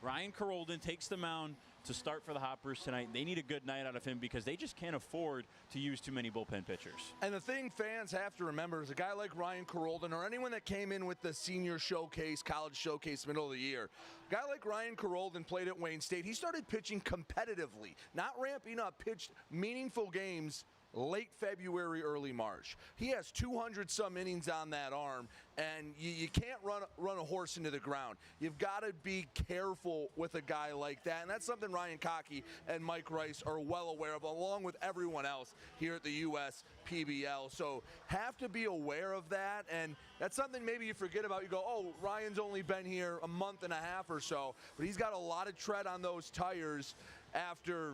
Ryan Carolden takes the mound to start for the Hoppers tonight. They need a good night out of him because they just can't afford to use too many bullpen pitchers. And the thing fans have to remember is a guy like Ryan Carolden or anyone that came in with the senior showcase, college showcase, middle of the year, a guy like Ryan Carolden played at Wayne State. He started pitching competitively, not ramping up, pitched meaningful games late February, early March. He has 200-some innings on that arm, and you can't run a horse into the ground. You've got to be careful with a guy like that, and that's something Ryan Cockey and Mike Rice are well aware of, along with everyone else here at the U.S. PBL. So have to be aware of that, and that's something maybe you forget about. You go, oh, Ryan's only been here a month and a half or so, but he's got a lot of tread on those tires after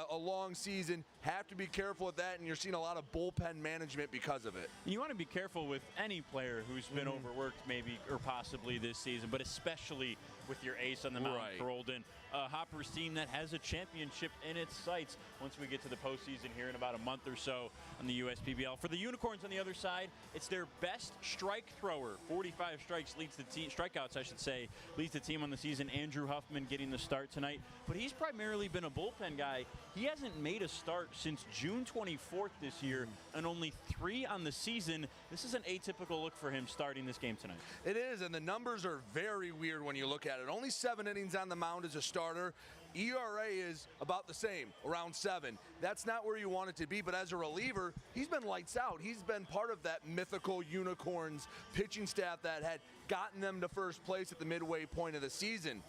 a long season. Have to be careful with that, and you're seeing a lot of bullpen management because of it. You want to be careful with any player who's been overworked maybe or possibly this season, but especially with your ace on the mound, Carolden. Hopper's team that has a championship in its sights once we get to the postseason here in about a month or so on the USPBL. For the Unicorns on the other side, it's their best strike thrower. 45 strikes leads the team, strikeouts I should say, leads the team on the season. Andrew Huffman getting the start tonight, but he's primarily been a bullpen guy. He hasn't made a start since June 24th this year, and only 3 on the season. This is an atypical look for him starting this game tonight. It is, and the numbers are very weird when you look at it. Only 7 innings on the mound as a starter. ERA is about the same, around 7. That's not where you want it to be, but as a reliever, he's been lights out. He's been part of that mythical Unicorns pitching staff that had gotten them to first place at the midway point of the season.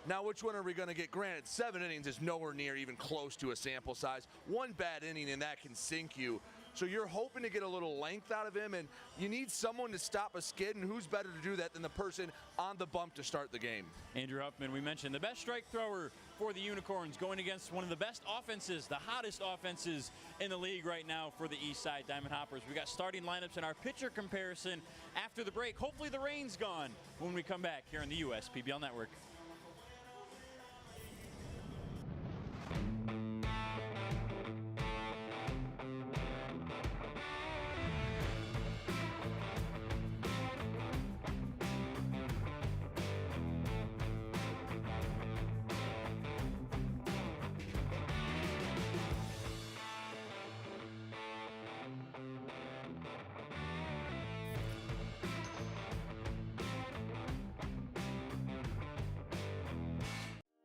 Now, which one are we going to get? Granted, 7 innings is nowhere near even close to a sample size. One bad inning and that can sink you. So you're hoping to get a little length out of him, and you need someone to stop a skid, and who's better to do that than the person on the bump to start the game? Andrew Huffman, we mentioned, the best strike thrower for the Unicorns, going against one of the best offenses, the hottest offenses in the league right now for the Eastside Diamond Hoppers. We got starting lineups in our pitcher comparison after the break. Hopefully the rain's gone when we come back here on the USPBL Network.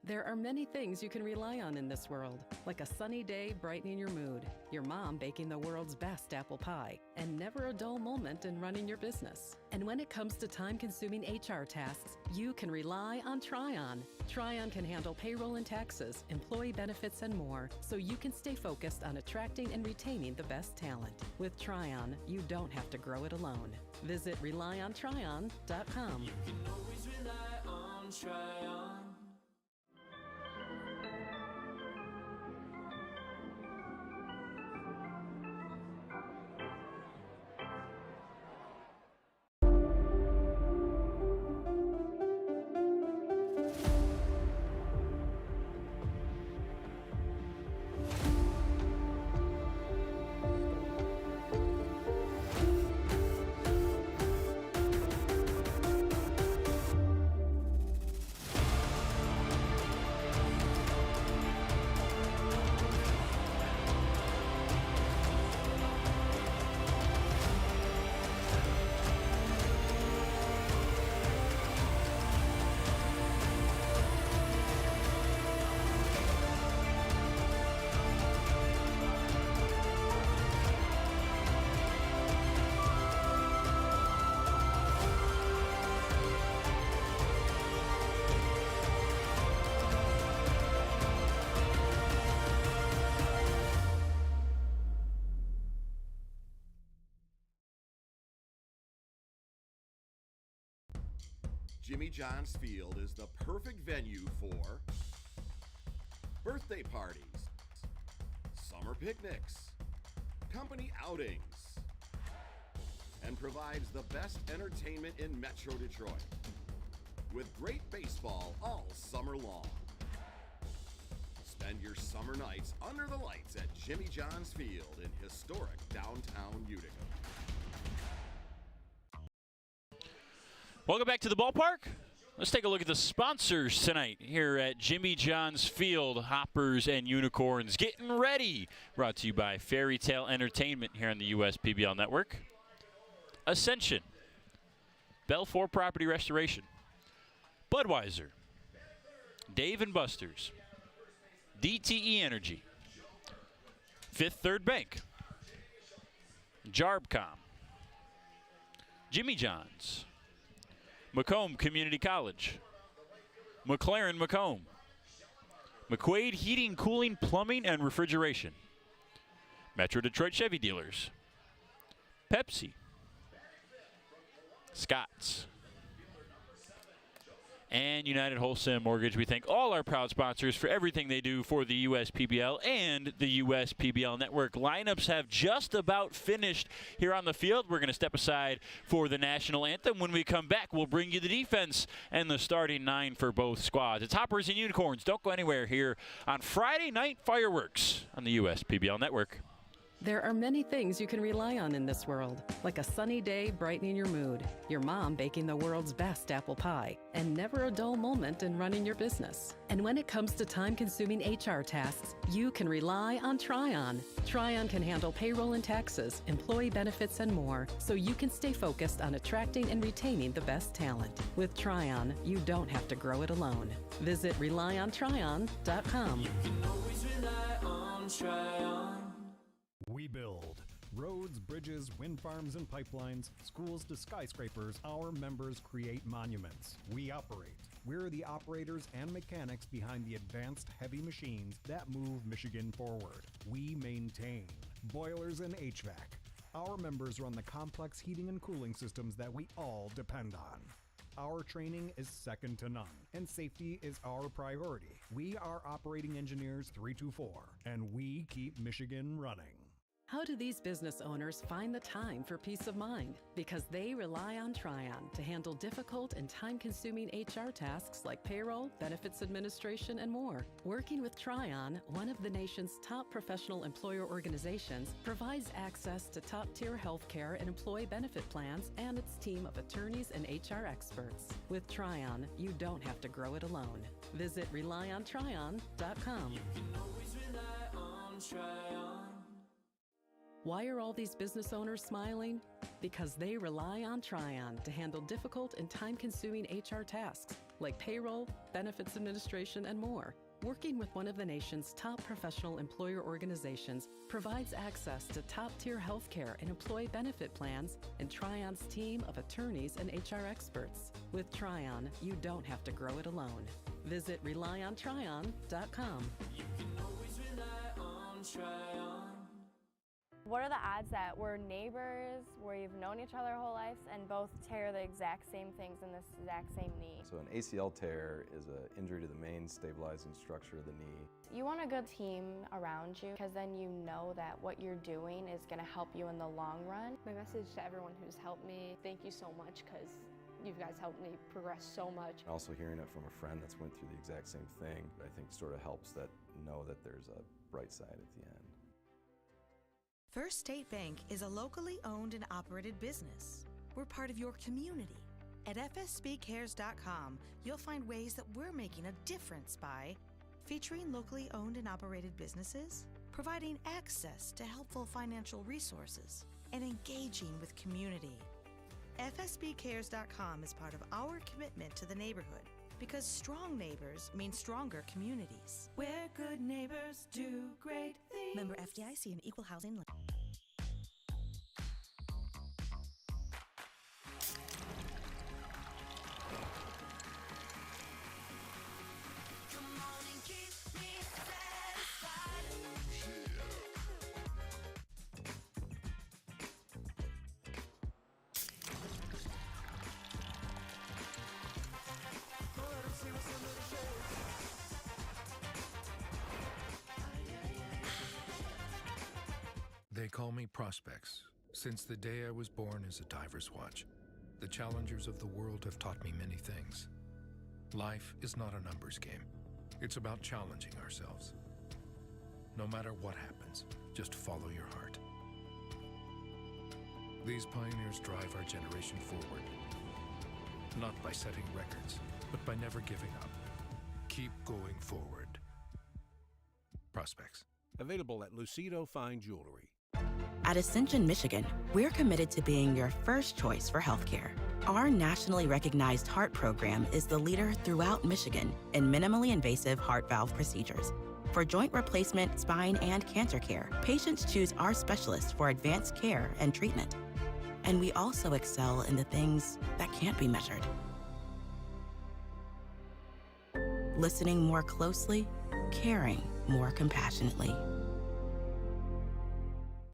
There are many things you can rely on in this world, like a sunny day brightening your mood, your mom baking the world's best apple pie, and never a dull moment in running your business. And when it comes to time-consuming HR tasks, you can rely on Tryon. Tryon can handle payroll and taxes, employee benefits, and more, so you can stay focused on attracting and retaining the best talent. With Tryon, you don't have to grow it alone. Visit RelyOnTryon.com. You can always rely on Tryon. Jimmy John's Field is the perfect venue for birthday parties, summer picnics, company outings, and provides the best entertainment in Metro Detroit with great baseball all summer long. Spend your summer nights under the lights at Jimmy John's Field in historic downtown Utica. Welcome back to the ballpark. Let's take a look at the sponsors tonight here at Jimmy John's Field. Hoppers and Unicorns getting ready. Brought to you by Fairy Tale Entertainment here on the USPBL Network. Ascension. Belfour Property Restoration. Budweiser. Dave & Buster's. DTE Energy. Fifth Third Bank. Jarbcom. Jimmy John's. Macomb Community College. McLaren Macomb. McQuaid Heating, Cooling, Plumbing, and Refrigeration. Metro Detroit Chevy Dealers. Pepsi. Scott's. And United Wholesale Mortgage. We thank all our proud sponsors for everything they do for the USPBL and the USPBL Network. Lineups have just about finished here on the field. We're going to step aside for the national anthem. When we come back, we'll bring you the defense and the starting 9 for both squads. It's Hoppers and Unicorns. Don't go anywhere here on Friday Night Fireworks on the USPBL Network. There are many things you can rely on in this world, like a sunny day brightening your mood, your mom baking the world's best apple pie, and never a dull moment in running your business. And when it comes to time-consuming HR tasks, you can rely on Tryon. Tryon can handle payroll and taxes, employee benefits, and more, so you can stay focused on attracting and retaining the best talent. With Tryon, you don't have to grow it alone. Visit RelyOnTryon.com. You can always rely on Tryon. We build roads, bridges, wind farms, and pipelines, schools to skyscrapers. Our members create monuments. We operate. We're the operators and mechanics behind the advanced heavy machines that move Michigan forward. We maintain boilers and HVAC. Our members run the complex heating and cooling systems that we all depend on. Our training is second to none, and safety is our priority. We are Operating Engineers 324, and we keep Michigan running. How do these business owners find the time for peace of mind? Because they rely on Tryon to handle difficult and time-consuming HR tasks like payroll, benefits administration, and more. Working with Tryon, one of the nation's top professional employer organizations, provides access to top-tier health care and employee benefit plans and its team of attorneys and HR experts. With Tryon, you don't have to grow it alone. Visit RelyOnTryon.com. You can always rely on Tryon. Why are all these business owners smiling? Because they rely on Tryon to handle difficult and time-consuming HR tasks like payroll, benefits administration, and more. Working with one of the nation's top professional employer organizations provides access to top-tier health care and employee benefit plans and Tryon's team of attorneys and HR experts. With Tryon, you don't have to grow it alone. Visit RelyOnTryon.com. You can always rely on Tryon. What are the odds that we're neighbors, where you've known each other our whole lives, and both tear the exact same things in this exact same knee? So an ACL tear is an injury to the main stabilizing structure of the knee. You want a good team around you, because then you know that what you're doing is going to help you in the long run. My message to everyone who's helped me, thank you so much, because you guys helped me progress so much. Also hearing it from a friend that's went through the exact same thing, I think sort of helps that know that there's a bright side at the end. First State Bank is a locally owned and operated business. We're part of your community. At fsbcares.com, you'll find ways that we're making a difference by featuring locally owned and operated businesses, providing access to helpful financial resources, and engaging with community. fsbcares.com is part of our commitment to the neighborhood, because strong neighbors mean stronger communities. Where good neighbors do great things. Member FDIC and Equal Housing Lender. They call me Prospects. Since the day I was born as a diver's watch, the challengers of the world have taught me many things. Life is not a numbers game. It's about challenging ourselves. No matter what happens, just follow your heart. These pioneers drive our generation forward, not by setting records, but by never giving up. Keep going forward. Prospects. Available at Lucido Fine Jewelry. At Ascension, Michigan, we're committed to being your first choice for healthcare. Our nationally recognized heart program is the leader throughout Michigan in minimally invasive heart valve procedures. For joint replacement, spine, and cancer care, patients choose our specialists for advanced care and treatment. And we also excel in the things that can't be measured. Listening more closely, caring more compassionately.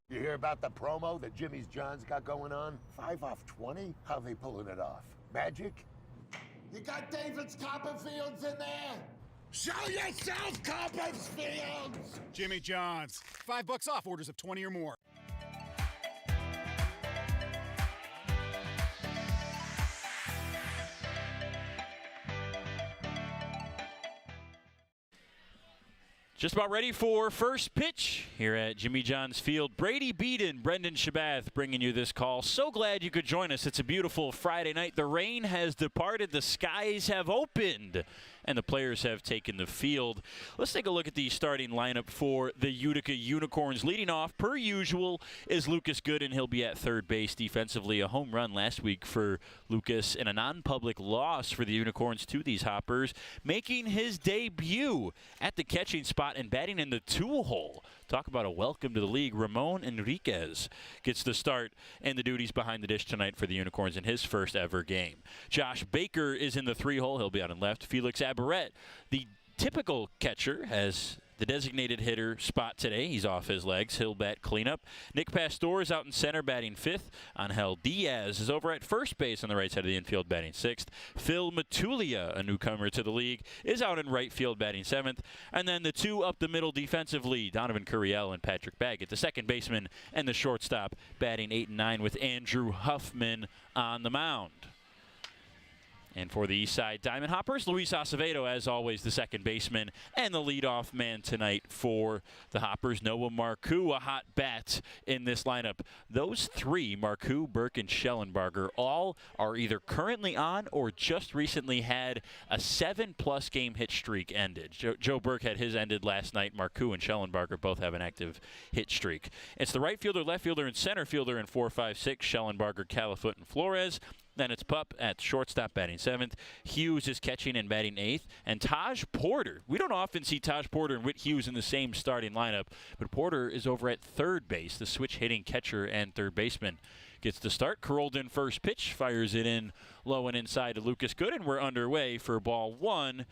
You hear about the promo that Jimmy's John's got going on? 5 off 20? How they pulling it off? Magic? You got David's Copperfields in there? Show yourself, Copperfields! Jimmy John's. $5 off orders of 20 or more. Just about ready for first pitch here at Jimmy John's Field. Brady Beaton, Brendan Shabath bringing you this call. So glad you could join us. It's a beautiful Friday night. The rain has departed. The skies have opened, and the players have taken the field. Let's take a look at the starting lineup for the Utica Unicorns. Leading off, per usual, is Lucas Gooden. He'll be at third base defensively. A home run last week for Lucas and a non-public loss for the Unicorns to these Hoppers. Making his debut at the catching spot and batting in the 2-hole. Talk about a welcome to the league. Ramon Enriquez gets the start and the duties behind the dish tonight for the Unicorns in his first ever game. Josh Baker is in the 3-hole. He'll be out in left. Felix Aberrett, the typical catcher, has the designated hitter spot today. He's off his legs. He'll bat cleanup. Nick Pastor is out in center batting 5th. Angel Diaz is over at first base on the right side of the infield batting 6th. Phil Matulia, a newcomer to the league, is out in right field batting 7th. And then the two up the middle defensively, Donovan Curiel and Patrick Baggett, the second baseman and the shortstop, batting 8 and 9 with Andrew Huffman on the mound. And for the Eastside Diamond Hoppers, Luis Acevedo, as always, the second baseman and the leadoff man tonight for the Hoppers. Noah Marcoux, a hot bat in this lineup. Those three, Marcoux, Burke, and Schellenbarger, all are either currently on or just recently had a 7+ game hit streak ended. Joe Burke had his ended last night. Marcoux and Schellenbarger both have an active hit streak. It's the right fielder, left fielder, and center fielder in 4, 5, 6, Schellenbarger, Califoot, and Flores. Then it's Pup at shortstop batting 7th. Hughes is catching and batting 8th. And Taj Porter. We don't often see Taj Porter and Whit Hughes in the same starting lineup, but Porter is over at third base. The switch hitting catcher and third baseman gets the start. Carolden first pitch, fires it in low and inside to Lucas Gooden. We're underway for ball 1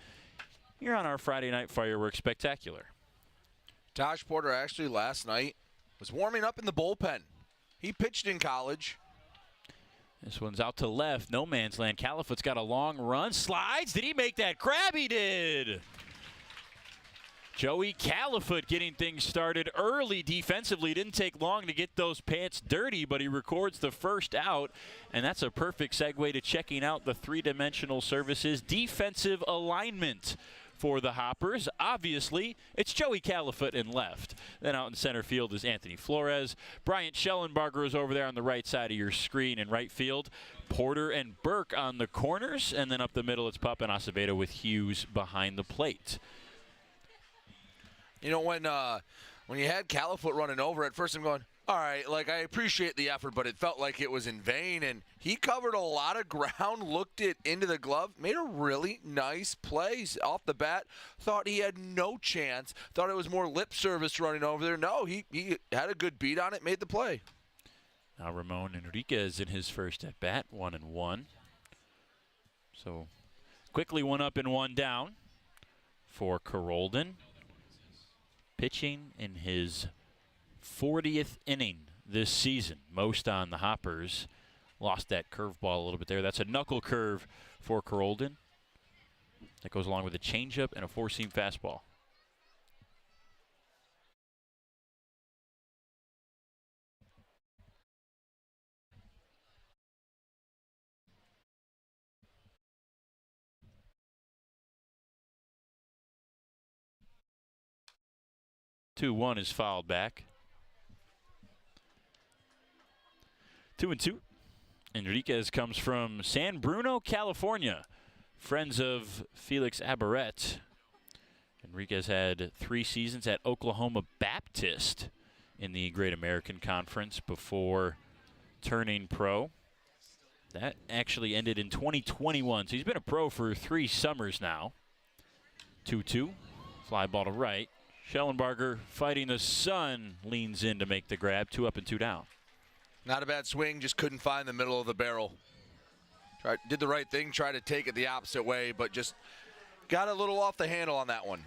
here on our Friday night fireworks spectacular. Taj Porter actually last night was warming up in the bullpen. He pitched in college. This one's out to left. No man's land. Califoot's got a long run. Slides. Did he make that grab? He did. Joey Califoot getting things started early defensively. Didn't take long to get those pants dirty, but he records the first out. And that's a perfect segue to checking out the three-dimensional services defensive alignment for the Hoppers. Obviously, it's Joey Califoot in left. Then out in center field is Anthony Flores. Bryant Schellenbarger is over there on the right side of your screen in right field. Porter and Burke on the corners. And then up the middle, it's Pup and Acevedo with Hughes behind the plate. You know, when you had Califoot running over, at first I'm going, all right, like, I appreciate the effort, but it felt like it was in vain. And he covered a lot of ground, looked it into the glove, made a really nice play off the bat. Thought he had no chance. Thought it was more lip service running over there. No, he had a good beat on it, made the play. Now Ramon Enriquez in his first at bat, 1-1. So quickly 1 up and 1 down for Carolden. Pitching in his 40th inning this season, most on the Hoppers. Lost that curveball a little bit there. That's a knuckle curve for Carolden. That goes along with a changeup and a four-seam fastball. Two one is fouled back. 2-2. Enriquez comes from San Bruno, California friends of Felix Abaret. Enriquez had 3 seasons at Oklahoma Baptist in the Great American Conference before turning pro. That actually ended in 2021, so he's been a pro for 3 summers now. 2-2, fly ball to right. Schellenbarger fighting the sun, leans in to make the grab. 2 up and 2 down. Not a bad swing, just couldn't find the middle of the barrel. Did the right thing, tried to take it the opposite way, but just got a little off the handle on that one.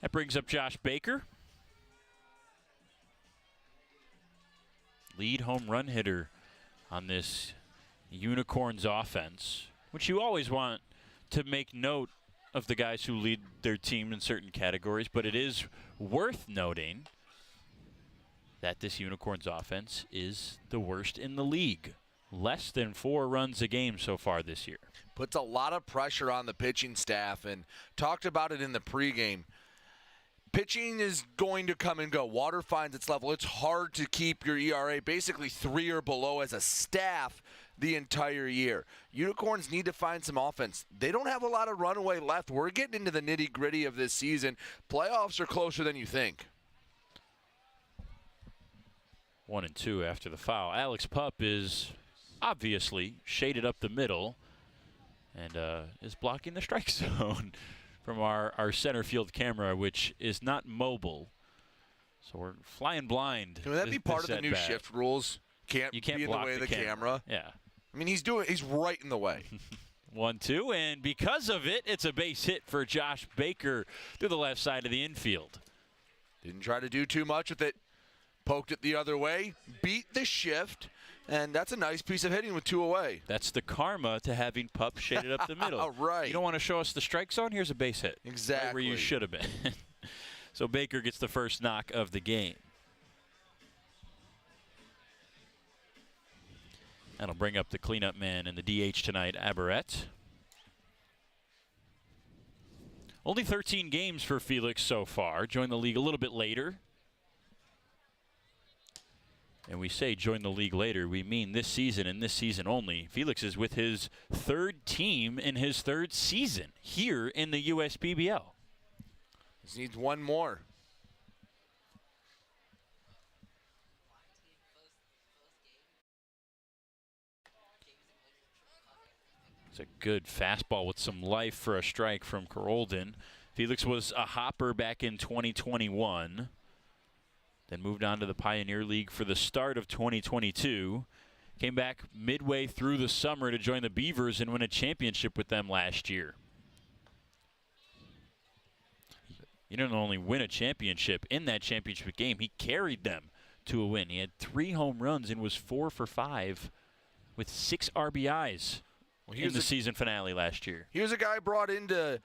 That brings up Josh Baker. Lead home run hitter on this Unicorns offense, which you always want to make note of the guys who lead their team in certain categories, but it is worth noting that this Unicorns offense is the worst in the league. Less than 4 runs a game so far this year. Puts a lot of pressure on the pitching staff, and talked about it in the pregame. Pitching is going to come and go. Water finds its level. It's hard to keep your ERA basically 3 or below as a staff the entire year. Unicorns need to find some offense. They don't have a lot of runaway left. We're getting into the nitty-gritty of this season. Playoffs are closer than you think. 1-2 after the foul. Alex Pup is obviously shaded up the middle and is blocking the strike zone from our center field camera, which is not mobile. So we're flying blind. Can that be part of the new shift rules? You can't be in the way of the camera. Yeah. I mean, he's right in the way. 1-2, and because of it, it's a base hit for Josh Baker through the left side of the infield. Didn't try to do too much with it. Poked it the other way, beat the shift, and that's a nice piece of hitting with 2 away. That's the karma to having Pup shaded up the middle. Right. You don't want to show us the strike zone? Here's a base hit. Exactly. Right where you should have been. So Baker gets the first knock of the game. That'll bring up the cleanup man and the DH tonight, Abaret. Only 13 games for Felix so far. Joined the league a little bit later. And we say join the league later, we mean this season and this season only. Felix is with his 3rd team in his 3rd season here in the USPBL. Just needs 1 more. It's a good fastball with some life for a strike from Carolden. Felix was a hopper back in 2021. Then moved on to the Pioneer League for the start of 2022. Came back midway through the summer to join the Beavers and win a championship with them last year. He didn't only win a championship. In that championship game, he carried them to a win. He had 3 home runs and was 4 for 5 with 6 RBIs in the season finale last year. He was a guy brought in to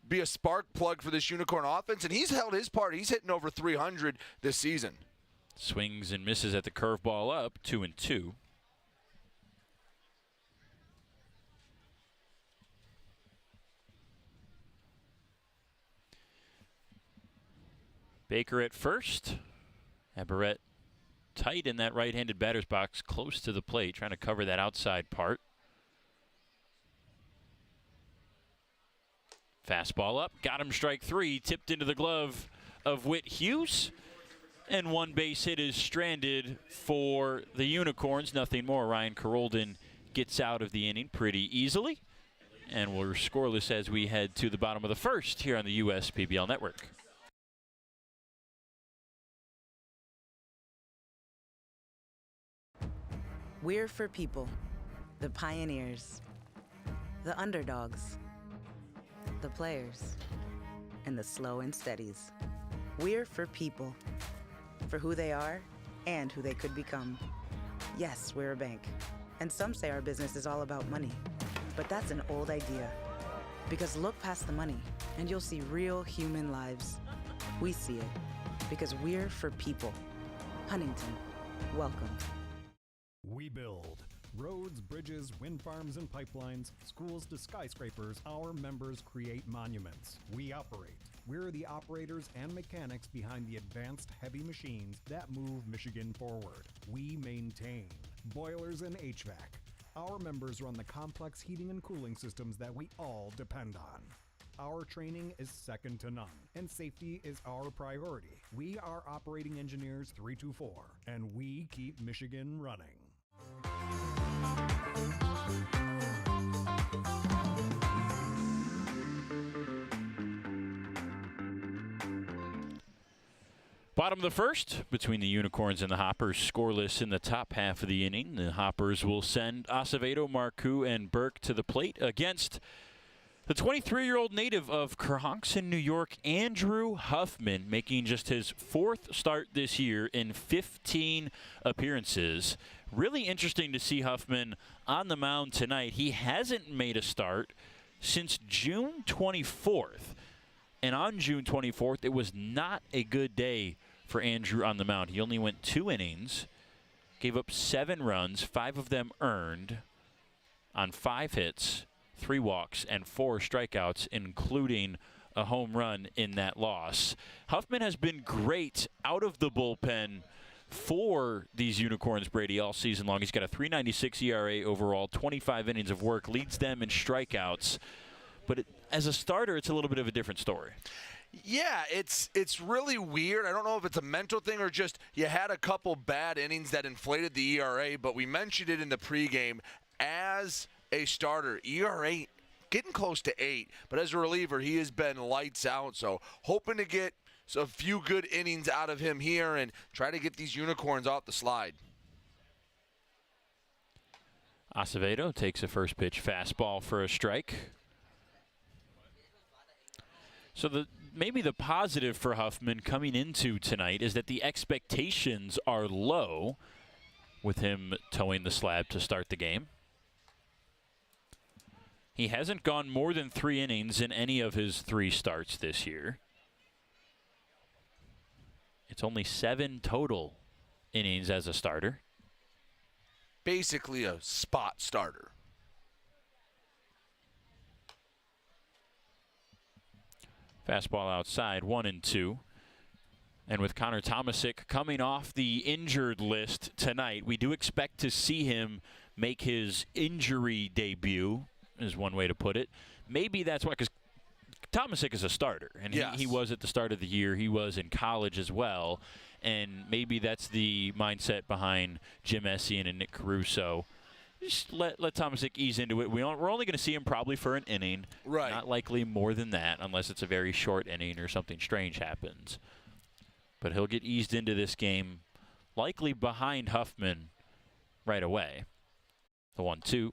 be a spark plug for this Unicorn offense, and he's held his part. He's hitting over 300 this season. Swings and misses at the curveball up, 2-2. Baker at first. Abaret tight in that right-handed batter's box, close to the plate, trying to cover that outside part. Fastball up, got him strike 3, tipped into the glove of Whit Hughes. And 1 base hit is stranded for the Unicorns. Nothing more. Ryan Carolden gets out of the inning pretty easily. And we're scoreless as we head to the bottom of the 1st here on the USPBL Network. We're for people, the pioneers, the underdogs, the players, and the slow and steadies. We're for people, for who they are and who they could become. Yes, we're a bank, and some say our business is all about money, but that's an old idea. Because look past the money, and you'll see real human lives. We see it, because we're for people. Huntington, welcome. We build roads, bridges, wind farms and pipelines, schools to skyscrapers. Our members create monuments. We operate. We're the operators and mechanics behind the advanced heavy machines that move Michigan forward. We maintain boilers and HVAC, Our members run the complex heating and cooling systems that we all depend on. Our training is second to none, and safety is our priority. We are Operating Engineers 324, and we keep Michigan running. Bottom of the first, between the Unicorns and the Hoppers, scoreless in the top half of the inning. The Hoppers will send Acevedo, Marcoux, and Burke to the plate against the 23-year-old native of Kerhonkson, New York, Andrew Huffman, making just his 4th start this year in 15 appearances. Really interesting to see Huffman on the mound tonight. He hasn't made a start since June 24th. And on June 24th, it was not a good day for Andrew on the mound. He only went 2 innings, gave up 7 runs, 5 of them earned, on 5 hits, 3 walks, and 4 strikeouts, including a home run in that loss. Huffman has been great out of the bullpen for these Unicorns, Brady, all season long. He's got a 3.96 ERA overall, 25 innings of work, leads them in strikeouts. But as a starter, it's a little bit of a different story. Yeah, it's really weird. I don't know if it's a mental thing or just you had a couple bad innings that inflated the ERA, but we mentioned it in the pregame. As a starter, ERA getting close to 8, but as a reliever, he has been lights out. So hoping to get a few good innings out of him here and try to get these Unicorns off the slide. Acevedo takes a first pitch fastball for a strike. So maybe the positive for Huffman coming into tonight is that the expectations are low with him towing the slab to start the game. He hasn't gone more than 3 innings in any of his 3 starts this year. It's only 7 total innings as a starter. Basically a spot starter. Fastball outside, 1-2. And with Connor Tomasic coming off the injured list tonight, we do expect to see him make his injury debut, is one way to put it. Maybe that's why, because Tomasic is a starter, and yes, he was at the start of the year. He was in college as well, and maybe that's the mindset behind Jim Essien and Nick Caruso. Just let Tomasic ease into it. We're only going to see him probably for an inning. Right. Not likely more than that unless it's a very short inning or something strange happens. But he'll get eased into this game, likely behind Huffman right away. The 1-2.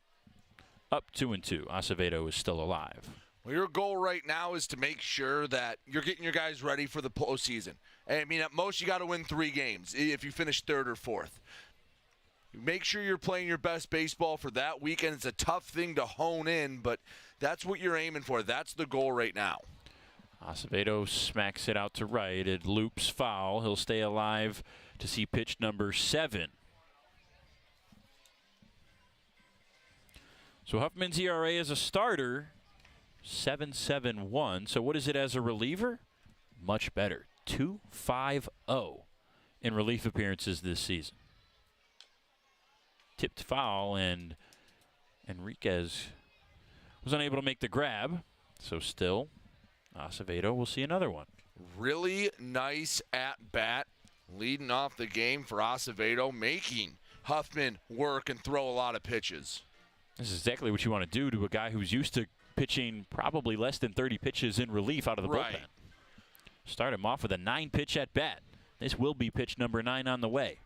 Up 2-2. Acevedo is still alive. Well, your goal right now is to make sure that you're getting your guys ready for the postseason. I mean, at most you got to win 3 games if you finish 3rd or 4th. Make sure you're playing your best baseball for that weekend. It's a tough thing to hone in, but that's what you're aiming for. That's the goal right now. Acevedo smacks it out to right. It loops foul. He'll stay alive to see pitch number 7. So Huffman's ERA as a starter, 7.71. So what is it as a reliever? Much better, 2.50 in relief appearances this season. Tipped foul, and Enriquez was unable to make the grab. So still, Acevedo will see another one. Really nice at-bat leading off the game for Acevedo, making Huffman work and throw a lot of pitches. This is exactly what you want to do to a guy who's used to pitching probably less than 30 pitches in relief out of the bullpen. Start him off with a 9-pitch at-bat. This will be pitch number 9 on the way.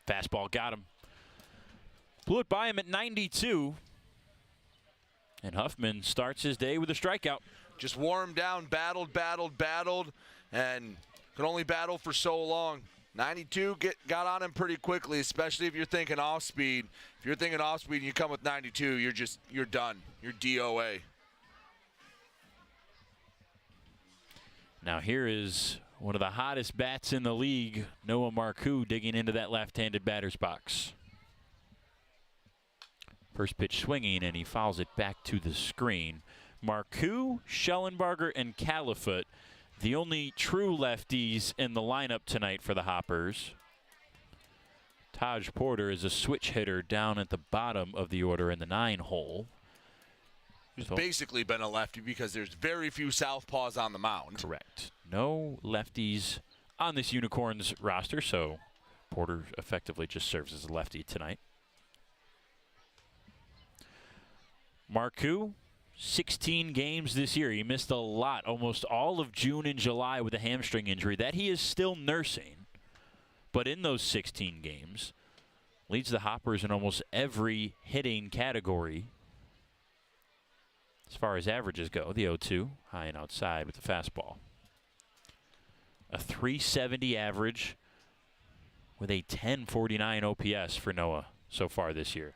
Fastball got him. Blew it by him at 92. And Huffman starts his day with a strikeout. Just wore him down, battled, and could only battle for so long. 92 got on him pretty quickly, especially if you're thinking off speed. If you're thinking off speed and you come with 92, you're done. You're DOA. Now here is one of the hottest bats in the league, Noah Marcoux, digging into that left-handed batter's box. First pitch swinging, and he fouls it back to the screen. Marcoux, Schellenbarger, and Califoot, the only true lefties in the lineup tonight for the Hoppers. Taj Porter is a switch hitter down at the bottom of the order in the 9 hole. Who's basically been a lefty because there's very few southpaws on the mound. Correct. No lefties on this Unicorns roster, so Porter effectively just serves as a lefty tonight. Marcoux, 16 games this year. He missed a lot, almost all of June and July with a hamstring injury that he is still nursing. But in those 16 games, leads the Hoppers in almost every hitting category. As far as averages go, the 0-2, high and outside with the fastball. A 370 average with a 1049 OPS for Noah so far this year.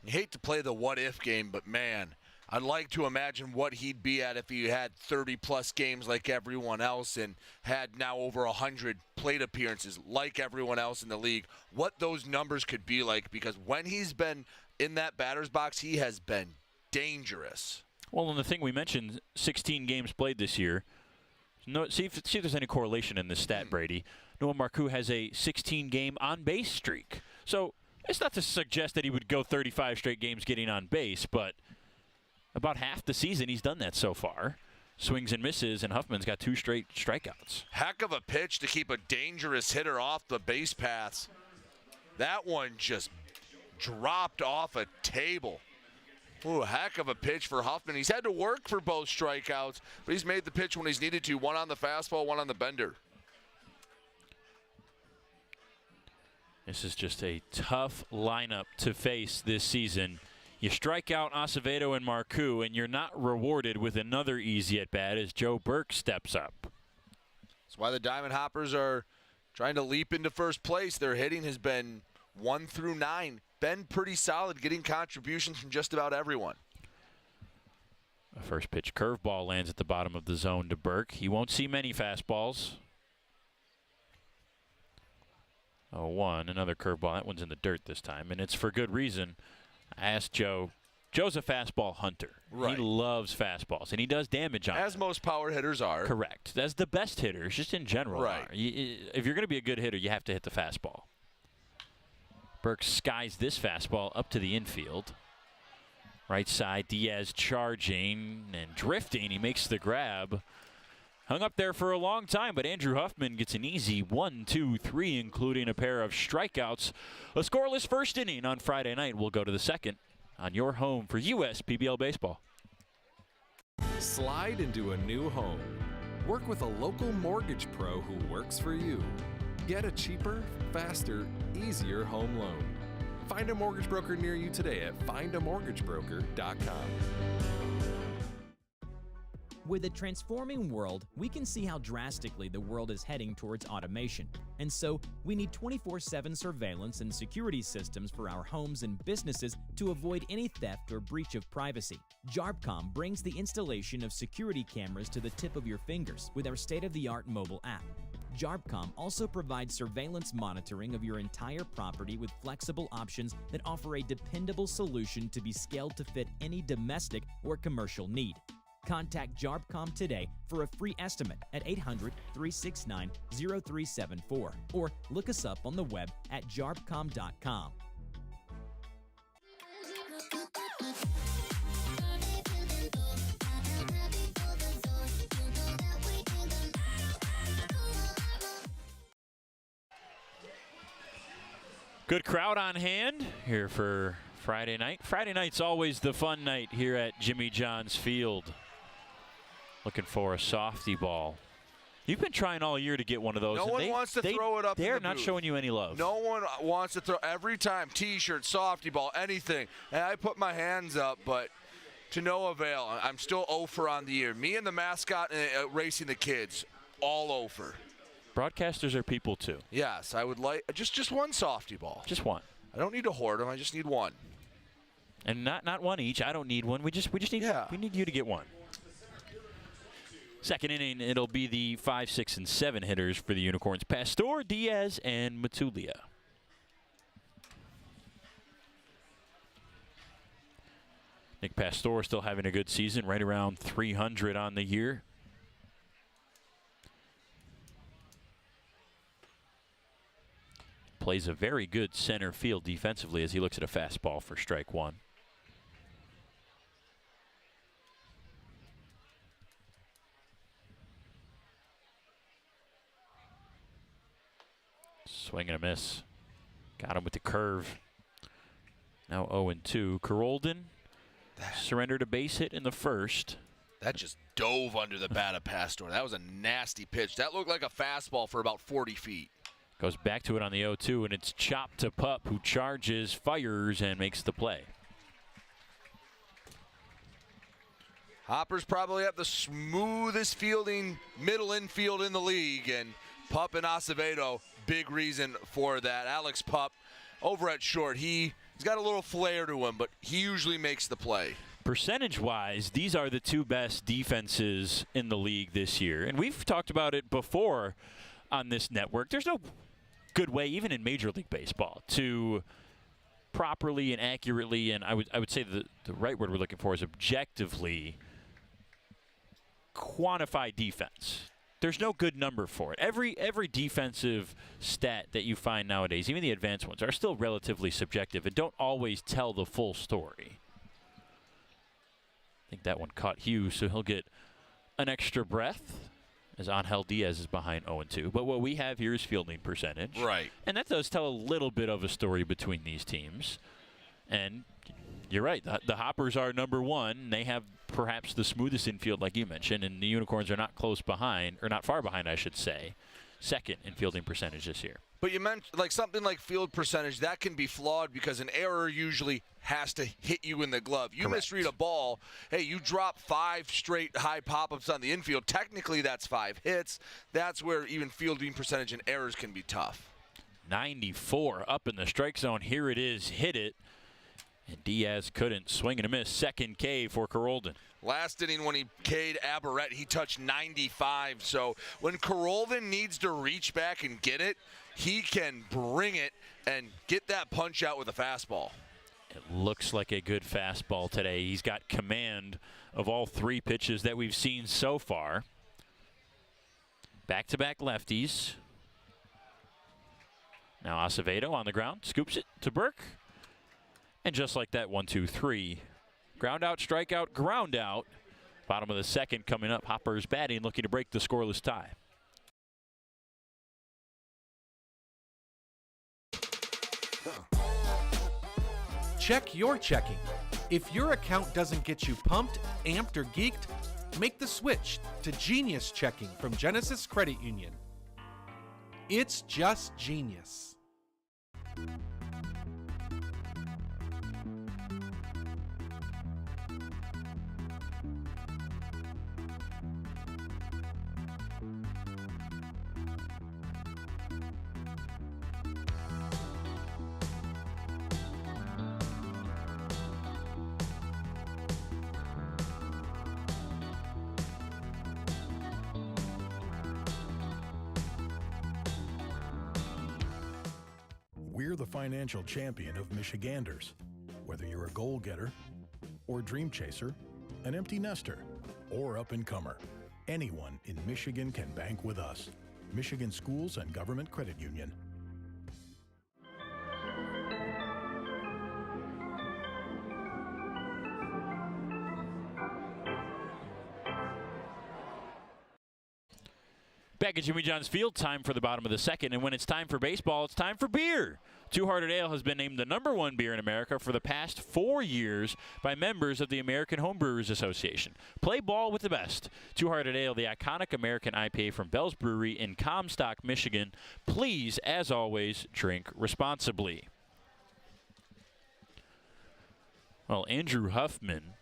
You hate to play the what-if game, but man, I'd like to imagine what he'd be at if he had 30-plus games like everyone else and had now over 100 plate appearances like everyone else in the league. What those numbers could be like, because when he's been in that batter's box, he has been dangerous. Well, and the thing we mentioned, 16 games played this year. No, see if there's any correlation in this stat, Brady. Noah Marcoux has a 16-game on-base streak. So it's not to suggest that he would go 35 straight games getting on base, but about half the season he's done that so far. Swings and misses, and Huffman's got 2 straight strikeouts. Heck of a pitch to keep a dangerous hitter off the base paths. That one just dropped off a table. Ooh, heck of a pitch for Huffman. He's had to work for both strikeouts, but he's made the pitch when he's needed to. One on the fastball, one on the bender. This is just a tough lineup to face this season. You strike out Acevedo and Marcoux, and you're not rewarded with another easy at-bat as Joe Burke steps up. That's why the Diamond Hoppers are trying to leap into first place. Their hitting has been 1 through 9. Been pretty solid, getting contributions from just about everyone. A first pitch curveball lands at the bottom of the zone to Burke. He won't see many fastballs. 0-1, another curveball. That one's in the dirt this time, and it's for good reason. I asked Joe. Joe's a fastball hunter. Right. He loves fastballs, and he does damage on as them. Most power hitters are. Correct. As the best hitters, just in general, right. are. If you're going to be a good hitter, you have to hit the fastball. Burke skies this fastball up to the infield. Right side, Diaz charging and drifting. He makes the grab. Hung up there for a long time, but Andrew Huffman gets an easy 1, 2, 3, including a pair of strikeouts. A scoreless first inning on Friday night. We'll go to the second on your home for USPBL Baseball. Slide into a new home. Work with a local mortgage pro who works for you. Get a cheaper, faster, easier home loan. Find a mortgage broker near you today at findamortgagebroker.com. With a transforming world, we can see how drastically the world is heading towards automation. And so, we need 24/7 surveillance and security systems for our homes and businesses to avoid any theft or breach of privacy. JARPCOM brings the installation of security cameras to the tip of your fingers with our state-of-the-art mobile app. JARPCOM also provides surveillance monitoring of your entire property with flexible options that offer a dependable solution to be scaled to fit any domestic or commercial need. Contact JARPCOM today for a free estimate at 800-369-0374 or look us up on the web at jarpcom.com. Good crowd on hand here for Friday night. Friday night's always the fun night here at Jimmy John's Field. Looking for a softy ball. You've been trying all year to get one of those. No one wants to throw it up in the They're not booth. showing you any love. No one wants to throw every time. T-shirt, softy ball, anything. And I put my hands up, but to no avail. I'm still 0 for on the year. Me and the mascot racing the kids, all 0 for. Broadcasters are people too. Yes, I would like just one softy ball. Just one. I don't need to hoard them. I just need one. And not one each. I don't need one. We just need we need you to get one. Second inning, it'll be the 5, 6, and 7 hitters for the Unicorns. Pastor, Diaz, and Matulia. Nick Pastor still having a good season, right around 300 on the year. plays a very good center field defensively as he looks at a fastball for strike one. Swing and a miss. Got him with the curve. Now 0-2. Carolden surrendered a base hit in the first. That just dove under the bat of Pastor. That was a nasty pitch. That looked like a fastball for about 40 feet. Goes back to it on the 0-2, and it's chopped to Pup, who charges, fires, and makes the play. Hoppers probably have the smoothest fielding middle infield in the league, and Pup and Acevedo, big reason for that. Alex Pup over at short, he's got a little flair to him, but he usually makes the play. Percentage-wise, these are the two best defenses in the league this year. And we've talked about it before on this network. There's no good way, even in Major League Baseball, to properly and accurately, and I would say the right word we're looking for is objectively quantify defense. There's no good number for it. Every defensive stat that you find nowadays, even the advanced ones, are still relatively subjective and don't always tell the full story. I think that one caught Hughes, so he'll get an extra breath as Angel Diaz is behind 0-2. But what we have here is fielding percentage. Right. And that does tell a little bit of a story between these teams. And you're right, the Hoppers are number one. They have perhaps the smoothest infield, like you mentioned, and the Unicorns are not close behind, or not far behind, I should say, second in fielding percentage this year. But you mentioned like something like field percentage, that can be flawed because an error usually has to hit you in the glove. You misread a ball, hey, you drop 5 straight high pop-ups on the infield. Technically, that's 5 hits. That's where even fielding percentage and errors can be tough. 94 up in the strike zone. Here it is, hit it. And Diaz couldn't. Swing and a miss. Second K for Carolden. Last inning when he K'd Aberrett, he touched 95. So when Carolden needs to reach back and get it, he can bring it and get that punch out with a fastball. It looks like a good fastball today. He's got command of all 3 pitches that we've seen so far. Back-to-back lefties. Now Acevedo on the ground. Scoops it to Burke. And just like that, 1-2-3. Ground out, strikeout, ground out. Bottom of the second coming up. Hoppers batting, looking to break the scoreless tie. Check your checking. If your account doesn't get you pumped, amped, or geeked, make the switch to Genius Checking from Genesis Credit Union. It's just genius. We're the financial champion of Michiganders. Whether you're a goal-getter or dream chaser, an empty nester, or up-and-comer, anyone in Michigan can bank with us. Michigan Schools and Government Credit Union. Back at Jimmy John's Field, time for the bottom of the second. And when it's time for baseball, it's time for beer. Two Hearted Ale has been named the #1 beer in America for the past 4 years by members of the American Homebrewers Association. Play ball with the best. Two Hearted Ale, the iconic American IPA from Bell's Brewery in Comstock, Michigan. Please, as always, drink responsibly. Well, Andrew Huffman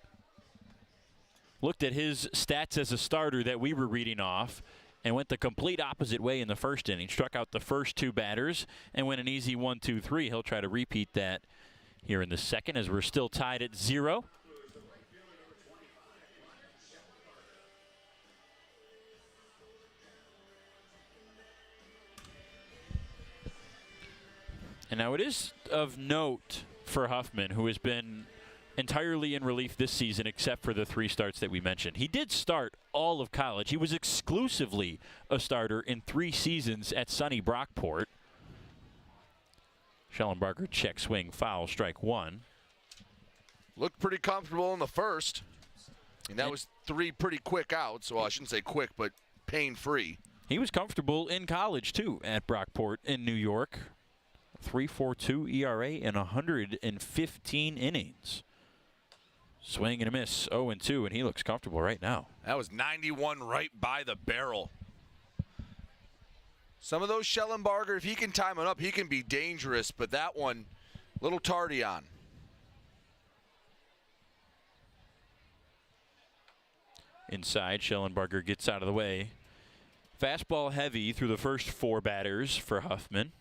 looked at his stats as a starter that we were reading off and went the complete opposite way in the first inning. Struck out the first 2 batters and went an easy 1-2-3. He'll try to repeat that here in the second as we're still tied at 0. And now it is of note for Huffman, who has been entirely in relief this season except for the 3 starts that we mentioned. He did start all of college. He was exclusively a starter in 3 seasons at sunny Brockport. Schellenbarger check swing foul, strike one. Looked pretty comfortable in the first. And that was 3 pretty quick outs. Well, I shouldn't say quick, but pain-free. He was comfortable in college, too, at Brockport in New York. 3.42 ERA in 115 innings. Swing and a miss, 0-2, and he looks comfortable right now. That was 91 right by the barrel. Some of those Schellenbarger, if he can time it up, he can be dangerous, but that one, a little tardy on. Inside, Schellenbarger gets out of the way. Fastball heavy through the first 4 batters for Huffman.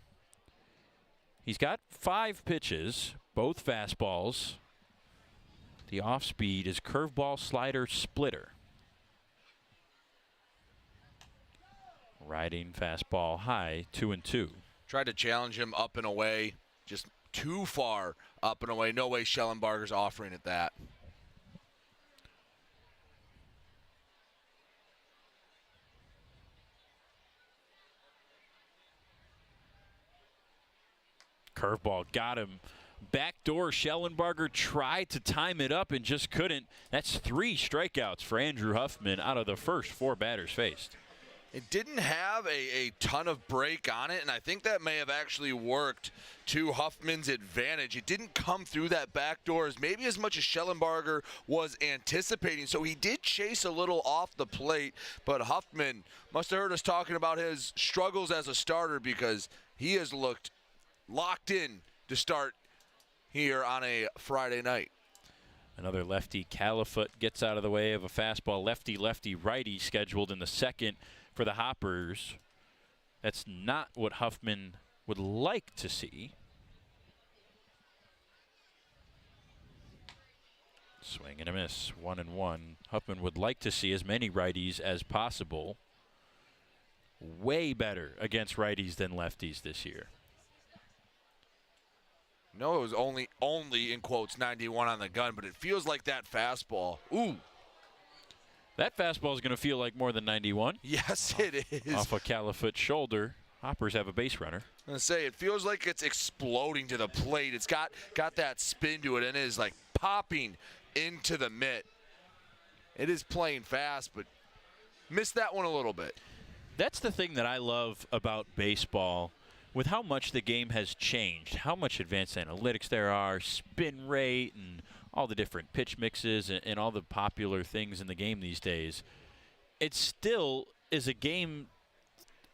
He's got 5 pitches, both fastballs. The off-speed is curveball, slider, splitter. Riding fastball high, 2-2. Tried to challenge him up and away, just too far up and away. No way Schellenbarger's offering it that. Curveball got him. Backdoor, Schellenbarger tried to time it up and just couldn't. That's 3 strikeouts for Andrew Huffman out of the first 4 batters faced. It didn't have a ton of break on it, and I think that may have actually worked to Huffman's advantage. It didn't come through that back door as maybe as much as Schellenbarger was anticipating, so he did chase a little off the plate, but Huffman must have heard us talking about his struggles as a starter because he has looked locked in to start here on a Friday night. Another lefty, Califoot, gets out of the way of a fastball. Lefty, righty scheduled in the second for the Hoppers. That's not what Huffman would like to see. Swing and a miss, 1-1. Huffman would like to see as many righties as possible. Way better against righties than lefties this year. No, it was only in quotes 91 on the gun, but it feels like that fastball. Ooh. That fastball is going to feel like more than 91. Yes, it is. Off a Califoot's shoulder. Hoppers have a base runner. I'm going to say, it feels like it's exploding to the plate. It's got that spin to it, and it is like popping into the mitt. It is playing fast, but missed that one a little bit. That's the thing that I love about baseball. With how much the game has changed, how much advanced analytics there are, spin rate, and all the different pitch mixes and all the popular things in the game these days, it still is a game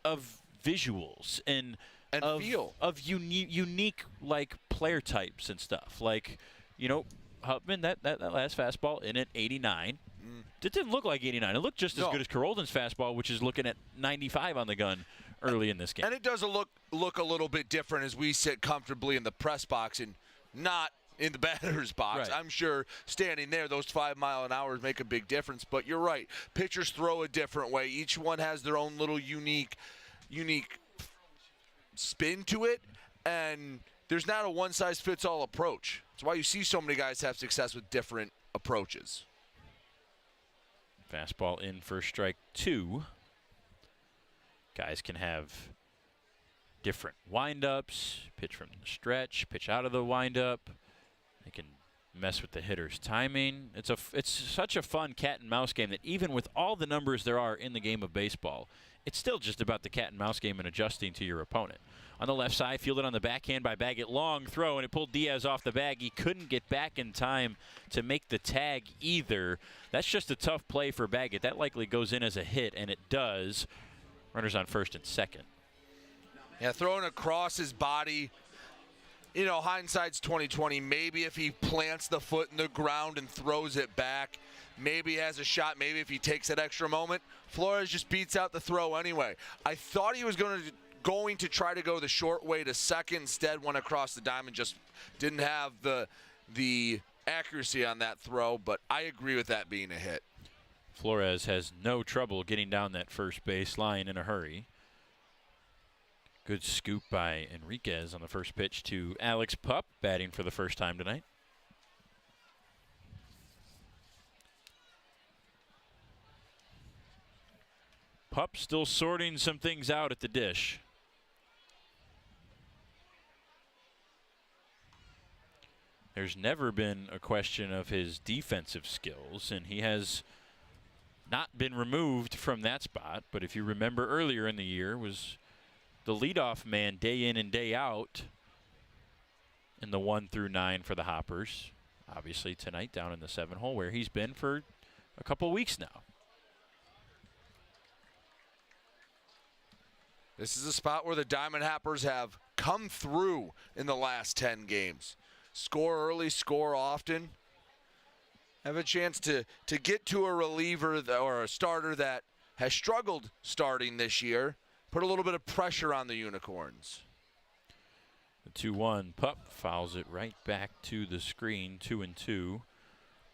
of visuals and of feel. Of unique like player types and stuff. Like, you know, Huffman, that last fastball in at 89. It didn't look like 89. It looked just as good as Carolden's fastball, which is looking at 95 on the gun early in this game. And it does look a little bit different as we sit comfortably in the press box and not in the batter's box. Right. I'm sure standing there, those 5 mile an hour make a big difference. But you're right. Pitchers throw a different way. Each one has their own little unique spin to it. And there's not a one-size-fits-all approach. That's why you see so many guys have success with different approaches. Fastball in for strike 2. Guys can have different windups, pitch from the stretch, pitch out of the windup. They can mess with the hitter's timing. It's such a fun cat and mouse game that even with all the numbers there are in the game of baseball, it's still just about the cat and mouse game and adjusting to your opponent. On the left side, fielded on the backhand by Baggett. Long throw, and it pulled Diaz off the bag. He couldn't get back in time to make the tag either. That's just a tough play for Baggett. That likely goes in as a hit, and it does. Runners on first and second. Yeah, throwing across his body. You know, hindsight's 20/20. Maybe if he plants the foot in the ground and throws it back, maybe he has a shot. Maybe if he takes that extra moment, Flores just beats out the throw anyway. I thought he was going to try to go the short way to second. Instead, went across the diamond. Just didn't have the accuracy on that throw. But I agree with that being a hit. Flores has no trouble getting down that first base line in a hurry. Good scoop by Enriquez on the first pitch to Alex Pup, batting for the first time tonight. Pup still sorting some things out at the dish. there's never been a question of his defensive skills, and he has not been removed from that spot. But if you remember earlier in the year, was the leadoff man day in and day out in the 1 through 9 for the Hoppers. Obviously tonight down in the 7-hole where he's been for a couple weeks now. This is a spot where the Diamond Hoppers have come through in the last 10 games. Score early, score often. Have a chance to get to a reliever or a starter that has struggled starting this year. Put a little bit of pressure on the Unicorns. The 2-1 Pup fouls it right back to the screen, 2-2.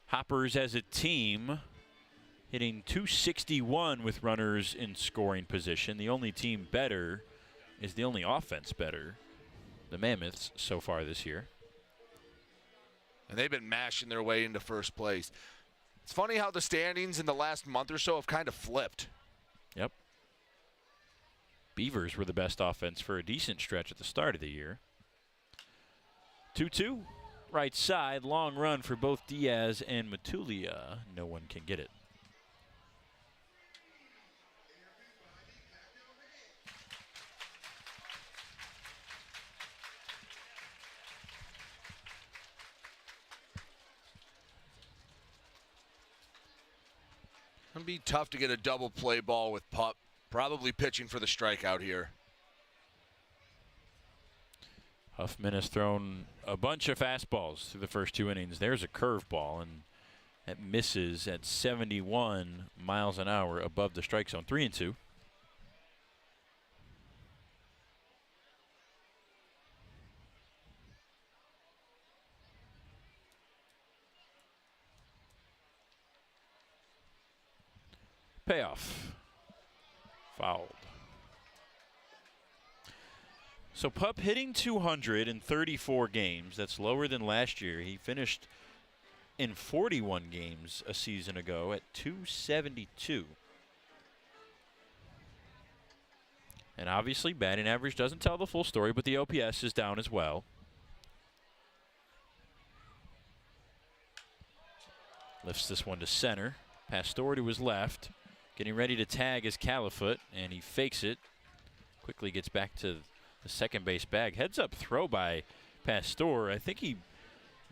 Hoppers as a team hitting .261 with runners in scoring position. The only team better is the only offense better, the Mammoths, so far this year. And they've been mashing their way into first place. It's funny how the standings in the last month or so have kind of flipped. Yep. Beavers were the best offense for a decent stretch at the start of the year. 2-2, right side, long run for both Diaz and Matulia. No one can get it. It'll be tough to get a double play ball with Pup. Probably pitching for the strikeout here. Huffman has thrown a bunch of fastballs through the first 2 innings. There's a curveball, and that misses at 71 miles an hour above the strike zone. 3-2. Payoff. Fouled. So Pup hitting 200 in 34 games. That's lower than last year. He finished in 41 games a season ago at 272. And obviously batting average doesn't tell the full story, but the OPS is down as well. Lifts this one to center. Pastore to his left. Getting ready to tag is Califoot, and he fakes it. Quickly gets back to the second base bag. Heads up throw by Pastore. I think he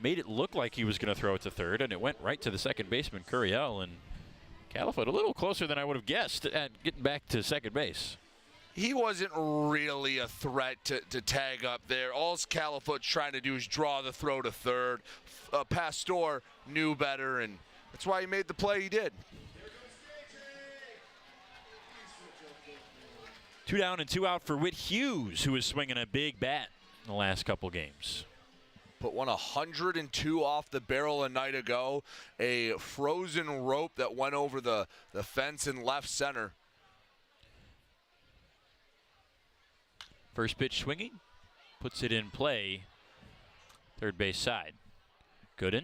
made it look like he was going to throw it to third, and it went right to the second baseman, Curiel. And Califoot a little closer than I would have guessed at getting back to second base. He wasn't really a threat to tag up there. All Califoot's trying to do is draw the throw to third. Pastore knew better, and that's why he made the play he did. 2 down and 2 out for Whit Hughes, who is swinging a big bat in the last couple games. Put 102 off the barrel a night ago. A frozen rope that went over the fence in left center. First pitch swinging, puts it in play, third base side. Gooden.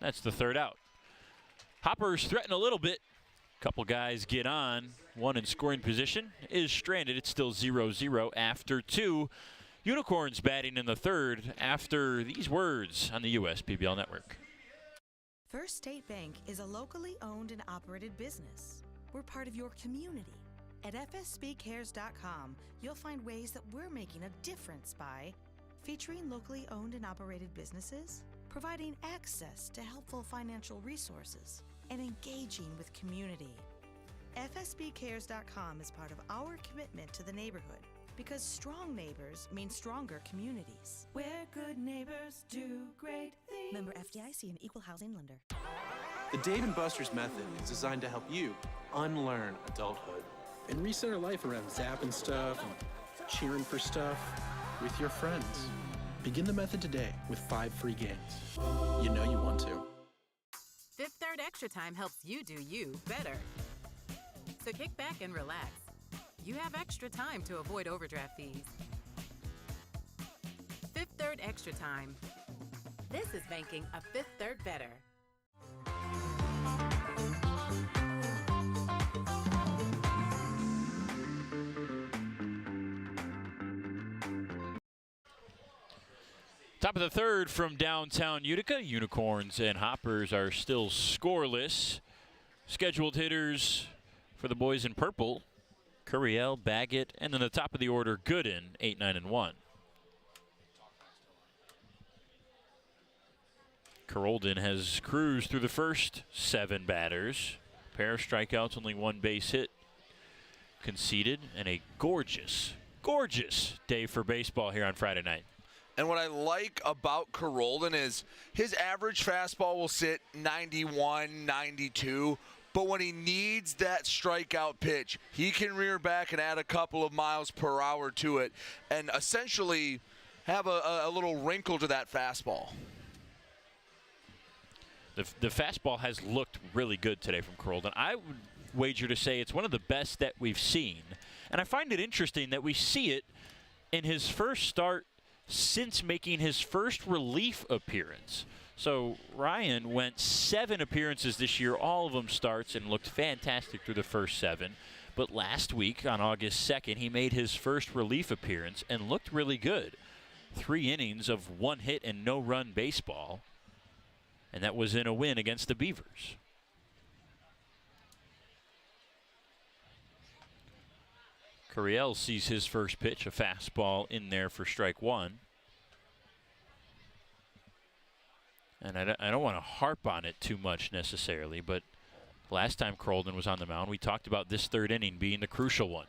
That's the third out. Hoppers threaten a little bit. Couple guys get on. One in scoring position is stranded. It's still 0-0 after 2. Unicorns batting in the third after these words on the USPBL Network. First State Bank is a locally owned and operated business. We're part of your community. At fsbcares.com, you'll find ways that we're making a difference by featuring locally owned and operated businesses, providing access to helpful financial resources, and engaging with community. FSBcares.com is part of our commitment to the neighborhood because strong neighbors mean stronger communities. Where good neighbors do great things. Member FDIC and Equal Housing Lender. The Dave & Buster's method is designed to help you unlearn adulthood and recenter life around zapping stuff and cheering for stuff with your friends. Begin the method today with 5 free games. You know you want to. Fifth Third Extra Time helps you do you better. So kick back and relax. You have extra time to avoid overdraft fees. Fifth Third Extra Time. This is banking a Fifth Third better. Top of the third from downtown Utica. Unicorns and Hoppers are still scoreless. Scheduled hitters for the boys in purple: Curiel, Baggett, and then the top of the order, Gooden, 8, 9, and 1. Carolden has cruised through the first 7 batters. Pair of strikeouts, only 1 base hit conceded, and a gorgeous, gorgeous day for baseball here on Friday night. And what I like about Carolden is his average fastball will sit 91, 92. But when he needs that strikeout pitch, he can rear back and add a couple of miles per hour to it and essentially have a little wrinkle to that fastball. The fastball has looked really good today from Carolden. I would wager to say it's one of the best that we've seen. And I find it interesting that we see it in his first start since making his first relief appearance. So Ryan went 7 appearances this year, all of them starts, and looked fantastic through the first 7. But last week, on August 2nd, he made his first relief appearance and looked really good. 3 innings of 1 hit and no run baseball, and that was in a win against the Beavers. Curiel sees his first pitch, a fastball in there for strike 1. And I don't want to harp on it too much necessarily, but last time Carolden was on the mound, we talked about this 3rd inning being the crucial one.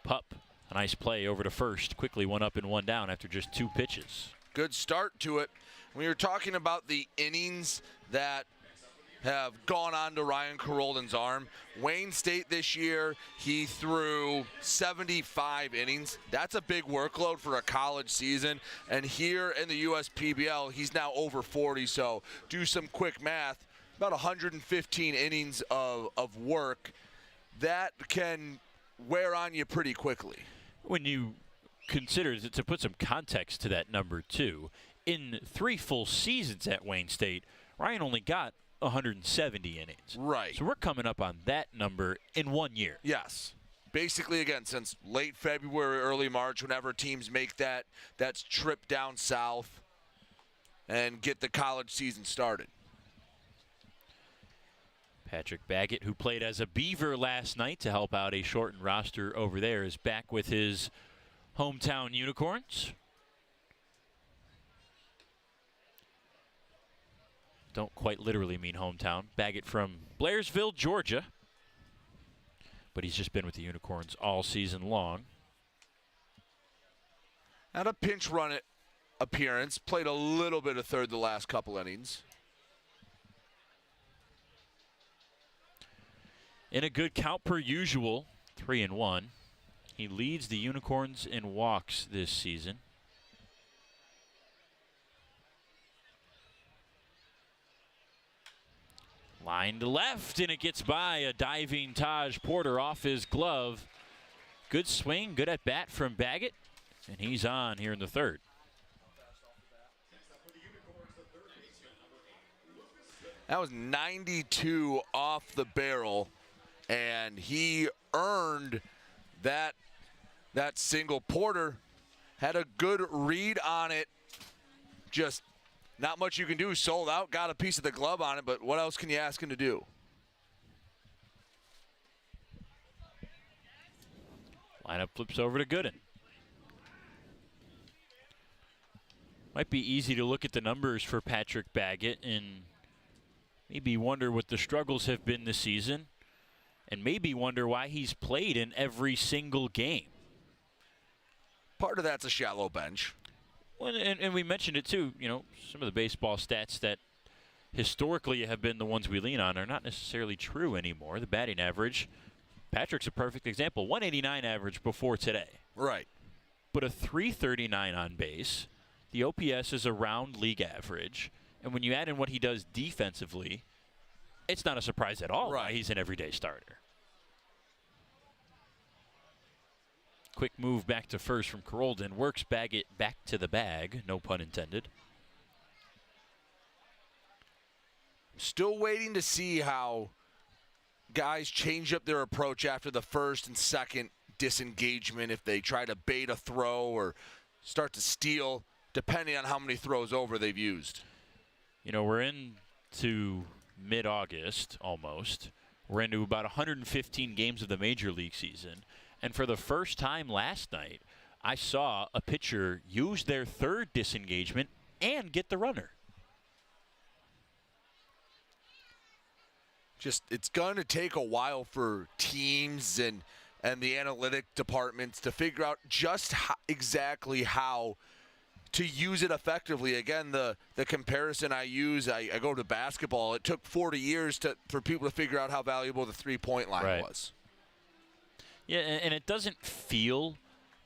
Pup, a nice play over to first, quickly 1 up and 1 down after just 2 pitches. Good start to it. We were talking about the innings that have gone on to Ryan Carolden's arm. Wayne State this year, he threw 75 innings. That's a big workload for a college season. And here in the USPBL, he's now over 40. So do some quick math, about 115 innings of work. That can wear on you pretty quickly. When you consider, to put some context to that number too, in 3 full seasons at Wayne State, Ryan only got 170 innings. Right. So we're coming up on that number in 1 year. Yes. Basically, again, since late February, early March, whenever teams make that trip down south and get the college season started. Patrick Baggett, who played as a Beaver last night to help out a shortened roster over there, is back with his hometown Unicorns. Don't quite literally mean hometown. Baggett from Blairsville, Georgia. But he's just been with the Unicorns all season long. Had a pinch run appearance. Played a little bit of third the last couple innings. In a good count per usual, 3-1. He leads the Unicorns in walks this season. Line to left, and it gets by a diving Taj Porter off his glove. Good swing, good at bat from Baggett, and he's on here in the 3rd. That was 92 off the barrel, and he earned that single. Porter had a good read on it. Just not much you can do. Sold out, got a piece of the glove on it, but what else can you ask him to do? Lineup flips over to Gooden. Might be easy to look at the numbers for Patrick Baggett and maybe wonder what the struggles have been this season, and maybe wonder why he's played in every single game. Part of that's a shallow bench. Well, and we mentioned it too, some of the baseball stats that historically have been the ones we lean on are not necessarily true anymore. The batting average, Patrick's a perfect example, 189 average before today. Right. But a 339 on base, the OPS is around league average, and when you add in what he does defensively, it's not a surprise at all why he's an everyday starter. Quick move back to first from Carolden. Works Baggett back to the bag. No pun intended. Still waiting to see how guys change up their approach after the first and second disengagement. If they try to bait a throw or start to steal depending on how many throws over they've used. You know, we're into mid-August almost. We're into about 115 games of the Major League season. And for the first time last night, I saw a pitcher use their third disengagement and get the runner. Just, it's going to take a while for teams and the analytic departments to figure out just exactly how to use it effectively. Again, the comparison I use, I go to basketball. It took 40 years for people to figure out how valuable the three-point line was. Yeah, and it doesn't feel,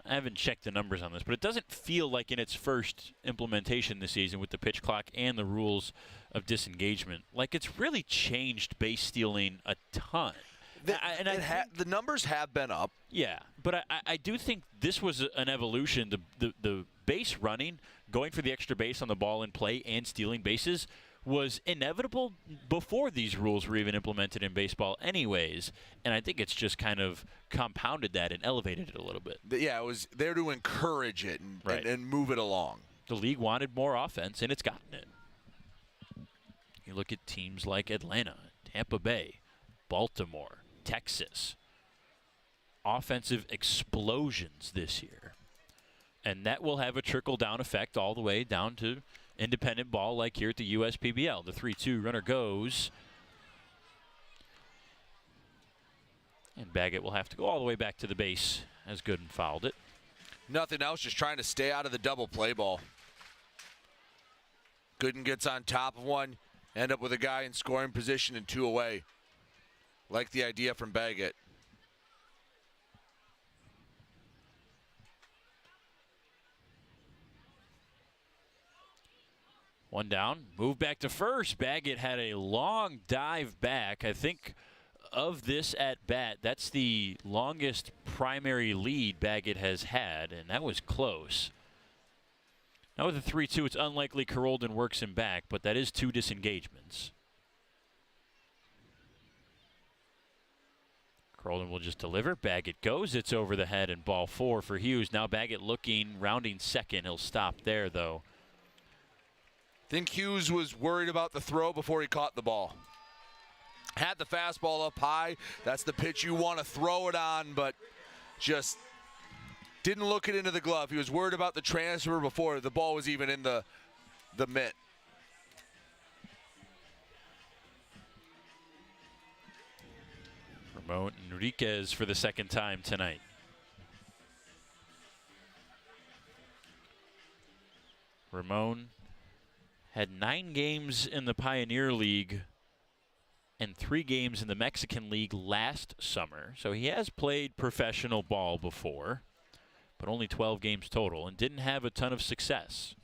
I haven't checked the numbers on this, but it doesn't feel like in its first implementation this season with the pitch clock and the rules of disengagement, like it's really changed base stealing a ton. The numbers have been up. Yeah, but I do think this was an evolution. The base running, going for the extra base on the ball in play and stealing bases was inevitable before these rules were even implemented in baseball anyways. And I think it's just kind of compounded that and elevated it a little bit. Yeah, it was there to encourage it and move it along. The league wanted more offense, and it's gotten it. You look at teams like Atlanta, Tampa Bay, Baltimore, Texas. Offensive explosions this year. And that will have a trickle-down effect all the way down to independent ball like here at the USPBL. The 3-2 runner goes. And Baggett will have to go all the way back to the base as Gooden fouled it. Nothing else, just trying to stay out of the double play ball. Gooden gets on top of one, end up with a guy in scoring position and 2 away. Like the idea from Baggett. One down, move back to first. Baggett had a long dive back. I think of this at bat, that's the longest primary lead Baggett has had, and that was close. Now with the 3-2, it's unlikely Carolden works him back, but that is 2 disengagements. Carolden will just deliver. Baggett goes. It's over the head and ball 4 for Hughes. Now Baggett looking, rounding second. He'll stop there, though. I think Hughes was worried about the throw before he caught the ball. Had the fastball up high. That's the pitch you want to throw it on, but just didn't look it into the glove. He was worried about the transfer before the ball was even in the mitt. Ramon Enriquez for the second time tonight. Ramon had 9 games in the Pioneer League and 3 games in the Mexican League last summer. So he has played professional ball before, but only 12 games total and didn't have a ton of success.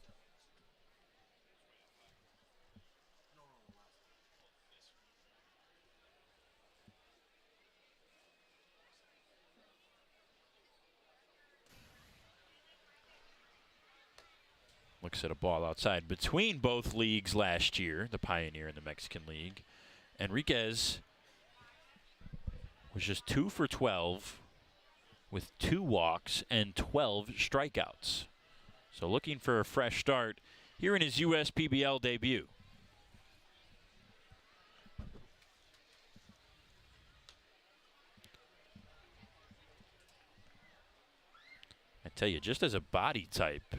Looks at a ball outside between both leagues last year, the Pioneer and the Mexican League. Enriquez was just 2 for 12 with 2 walks and 12 strikeouts. So looking for a fresh start here in his USPBL debut. I tell you, just as a body type,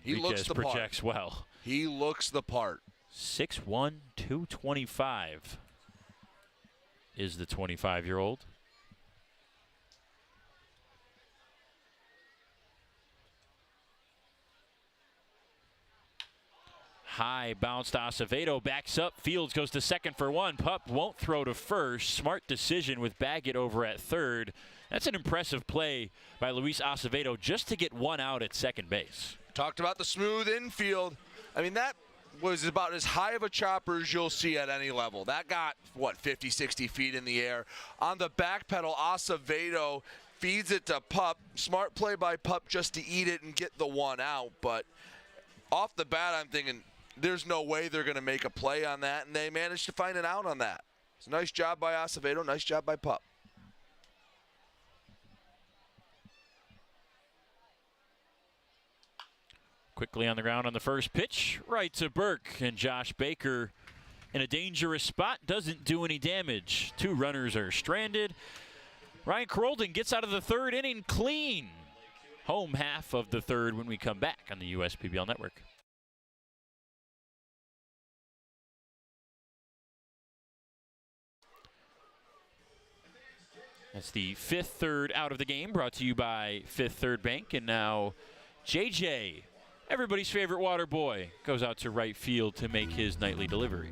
he looks the projects part. Well. He looks the part. 6'1", 225 is the 25-year-old. High bounce to Acevedo, backs up, Fields goes to second for 1. Pup won't throw to first. Smart decision with Baggett over at third. That's an impressive play by Luis Acevedo just to get 1 out at second base. Talked about the smooth infield. I mean, that was about as high of a chopper as you'll see at any level. That got, what, 50, 60 feet in the air. On the back pedal, Acevedo feeds it to Pup. Smart play by Pup just to eat it and get the 1 out. But off the bat, I'm thinking there's no way they're going to make a play on that, and they managed to find an out on that. It's a nice job by Acevedo, nice job by Pup. Quickly on the ground on the first pitch, right to Burke, and Josh Baker in a dangerous spot doesn't do any damage. 2 runners are stranded. Ryan Carolden gets out of the 3rd inning clean. Home half of the 3rd when we come back on the USPBL Network. That's the 5th third out of the game, brought to you by Fifth Third Bank. And now JJ, everybody's favorite water boy, goes out to right field to make his nightly delivery.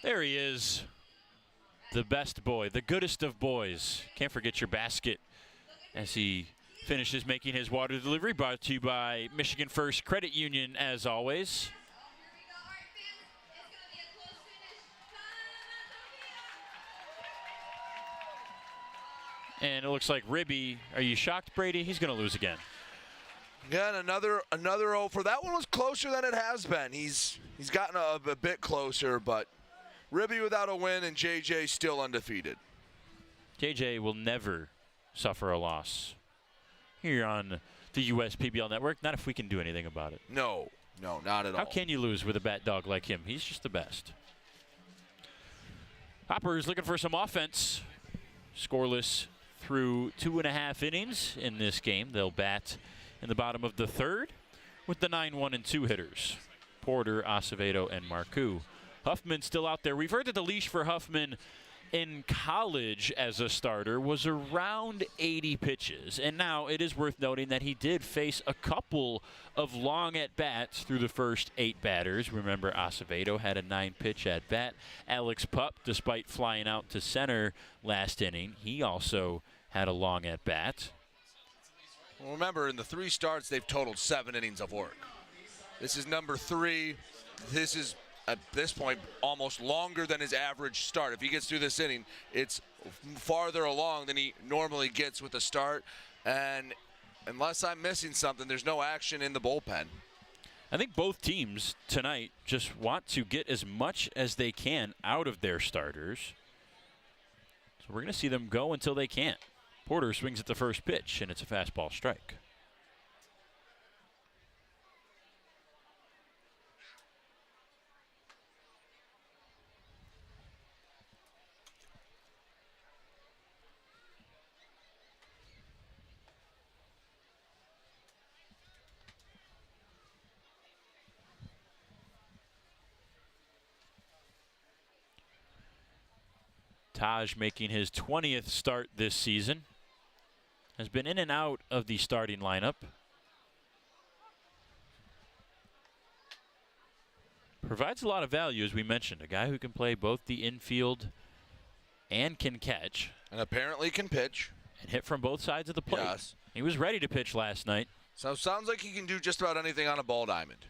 There he is, the best boy, the goodest of boys. Can't forget your basket as he finishes making his water delivery, brought to you by Michigan First Credit Union, as always. And it looks like Ribby, are you shocked, Brady? He's going to lose again. Again, another 0 for that one was closer than it has been. He's gotten a bit closer, but Ribby without a win and JJ still undefeated. JJ will never suffer a loss here on the USPBL Network. Not if we can do anything about it. No, not at all. How can you lose with a bat dog like him? He's just the best. Hopper's looking for some offense. Scoreless through 2.5 innings in this game. They'll bat in the bottom of the 3rd with the 9-1 and 2 hitters, Porter, Acevedo, and Marcoux. Huffman still out there. We've heard that the leash for Huffman in college as a starter was around 80 pitches. And now it is worth noting that he did face a couple of long at-bats through the first 8 batters. Remember, Acevedo had a 9-pitch at-bat. Alex Pup, despite flying out to center last inning, he also had a long at-bat. Well, remember, in the 3 starts, they've totaled 7 innings of work. This is number 3. This is, at this point, almost longer than his average start. If he gets through this inning, it's farther along than he normally gets with a start. And unless I'm missing something, there's no action in the bullpen. I think both teams tonight just want to get as much as they can out of their starters. So we're going to see them go until they can't. Porter swings at the first pitch, and it's a fastball strike. Taj making his 20th start this season. Has been in and out of the starting lineup. Provides a lot of value, as we mentioned. A guy who can play both the infield and can catch. And apparently can pitch. And hit from both sides of the plate. Yes. He was ready to pitch last night. So sounds like he can do just about anything on a ball diamond.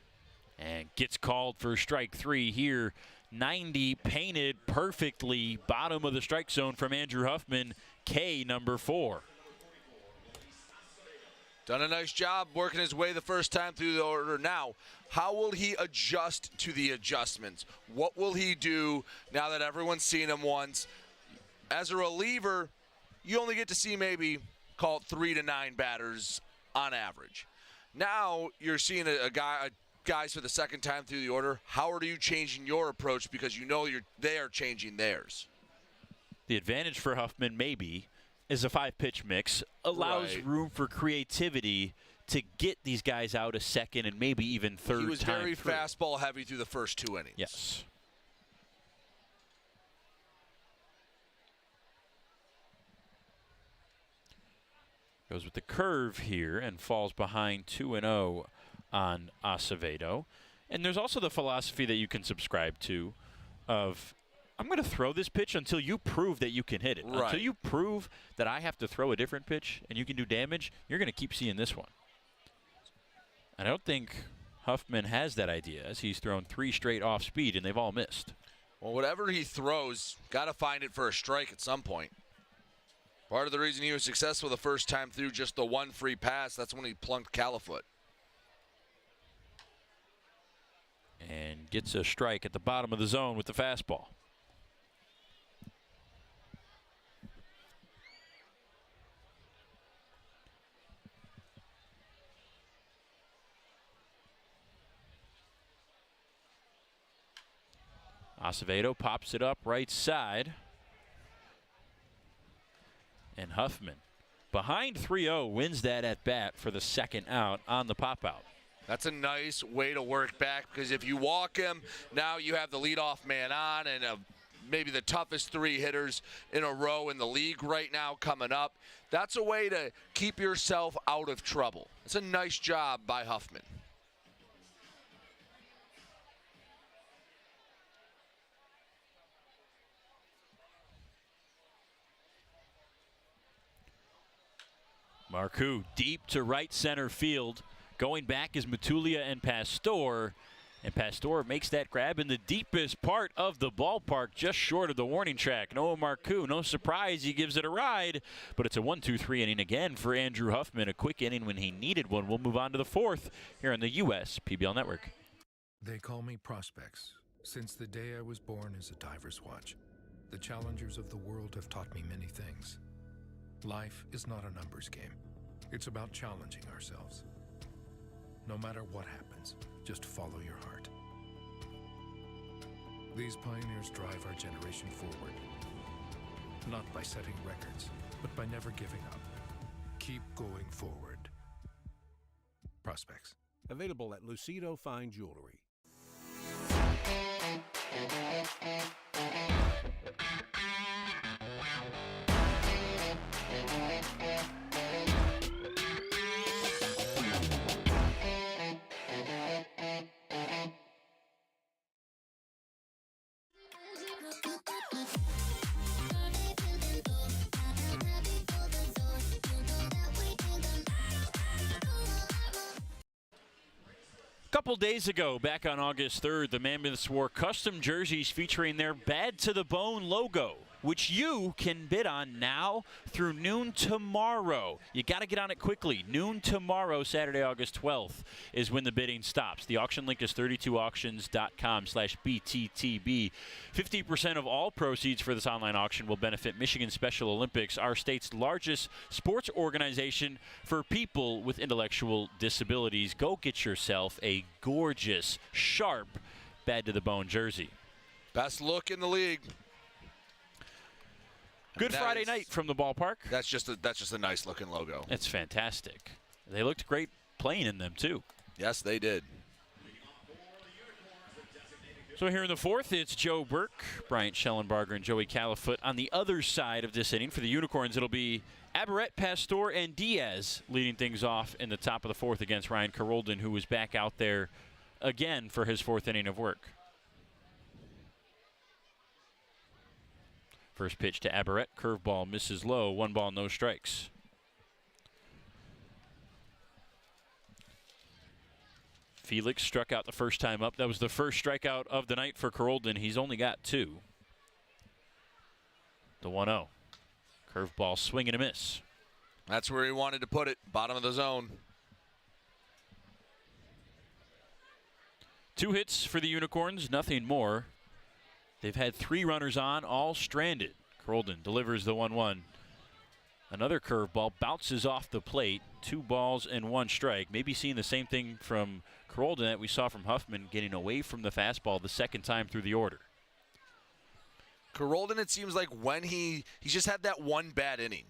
And gets called for strike 3 here. 90 painted perfectly. Bottom of the strike zone from Andrew Huffman. K number 4. Done a nice job working his way the first time through the order. Now, how will he adjust to the adjustments? What will he do now that everyone's seen him once? As a reliever, you only get to see maybe, call it 3 to 9 batters on average. Now you're seeing guys for the second time through the order. How are you changing your approach because you know they are changing theirs? The advantage for Huffman maybe is a 5-pitch mix, allows room for creativity to get these guys out a second and maybe even third time. He was very fastball heavy through the first 2 innings. Yes. Goes with the curve here and falls behind 2-0 on Acevedo. And there's also the philosophy that you can subscribe to of, I'm going to throw this pitch until you prove that you can hit it. Right. Until you prove that I have to throw a different pitch and you can do damage, you're going to keep seeing this one. And I don't think Huffman has that idea, as he's thrown 3 straight off speed, and they've all missed. Well, whatever he throws, got to find it for a strike at some point. Part of the reason he was successful the first time through, just the one free pass, that's when he plunked Califoot. And gets a strike at the bottom of the zone with the fastball. Acevedo pops it up right side. And Huffman, behind 3-0, wins that at bat for the second out on the pop out. That's a nice way to work back, because if you walk him, now you have the leadoff man on, and maybe the toughest 3 hitters in a row in the league right now coming up. That's a way to keep yourself out of trouble. It's a nice job by Huffman. Marcoux deep to right center field. Going back is Matulia and Pastor. And Pastor makes that grab in the deepest part of the ballpark, just short of the warning track. Noah Marcoux, no surprise, he gives it a ride. But it's a 1-2-3 inning again for Andrew Huffman. A quick inning when he needed one. We'll move on to the 4th here on the U.S. PBL Network. They call me Prospects. Since the day I was born as a diver's watch, the challengers of the world have taught me many things. Life is not a numbers game. It's about challenging ourselves. No matter what happens, just follow your heart. These pioneers drive our generation forward. Not by setting records, but by never giving up. Keep going forward. Prospects. Available at Lucido Fine Jewelry. Couple days ago, back on August 3rd, the Mammoths wore custom jerseys featuring their Bad to the Bone logo, which you can bid on now through noon tomorrow. You got to get on it quickly. Noon tomorrow, Saturday, August 12th, is when the bidding stops. The auction link is 32auctions.com/BTTB. 50% of all proceeds for this online auction will benefit Michigan Special Olympics, our state's largest sports organization for people with intellectual disabilities. Go get yourself a gorgeous, sharp, Bad to the Bone jersey. Best look in the league. Good Friday night from the ballpark. That's just a nice looking logo. It's fantastic. They looked great playing in them too. Yes, they did. So here in the 4th, it's Joe Burke, Bryant Schellenbarger, and Joey Califoot. On the other side of this inning for the Unicorns, it'll be Aberrett, Pastor, and Diaz leading things off in the top of the 4th against Ryan Carolden, who was back out there again for his 4th inning of work. First pitch to Aberrett, curveball misses low, 1 ball, no strikes. Felix struck out the first time up. That was the first strikeout of the night for Carolden. He's only got 2. The 1-0. Curveball, swing and a miss. That's where he wanted to put it, bottom of the zone. 2 hits for the Unicorns, nothing more. They've had 3 runners on, all stranded. Carolden delivers the 1-1. Another curveball bounces off the plate. 2 balls and 1 strike. Maybe seeing the same thing from Carolden that we saw from Huffman, getting away from the fastball the second time through the order. Carolden, it seems like when he's just had that one bad inning.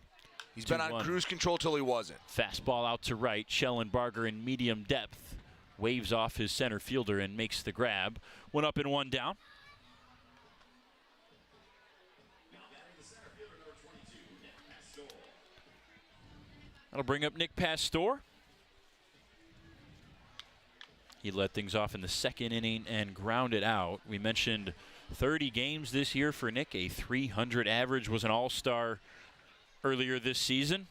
He's been on cruise control till he wasn't. Fastball out to right. Schellenbarger in medium depth. Waves off his center fielder and makes the grab. 1 up and 1 down. That'll bring up Nick Pastor. He led things off in the 2nd inning and grounded out. We mentioned 30 games this year for Nick. A .300 average, was an all-star earlier this season.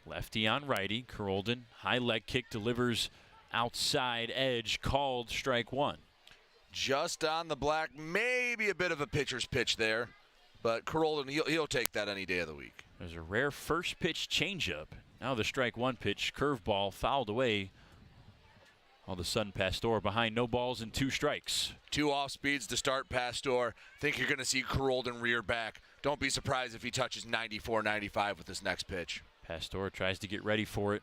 Lefty on righty. Carolden, high leg kick, delivers outside edge, called strike one. Just on the black, maybe a bit of a pitcher's pitch there, but Carolden, he'll take that any day of the week. There's a rare first pitch changeup. Now the strike one pitch, curveball fouled away. All of a sudden, Pastor behind, no balls and 2 strikes. 2 off speeds to start Pastor. Think you're going to see Carolden rear back. Don't be surprised if he touches 94, 95 with this next pitch. Pastor tries to get ready for it.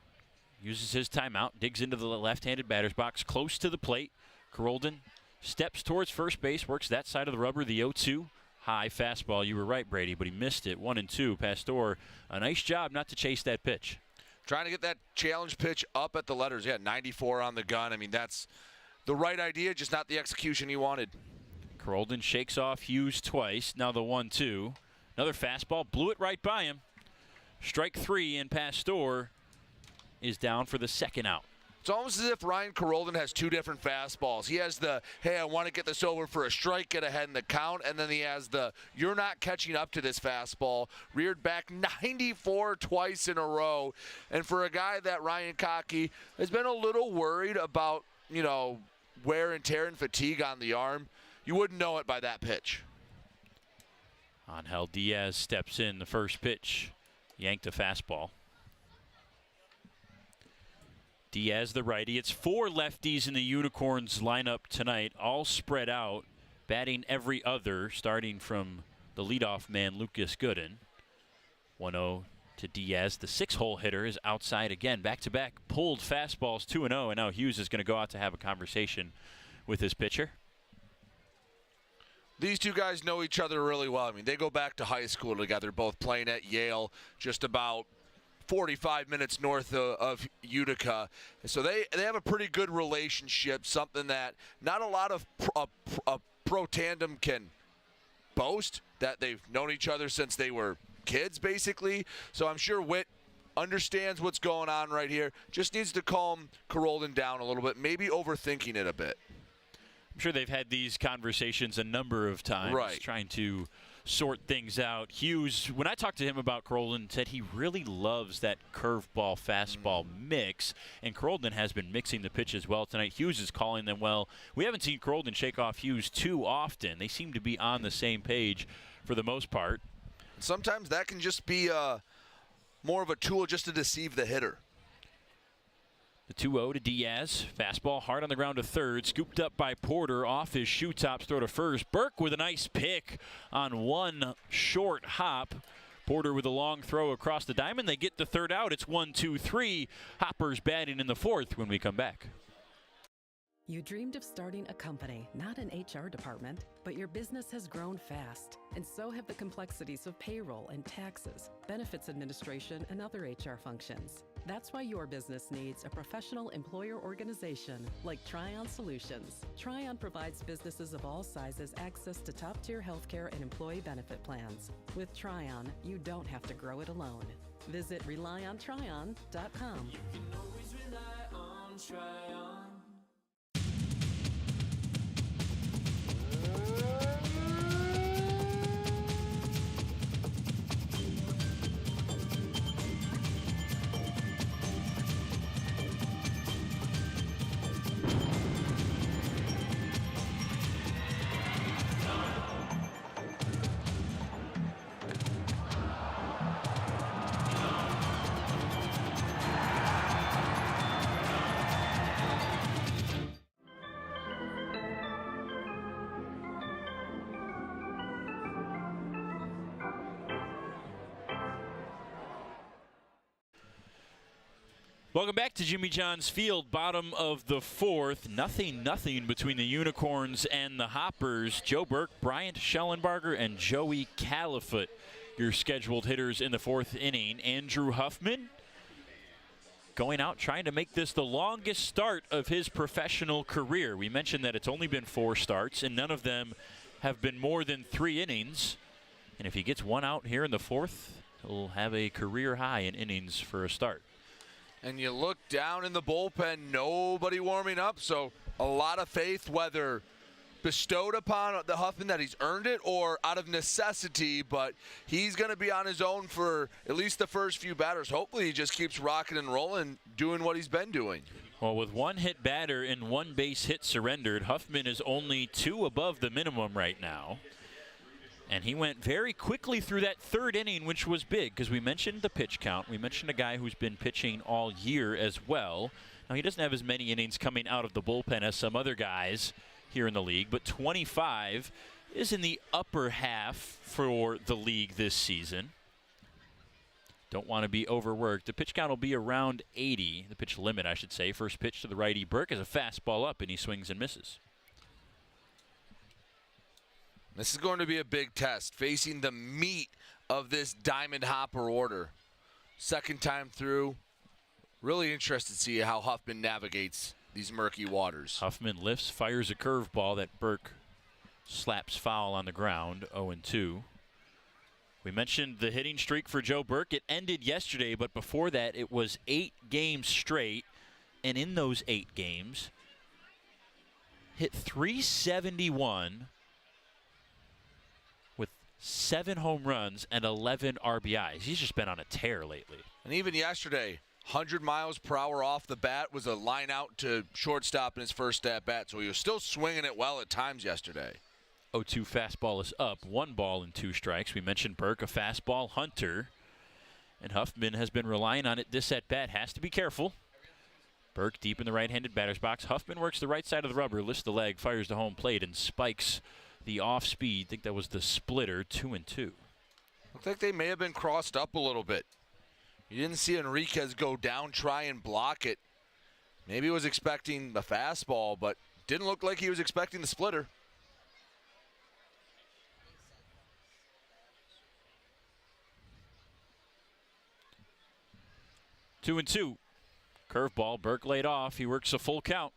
Uses his timeout, digs into the left-handed batter's box, close to the plate. Carolden steps towards first base, works that side of the rubber, the 0-2. High fastball, you were right, Brady, but he missed it. 1-2. Pastor, a nice job not to chase that pitch. Trying to get that challenge pitch up at the letters. Yeah, 94 on the gun. I mean, that's the right idea, just not the execution he wanted. Carolden shakes off Hughes twice. Now the 1-2. Another fastball, blew it right by him. Strike 3, and Pastor is down for the second out. It's almost as if Ryan Carolden has 2 different fastballs. He has the, hey, I want to get this over for a strike, get ahead in the count, and then he has the, you're not catching up to this fastball. Reared back 94 twice in a row. And for a guy that Ryan Cockey has been a little worried about, you know, wear and tear and fatigue on the arm, you wouldn't know it by that pitch. Angel Diaz steps in. The first pitch, yanked a fastball. Diaz, the righty. It's 4 lefties in the Unicorns lineup tonight, all spread out, batting every other, starting from the leadoff man, Lucas Gooden. 1-0 to Diaz. The 6-hole hitter is outside again. Back-to-back pulled fastballs, 2-0, and now Hughes is going to go out to have a conversation with his pitcher. These 2 guys know each other really well. I mean, they go back to high school together, both playing at Yale, just about 45 minutes north of Utica. So they have a pretty good relationship, something that not a lot of pro tandem can boast, that they've known each other since they were kids, basically. So I'm sure Witt understands what's going on right here. Just needs to calm Carolden down a little bit, maybe overthinking it a bit. I'm sure they've had these conversations a number of times, right, trying to sort things out. Hughes, when I talked to him about Carolden, said he really loves that curveball fastball mix, and Carolden has been mixing the pitches well tonight. Hughes is calling them well. We haven't seen Carolden shake off Hughes too often. They seem to be on the same page for the most part. Sometimes that can just be more of a tool just to deceive the hitter. The 2-0 to Diaz. Fastball hard on the ground to third. Scooped up by Porter off his shoe tops. Throw to first. Burke with a nice pick on one short hop. Porter with a long throw across the diamond. They get the third out. It's 1-2-3. Hoppers batting in the fourth when we come back. You dreamed of starting a company, not an HR department, but your business has grown fast, and so have the complexities of payroll and taxes, benefits administration, and other HR functions. That's why your business needs a professional employer organization like Tryon Solutions. Tryon provides businesses of all sizes access to top-tier healthcare and employee benefit plans. With Tryon, you don't have to grow it alone. Visit RelyOnTryon.com. You can always rely on Tryon. Welcome back to Jimmy John's Field, bottom of the fourth. Nothing between the Unicorns and the Hoppers. Joe Burke, Bryant Schellenbarger, and Joey Califoot, your scheduled hitters in the fourth inning. Andrew Huffman going out trying to make this the longest start of his professional career. We mentioned that it's only been 4 starts, and none of them have been more than 3 innings. And if he gets 1 out here in the fourth, he'll have a career high in innings for a start. And you look down in the bullpen, nobody warming up, so a lot of faith, whether bestowed upon the Huffman that he's earned it or out of necessity, but he's going to be on his own for at least the first few batters. Hopefully he just keeps rocking and rolling, doing what he's been doing. Well, with one hit batter and one base hit surrendered, Huffman is only 2 above the minimum right now. And he went very quickly through that third inning, which was big because we mentioned the pitch count. We mentioned a guy who's been pitching all year as well. Now, he doesn't have as many innings coming out of the bullpen as some other guys here in the league, but 25 is in the upper half for the league this season. Don't want to be overworked. The pitch count will be around 80, the pitch limit, I should say. First pitch to the righty, Burke, is a fastball up, and he swings and misses. This is going to be a big test, facing the meat of this Diamond Hopper order. Second time through. Really interested to see how Huffman navigates these murky waters. Huffman lifts, fires a curveball that Burke slaps foul on the ground, 0-2. We mentioned the hitting streak for Joe Burke. It ended yesterday, but before that it was 8 games straight. And in those 8 games, hit .371 with 7 home runs and 11 RBIs. He's just been on a tear lately. And even yesterday, 100 miles per hour off the bat was a line out to shortstop in his first at-bat. So he was still swinging it well at times yesterday. 0-2 fastball is up. 1 ball and 2 strikes. We mentioned Burke, a fastball hunter. And Huffman has been relying on it this at-bat. Has to be careful. Burke deep in the right-handed batter's box. Huffman works the right side of the rubber, lifts the leg, fires to home plate, and spikes the off-speed. I think that was the splitter, 2-2. Looks like they may have been crossed up a little bit. You didn't see Enriquez go down, try and block it. Maybe he was expecting the fastball, but didn't look like he was expecting the splitter. Two and two. Curveball, Burke laid off. He works a full count.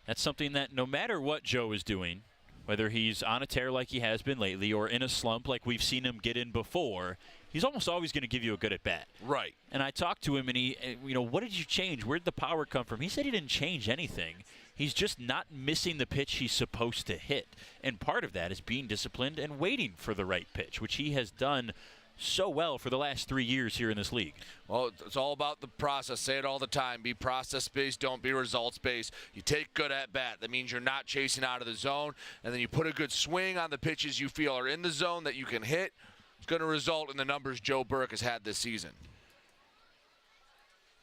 That's something that no matter what Joe is doing, whether he's on a tear like he has been lately or in a slump like we've seen him get in before, he's almost always going to give you a good at-bat. Right. And I talked to him, and he, what did you change? Where did the power come from? He said he didn't change anything. He's just not missing the pitch he's supposed to hit. And part of that is being disciplined and waiting for the right pitch, which he has done so well for the last 3 years here in this league. Well, it's all about the process. Say it all the time. Be process-based, don't be results-based. You take good at-bat. That means you're not chasing out of the zone. And then you put a good swing on the pitches you feel are in the zone that you can hit. It's going to result in the numbers Joe Burke has had this season.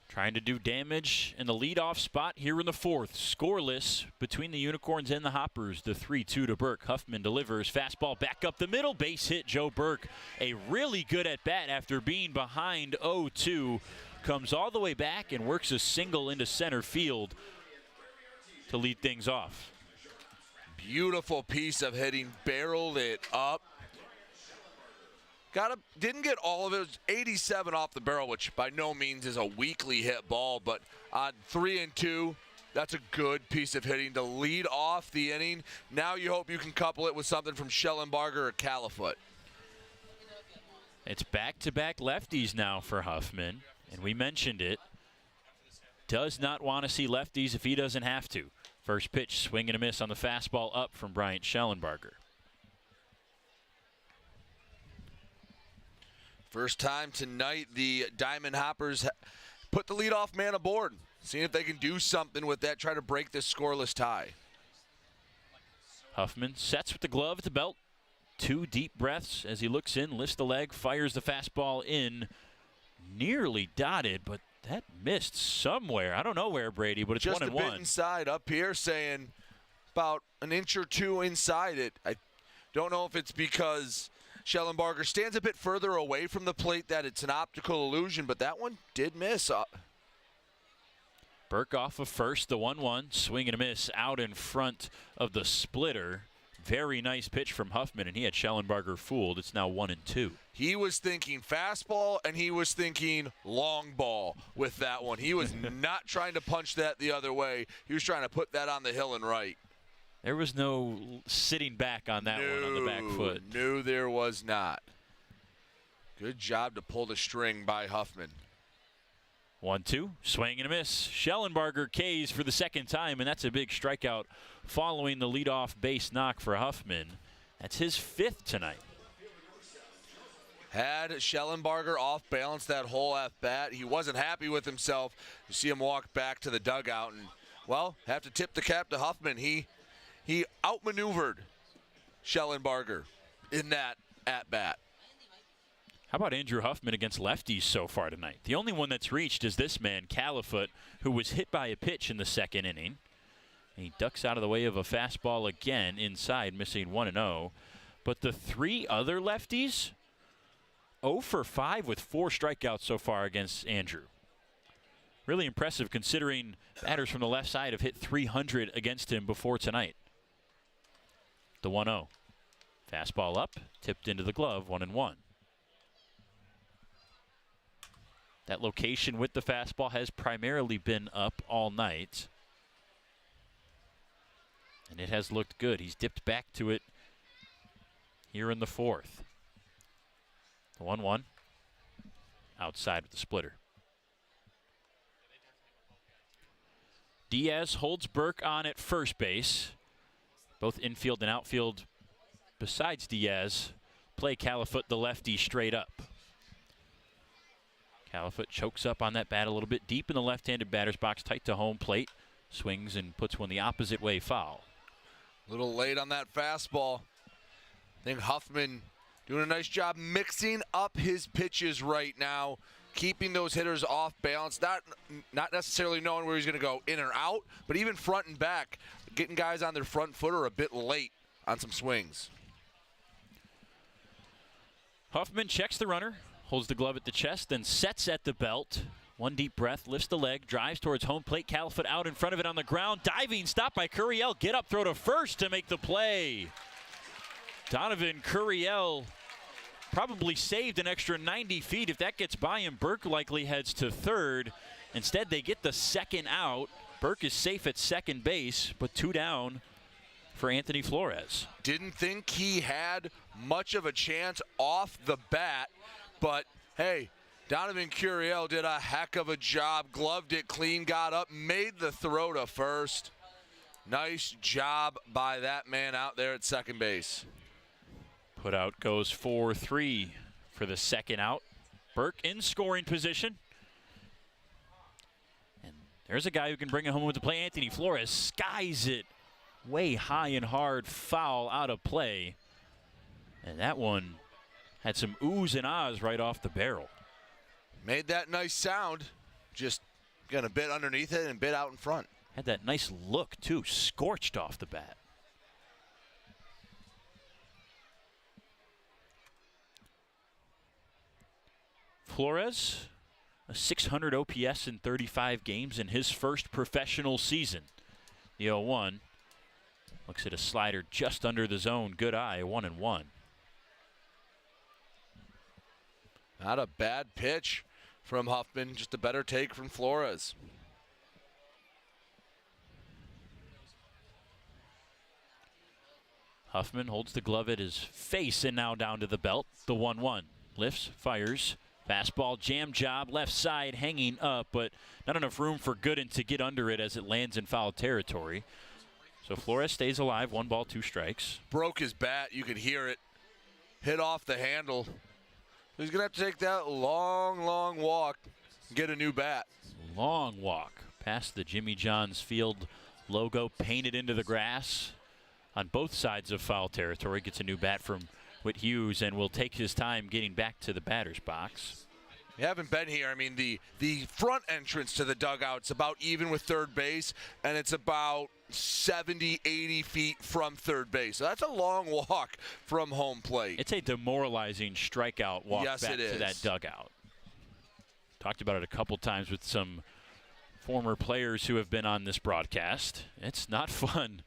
Trying to do damage in the leadoff spot here in the 4th. Scoreless between the Unicorns and the Hoppers. The 3-2 to Burke. Huffman delivers. Fastball back up the middle. Base hit. Joe Burke, a really good at-bat after being behind 0-2. Comes all the way back and works a single into center field to lead things off. Beautiful piece of hitting. Barreled it up. Didn't get all of it. It was 87 off the barrel, which by no means is a weakly hit ball, but on 3-2, that's a good piece of hitting to lead off the inning. Now you hope you can couple it with something from Schellenbarger or Califoot. It's back-to-back lefties now for Huffman, and we mentioned it. Does not want to see lefties if he doesn't have to. First pitch, swing and a miss on the fastball up from Bryant Schellenbarger. First time tonight the Diamond Hoppers put the leadoff man aboard. Seeing if they can do something with that, try to break this scoreless tie. Huffman sets with the glove at the belt. 2 deep breaths as he looks in, lifts the leg, fires the fastball in. Nearly dotted, but that missed somewhere. I don't know where, Brady, but it's 1-1. Just a bit inside up here, saying about an inch or 2 inside it. I don't know if it's because Schellenbarger stands a bit further away from the plate that it's an optical illusion, but that one did miss. Burke off of first, the 1-1, swing and a miss out in front of the splitter. Very nice pitch from Huffman, and he had Schellenbarger fooled. It's now 1-2. He was thinking fastball, and he was thinking long ball with that one. He was not trying to punch that the other way. He was trying to put that on the hill and right. There was no sitting back on that one on the back foot. No, there was not. Good job to pull the string by Huffman. 1-2, swing and a miss. Schellenbarger K's for the second time, and that's a big strikeout following the leadoff base knock for Huffman. That's his 5th tonight. Had Schellenbarger off balance that whole at-bat. He wasn't happy with himself. You see him walk back to the dugout, and, well, have to tip the cap to Huffman. He outmaneuvered Schellenbarger in that at-bat. How about Andrew Huffman against lefties so far tonight? The only one that's reached is this man, Califoot, who was hit by a pitch in the second inning. And he ducks out of the way of a fastball again inside, missing 1-0. But the 3 other lefties, 0 for 5 with 4 strikeouts so far against Andrew. Really impressive considering batters from the left side have hit 300 against him before tonight. The 1-0. Fastball up, tipped into the glove, 1-1. That location with the fastball has primarily been up all night. And it has looked good. He's dipped back to it here in the 4th. The 1-1. Outside with the splitter. Diaz holds Burke on at first base. Both infield and outfield, besides Diaz, play Califoot the lefty straight up. Califoot chokes up on that bat a little bit deep in the left-handed batter's box, tight to home plate. Swings and puts one the opposite way foul. A little late on that fastball. I think Huffman doing a nice job mixing up his pitches right now, keeping those hitters off balance, not necessarily knowing where he's going to go in or out, but even front and back, getting guys on their front foot are a bit late on some swings. Huffman checks the runner, holds the glove at the chest, then sets at the belt. One deep breath, lifts the leg, drives towards home plate. Califoot out in front of it on the ground. Diving, stop by Curiel. Get up, throw to first to make the play. Donovan Curiel probably saved an extra 90 feet. If that gets by him, Burke likely heads to third. Instead, they get the second out. Burke is safe at second base, but 2 down for Anthony Flores. Didn't think he had much of a chance off the bat, but hey, Donovan Curiel did a heck of a job, gloved it clean, got up, made the throw to first. Nice job by that man out there at second base. Put out goes 4-3 for the second out. Burke in scoring position. And there's a guy who can bring it home with the play. Anthony Flores skies it way high and hard, foul out of play. And that one had some oohs and ahs right off the barrel. Made that nice sound, just gonna bit underneath it and bit out in front. Had that nice look too, scorched off the bat. Flores, a 600 OPS in 35 games in his first professional season. The 0-1 looks at a slider just under the zone. Good eye, 1-1. Not a bad pitch from Huffman, just a better take from Flores. Huffman holds the glove at his face and now down to the belt. The 1-1. Lifts, fires. Fastball jam job, left side hanging up, but not enough room for Gooden to get under it as it lands in foul territory. So Flores stays alive, 1 ball, 2 strikes. Broke his bat, you could hear it. Hit off the handle. He's going to have to take that long, long walk and get a new bat. Long walk past the Jimmy John's Field logo painted into the grass on both sides of foul territory. Gets a new bat from Whit Hughes and will take his time getting back to the batter's box. You haven't been here. I mean, the front entrance to the dugout's about even with third base, and it's about 70, 80 feet from third base. So that's a long walk from home plate. It's a demoralizing strikeout walk yes, back to that dugout. Talked about it a couple times with some former players who have been on this broadcast. It's not fun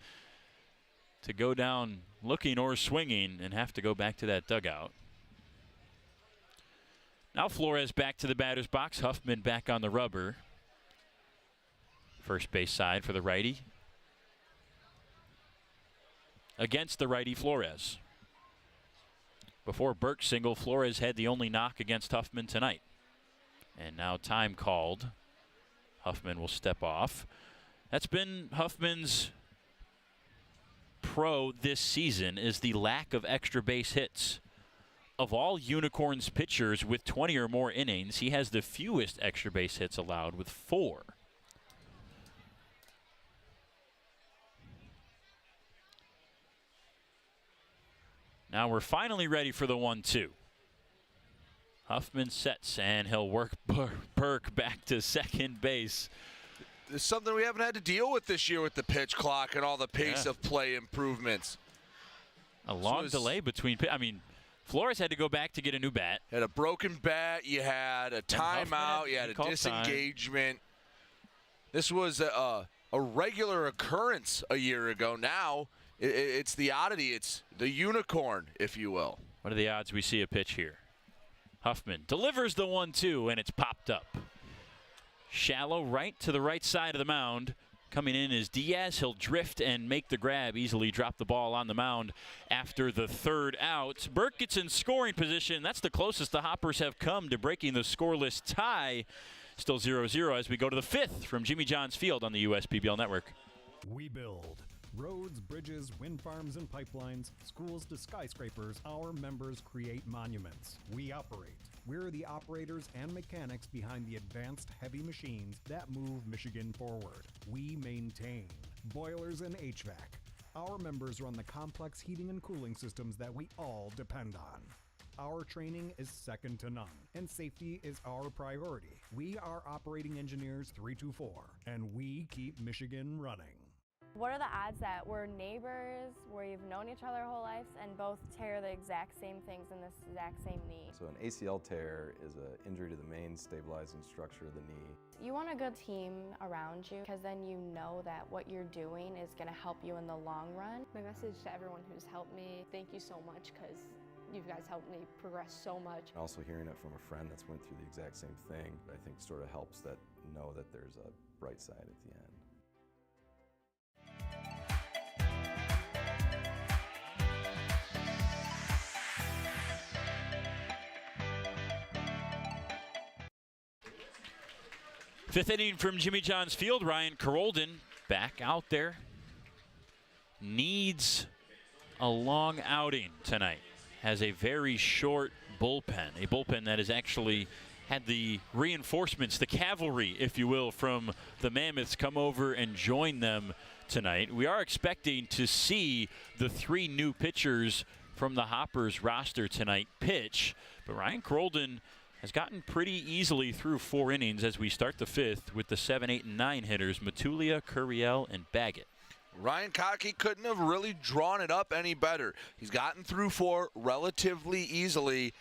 to go down looking or swinging and have to go back to that dugout. Now Flores back to the batter's box. Huffman back on the rubber. First base side for the righty. Against the righty Flores. Before Burke's single, Flores had the only knock against Huffman tonight. And now time called Huffman will step off. That's been Huffman's pro this season, is the lack of extra base hits. Of all Unicorns pitchers with 20 or more innings, he has the fewest extra base hits allowed with 4. Now we're finally ready for the 1-2. Huffman sets, and he'll work Burke back to second base. It's something we haven't had to deal with this year with the pitch clock and all the pace of play improvements. A long delay between, Flores had to go back to get a new bat. Had a broken bat, you had a timeout, you had a disengagement. This was a regular occurrence a year ago. Now it's the oddity, it's the unicorn, if you will. What are the odds we see a pitch here? Huffman delivers the 1-2, and it's popped up. Shallow right to the right side of the mound. Coming in is Diaz. He'll drift and make the grab, easily drop the ball on the mound after the third out. Burke gets in scoring position. That's the closest the Hoppers have come to breaking the scoreless tie. Still 0-0 as we go to the 5th from Jimmy John's Field on the USPBL Network. We build roads, bridges, wind farms and pipelines, schools to skyscrapers. Our members create monuments. We operate. We're the operators and mechanics behind the advanced heavy machines that move Michigan forward. We maintain boilers and HVAC. Our members run the complex heating and cooling systems that we all depend on. Our training is second to none, and safety is our priority. We are Operating Engineers 324, and we keep Michigan running. What are the odds that we're neighbors, where you've known each other our whole lives, and both tear the exact same things in this exact same knee? So an ACL tear is an injury to the main stabilizing structure of the knee. You want a good team around you, because then you know that what you're doing is going to help you in the long run. My message to everyone who's helped me, thank you so much, because you guys helped me progress so much. Also hearing it from a friend that's went through the exact same thing, I think sort of helps that know that there's a bright side at the end. Fifth inning from Jimmy John's Field. Ryan Carolden back out there. Needs a long outing tonight. Has a very short bullpen. A bullpen that has actually had the reinforcements, the cavalry, if you will, from the Mammoths come over and join them tonight. We are expecting to see the 3 new pitchers from the Hoppers roster tonight pitch. But Ryan Carolden has gotten pretty easily through 4 innings as we start the 5th with the 7, 8, and 9 hitters, Matulia, Curiel, and Baggett. Ryan Kottke couldn't have really drawn it up any better. He's gotten through 4 relatively easily,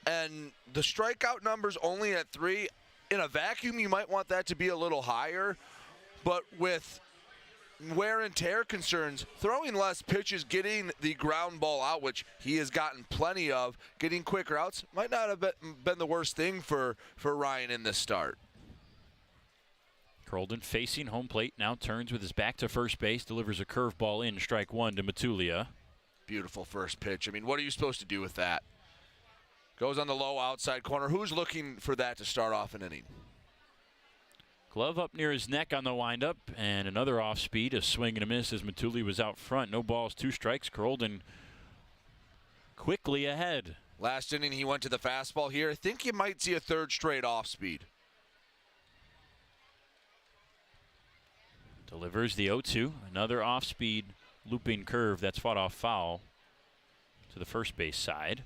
and the strikeout number's only at 3. In a vacuum, you might want that to be a little higher, but with wear and tear concerns, throwing less pitches, getting the ground ball out, which he has gotten plenty of, getting quicker outs, might not have been the worst thing for Ryan in this start. Carolden facing home plate, now turns with his back to first base, delivers a curveball in, strike 1 to Matulia. Beautiful first pitch. I mean, what are you supposed to do with that? Goes on the low outside corner. Who's looking for that to start off an inning? Glove up near his neck on the windup, and another off speed, a swing and a miss as Matulia was out front. No balls, 2 strikes. Carolden quickly ahead. Last inning, he went to the fastball here. I think you might see a 3rd straight off speed. Delivers the 0-2, another off speed looping curve that's fought off foul to the first base side.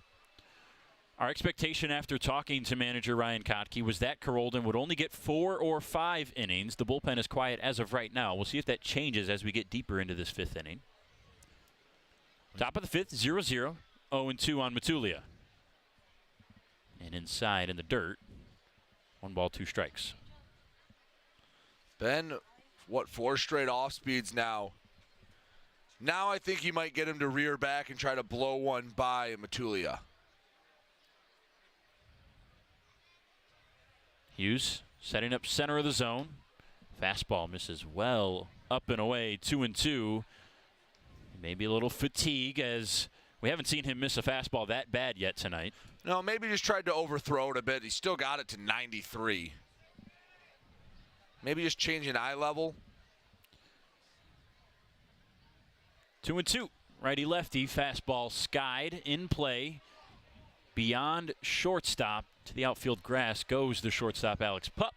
Our expectation after talking to manager Ryan Kottke was that Carolden would only get 4 or 5 innings. The bullpen is quiet as of right now. We'll see if that changes as we get deeper into this 5th inning. Top of the 5th, 0-0, 0-2 on Matulia. And inside in the dirt, 1 ball, 2 strikes. Ben, what, 4 straight off speeds now? Now I think you might get him to rear back and try to blow one by Matulia. Hughes setting up center of the zone. Fastball misses well up and away, 2-2. Maybe a little fatigue as we haven't seen him miss a fastball that bad yet tonight. No, maybe just tried to overthrow it a bit. He still got it to 93. Maybe just changing eye level. 2-2. Righty-lefty. Fastball skied in play. Beyond shortstop to the outfield grass goes the shortstop Alex Pup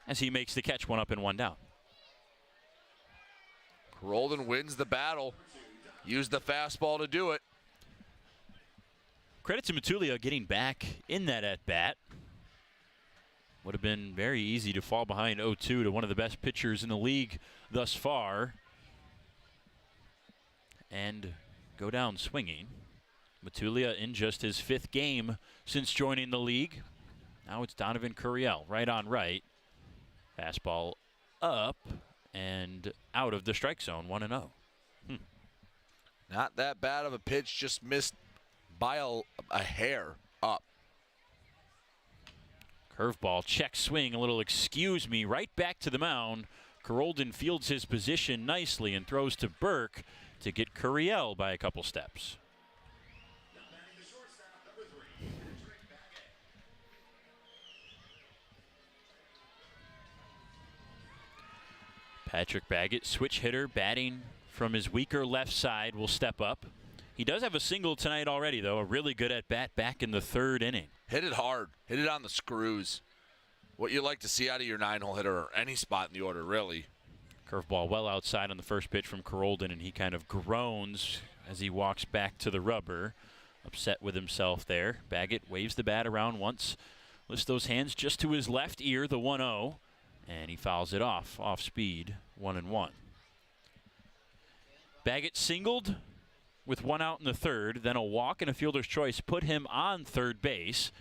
as he makes the catch, 1 up and 1 down. Roldan wins the battle. Used the fastball to do it. Credit to Matulia getting back in that at-bat. Would have been very easy to fall behind 0-2 to one of the best pitchers in the league thus far and go down swinging. Matulia in just his 5th game since joining the league. Now it's Donovan Curiel, right on right. Fastball up and out of the strike zone, 1-0. Not that bad of a pitch, just missed by a hair up. Curveball, check swing, a little excuse me, right back to the mound. Carolden fields his position nicely and throws to Burke to get Curiel by a couple steps. Patrick Baggett, switch hitter, batting from his weaker left side, will step up. He does have a single tonight already, though. A really good at-bat back in the 3rd inning. Hit it hard. Hit it on the screws. What you like to see out of your 9-hole hitter or any spot in the order, really. Curveball well outside on the first pitch from Carolden, and he kind of groans as he walks back to the rubber. Upset with himself there. Baggett waves the bat around once. Lifts those hands just to his left ear, the 1-0. And he fouls it off speed, 1-1. Baggett singled with 1 out in the 3rd, then a walk and a fielder's choice put him on 3rd base.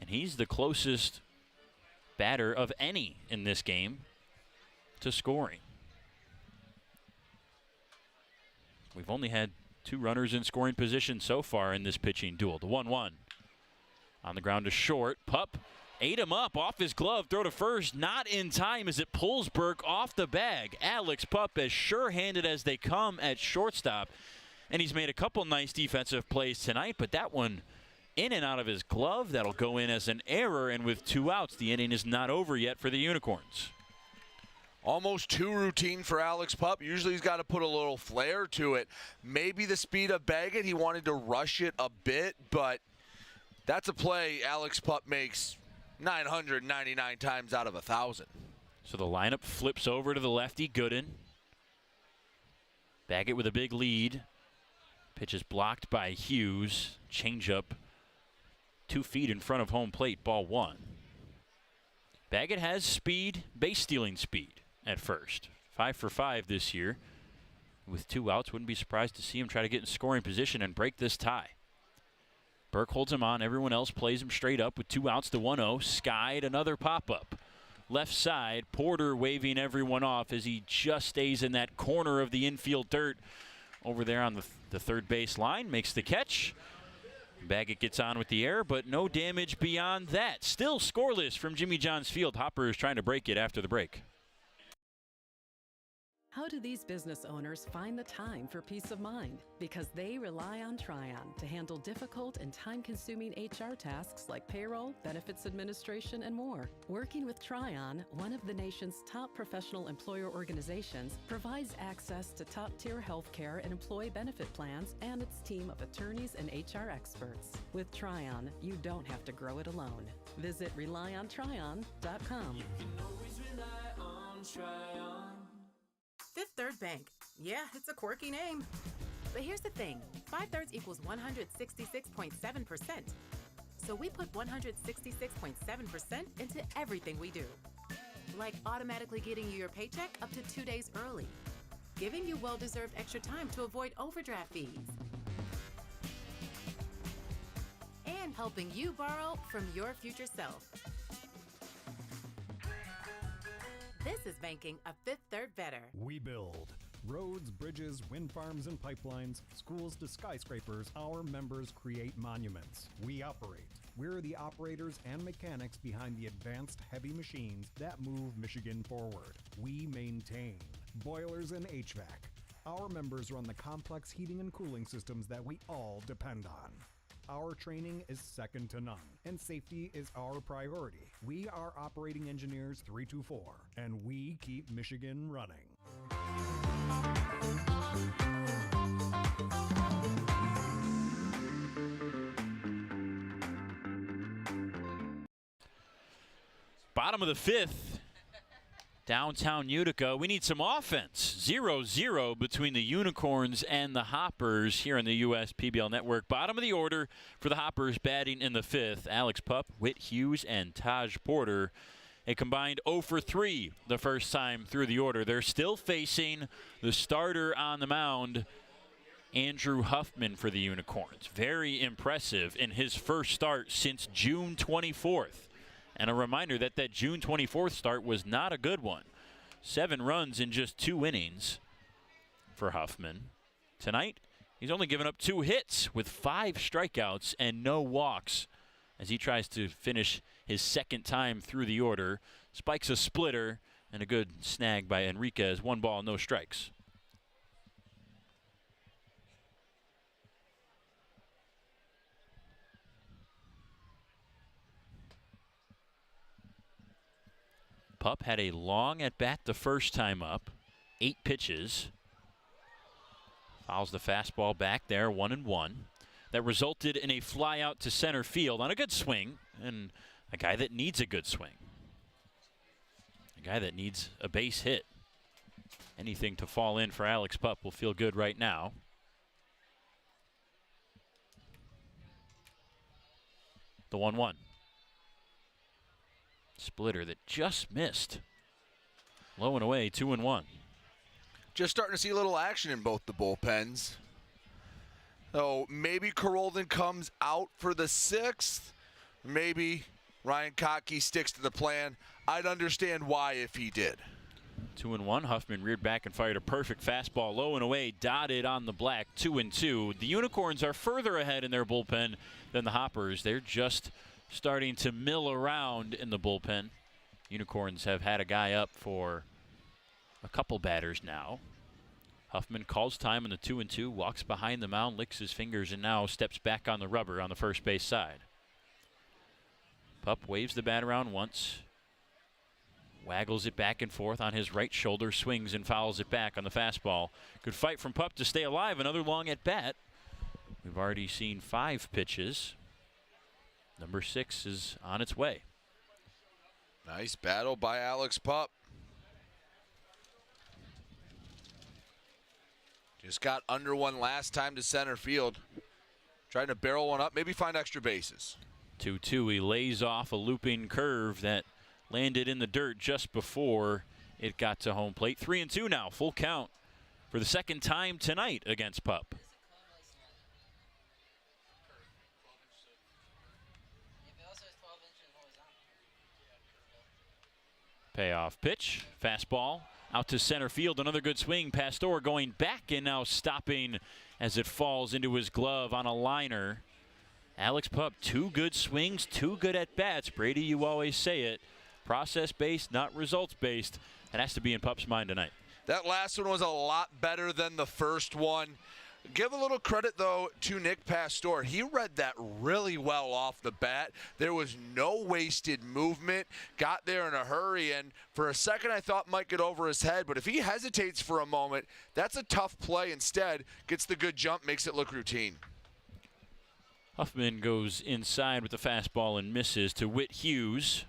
And he's the closest batter of any in this game to scoring. We've only had 2 runners in scoring position so far in this pitching duel. The 1-1. On the ground to short. Pup ate him up off his glove. Throw to first. Not in time as it pulls Burke off the bag. Alex Pup as sure-handed as they come at shortstop. And he's made a couple nice defensive plays tonight, but that one in and out of his glove, that'll go in as an error. And with 2 outs, the inning is not over yet for the Unicorns. Almost too routine for Alex Pup. Usually he's got to put a little flair to it. Maybe the speed of Baggett, he wanted to rush it a bit, but that's a play Alex Pup makes 999 times out of 1,000. So the lineup flips over to the lefty, Gooden. Baggett with a big lead. Pitch is blocked by Hughes. Changeup 2 feet in front of home plate, ball 1. Baggett has speed, base stealing speed at first. 5 for 5 this year. With 2 outs, wouldn't be surprised to see him try to get in scoring position and break this tie. Burke holds him on. Everyone else plays him straight up with 2 outs, the 1-0. Skied, another pop-up. Left side, Porter waving everyone off as he just stays in that corner of the infield dirt over there on the 3rd base line. Makes the catch. Baggett gets on with the error, but no damage beyond that. Still scoreless from Jimmy John's Field. Hopper is trying to break it after the break. How do these business owners find the time for peace of mind? Because they rely on Tryon to handle difficult and time-consuming HR tasks like payroll, benefits administration, and more. Working with Tryon, one of the nation's top professional employer organizations, provides access to top-tier health care and employee benefit plans and its team of attorneys and HR experts. With Tryon, you don't have to grow it alone. Visit RelyOnTryon.com. You can always rely on Tryon. Fifth Third Bank. Yeah, it's a quirky name. But here's the thing. 5/3 equals 166.7%. So we put 166.7% into everything we do. Like automatically getting you your paycheck up to 2 days early. Giving you well-deserved extra time to avoid overdraft fees. And helping you borrow from your future self. This is banking a Fifth Third better. We build roads, bridges, wind farms, and pipelines, schools to skyscrapers. Our members create monuments. We operate. We're the operators and mechanics behind the advanced heavy machines that move Michigan forward. We maintain boilers and HVAC. Our members run the complex heating and cooling systems that we all depend on. Our training is second to none, and safety is our priority. We are Operating Engineers 324, and we keep Michigan running. Bottom of the fifth, downtown Utica. We need some offense. 0-0 between the Unicorns and the Hoppers here on the U.S. PBL Network. Bottom of the order for the Hoppers batting in the fifth. Alex Pup, Whit Hughes, and Taj Porter. A combined 0 for 3 the first time through the order. They're still facing the starter on the mound, Andrew Huffman, for the Unicorns. Very impressive in his first start since June 24th. And a reminder that that June 24th start was not a good one. 7 runs in just 2 innings for Huffman. Tonight, he's only given up 2 hits with 5 strikeouts and no walks as he tries to finish his second time through the order. Spikes a splitter and a good snag by Enriquez. 1 ball, no strikes. Pup had a long at-bat the first time up. 8 pitches. Fouls the fastball back there, 1-1. That resulted in a fly out to center field on a good swing, and a guy that needs a good swing. A guy that needs a base hit. Anything to fall in for Alex Pup will feel good right now. The 1-1. Splitter that just missed. Low and away, 2-1. Just starting to see a little action in both the bullpens. So maybe Carolden comes out for the 6th. Maybe Ryan Kottke sticks to the plan. I'd understand why if he did. 2-1. Huffman reared back and fired a perfect fastball, low and away, dotted on the black. 2-2. The Unicorns are further ahead in their bullpen than the Hoppers. They're just starting to mill around in the bullpen. Unicorns have had a guy up for a couple batters now. Huffman calls time on the 2-2, walks behind the mound, licks his fingers, and now steps back on the rubber on the first base side. Pup waves the bat around once, waggles it back and forth on his right shoulder, swings and fouls it back on the fastball. Good fight from Pup to stay alive. Another long at bat. We've already seen 5 pitches. Number 6 is on its way. Nice battle by Alex Pup. Just got under one last time to center field. Trying to barrel one up, maybe find extra bases. 2-2, he lays off a looping curve that landed in the dirt just before it got to home plate. 3-2 now, full count for the second time tonight against Pup. Payoff pitch, fastball, out to center field, another good swing. Pastor going back and now stopping as it falls into his glove on a liner. Alex Pup, 2 good swings, 2 good at-bats. Brady, you always say it, process-based, not results-based. That has to be in Pup's mind tonight. That last one was a lot better than the first one. Give a little credit, though, to Nick Pastor. He read that really well off the bat. There was no wasted movement. Got there in a hurry, and for a second I thought might get over his head. But if he hesitates for a moment, that's a tough play. Instead, gets the good jump, makes it look routine. Huffman goes inside with the fastball and misses to Whit Hughes.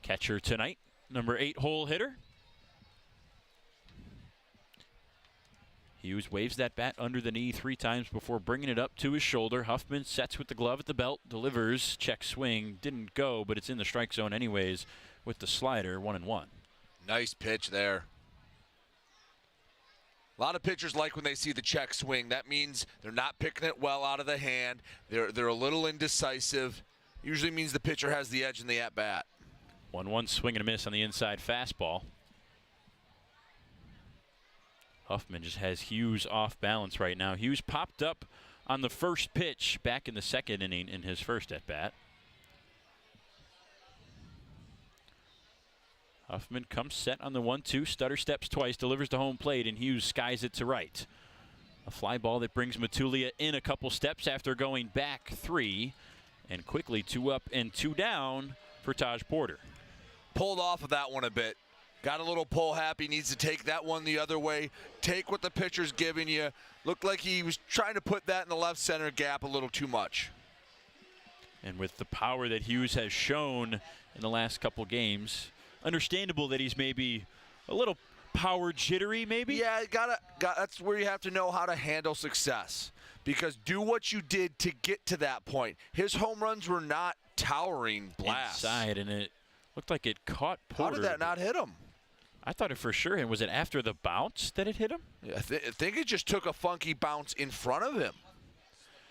Catcher tonight, number 8 hole hitter. Hughes waves that bat under the knee 3 times before bringing it up to his shoulder. Huffman sets with the glove at the belt, delivers, check swing. Didn't go, but it's in the strike zone anyways with the slider, 1-1. Nice pitch there. A lot of pitchers like when they see the check swing. That means they're not picking it well out of the hand. They're a little indecisive. Usually means the pitcher has the edge in the at-bat. 1-1 swing and a miss on the inside fastball. Huffman just has Hughes off balance right now. Hughes popped up on the first pitch back in the second inning in his first at-bat. Huffman comes set on the 1-2, stutter steps twice, delivers to home plate, and Hughes skies it to right. A fly ball that brings Matulia in a couple steps after going back 3. And quickly 2 up and 2 down for Taj Porter. Pulled off of that one a bit. Got a little pull happy, needs to take that one the other way. Take what the pitcher's giving you. Looked like he was trying to put that in the left center gap a little too much. And with the power that Hughes has shown in the last couple games, understandable that he's maybe a little power jittery, maybe? Yeah, that's where you have to know how to handle success. Because do what you did to get to that point. His home runs were not towering blasts. Inside, and it looked like it caught Porter. How did that not hit him? I thought it for sure. And was it after the bounce that it hit him? Yeah, I think it just took a funky bounce in front of him.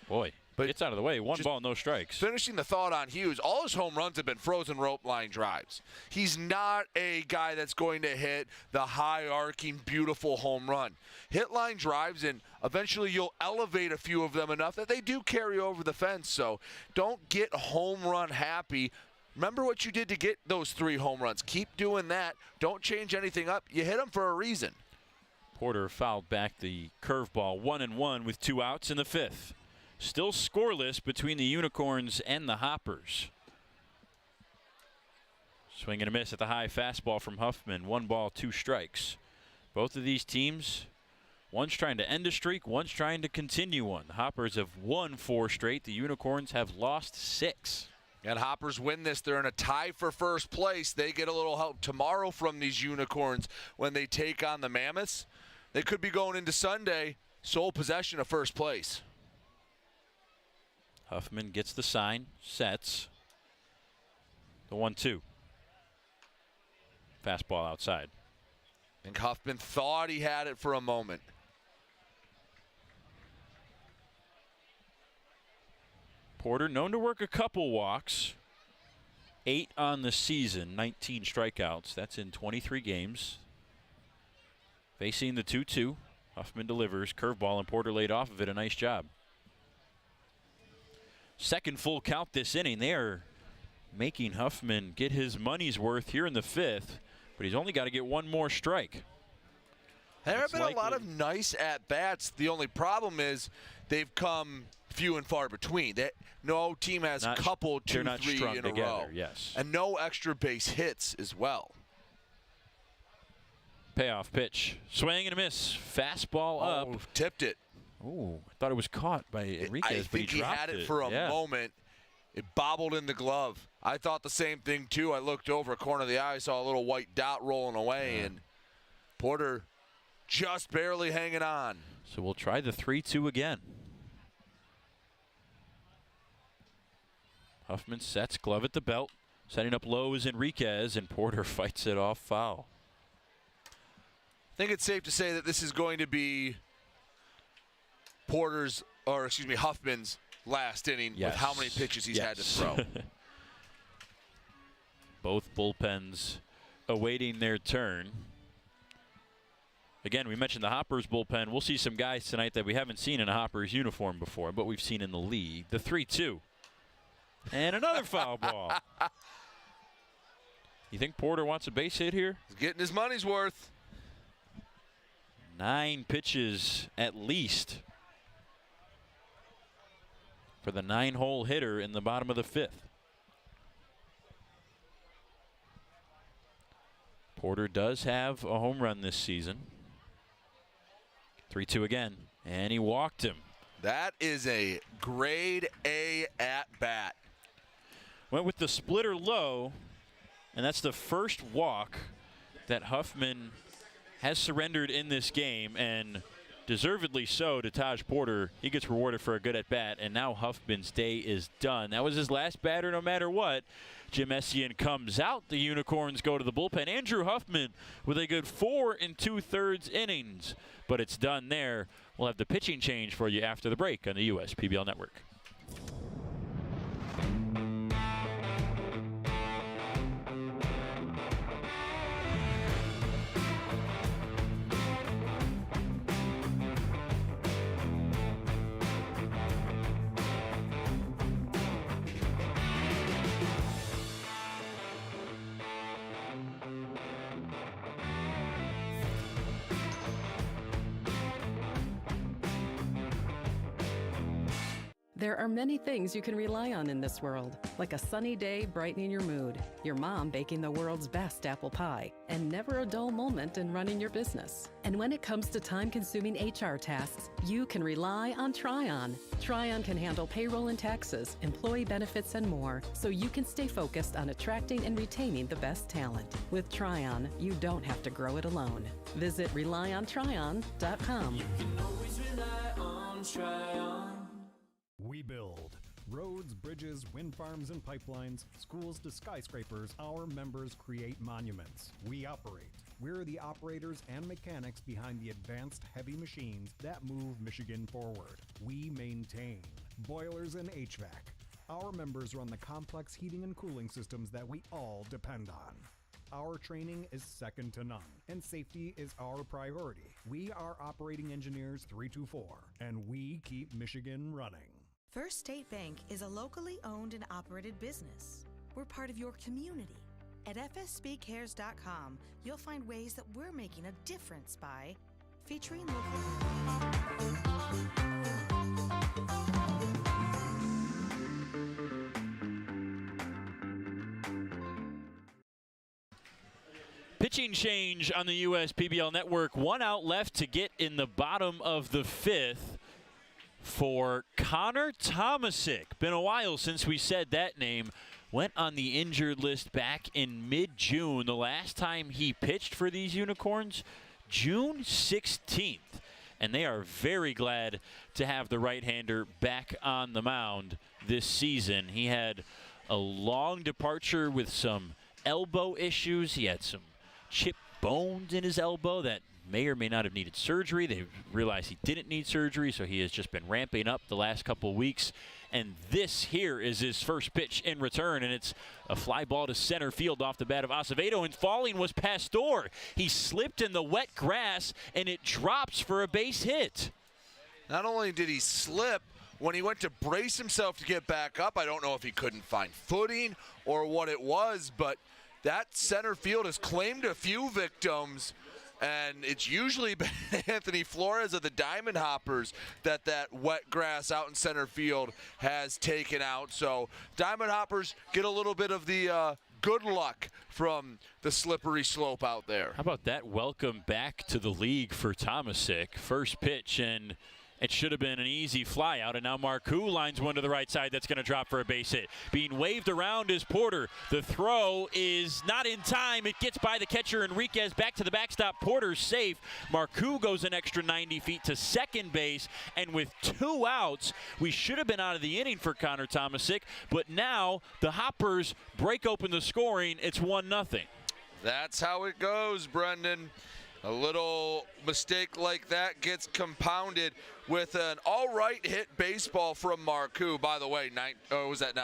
Boy, but it's out of the way. 1 ball, no strikes. Finishing the thought on Hughes, all his home runs have been frozen rope line drives. He's not a guy that's going to hit the high arcing, beautiful home run. Hit line drives, and eventually you'll elevate a few of them enough that they do carry over the fence. So don't get home run happy. Remember what you did to get those 3 home runs. Keep doing that. Don't change anything up. You hit them for a reason. Porter fouled back the curveball, 1-1 with 2 outs in the 5th. Still scoreless between the Unicorns and the Hoppers. Swing and a miss at the high fastball from Huffman. 1 ball, 2 strikes. Both of these teams, one's trying to end a streak, one's trying to continue one. The Hoppers have won 4 straight. The Unicorns have lost 6. And Hoppers win this. They're in a tie for first place. They get a little help tomorrow from these Unicorns when they take on the Mammoths. They could be going into Sunday sole possession of first place. Huffman gets the sign, sets. The 1-2. Fastball outside. I think Huffman thought he had it for a moment. Porter known to work a couple walks. 8 on the season, 19 strikeouts. That's in 23 games. Facing the 2-2. Huffman delivers. Curveball, and Porter laid off of it. A nice job. Second full count this inning. They are making Huffman get his money's worth here in the 5th, but he's only got to get 1 more strike. There have been a lot of nice at-bats. The only problem is they've come few and far between. No team has a couple, 2, 3 in a row. Yes. And no extra base hits as well. Payoff pitch. Swing and a miss. Fastball up. Tipped it. Oh, I thought it was caught by Enriquez, but he had it for a moment. It bobbled in the glove. I thought the same thing, too. I looked over, corner of the eye, saw a little white dot rolling away, and Porter just barely hanging on. So we'll try the 3-2 again. Huffman sets, glove at the belt. Setting up low is Enriquez, and Porter fights it off foul. I think it's safe to say that this is going to be Huffman's last inning with how many pitches he's had to throw. Both bullpens awaiting their turn. Again, we mentioned the Hoppers bullpen. We'll see some guys tonight that we haven't seen in a Hoppers uniform before, but we've seen in the league. The 3-2. And another foul ball. You think Porter wants a base hit here? He's getting his money's worth. 9 pitches at least for the 9-hole hitter in the bottom of the 5th. Porter does have a home run this season. 3-2 again, and he walked him. That is a grade A at-bat. Went with the splitter low, and that's the first walk that Huffman has surrendered in this game, and deservedly so to Taj Porter. He gets rewarded for a good at-bat, and now Huffman's day is done. That was his last batter no matter what. Jim Essien comes out. The Unicorns go to the bullpen. Andrew Huffman with a good 4 2/3 innings, but it's done there. We'll have the pitching change for you after the break on the US PBL Network. There are many things you can rely on in this world, like a sunny day brightening your mood, your mom baking the world's best apple pie, and never a dull moment in running your business. And when it comes to time-consuming HR tasks, you can rely on Tryon. Tryon can handle payroll and taxes, employee benefits, and more, so you can stay focused on attracting and retaining the best talent. With Tryon, you don't have to grow it alone. Visit RelyOnTryon.com. You can always rely on Tryon. We build roads, bridges, wind farms, and pipelines, schools to skyscrapers. Our members create monuments. We operate. We're the operators and mechanics behind the advanced heavy machines that move Michigan forward. We maintain boilers and HVAC. Our members run the complex heating and cooling systems that we all depend on. Our training is second to none, and safety is our priority. We are Operating Engineers 324, and we keep Michigan running. First State Bank is a locally owned and operated business. We're part of your community. At fsbcares.com, you'll find ways that we're making a difference by featuring Pitching change on the U.S. PBL Network. 1 out left to get in the bottom of the 5th for Connor Tomasic. Been a while since we said that name. Went on the injured list back in mid-June. The last time he pitched for these Unicorns, June 16th. And they are very glad to have the right-hander back on the mound this season. He had a long departure with some elbow issues. He had some chipped bones in his elbow that may or may not have needed surgery. They realized he didn't need surgery, so he has just been ramping up the last couple of weeks. And this here is his first pitch in return, and it's a fly ball to center field off the bat of Acevedo, and falling was Pastor. He slipped in the wet grass, and it drops for a base hit. Not only did he slip, when he went to brace himself to get back up, I don't know if he couldn't find footing or what it was, but that center field has claimed a few victims. And it's usually been Anthony Flores of the Diamond Hoppers that wet grass out in center field has taken out. So Diamond Hoppers get a little bit of the good luck from the slippery slope out there. How about that welcome back to the league for Tomasic? First pitch, and it should have been an easy fly out, and now Marcoux lines one to the right side that's going to drop for a base hit. Being waved around is Porter. The throw is not in time. It gets by the catcher, Enriquez, back to the backstop. Porter's safe. Marcoux goes an extra 90 feet to second base, and with 2 outs, we should have been out of the inning for Connor Tomasic, but now the Hoppers break open the scoring. It's 1-0. That's how it goes, Brendan. A little mistake like that gets compounded with an all-right hit baseball from Marcoux. By the way,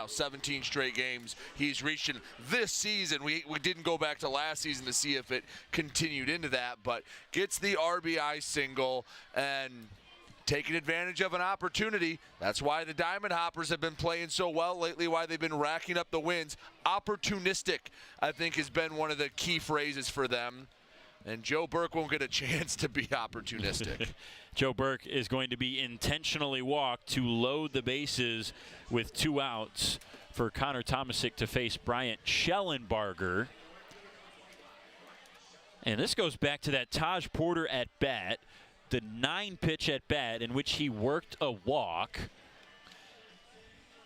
17 straight games he's reached in this season. We didn't go back to last season to see if it continued into that, but gets the RBI single and taking advantage of an opportunity. That's why the Diamond Hoppers have been playing so well lately, why they've been racking up the wins. Opportunistic, I think, has been one of the key phrases for them. And Joe Burke won't get a chance to be opportunistic. Joe Burke is going to be intentionally walked to load the bases with 2 outs for Connor Tomasic to face Bryant Schellenbarger. And this goes back to that Taj Porter at bat, the 9-pitch at bat in which he worked a walk.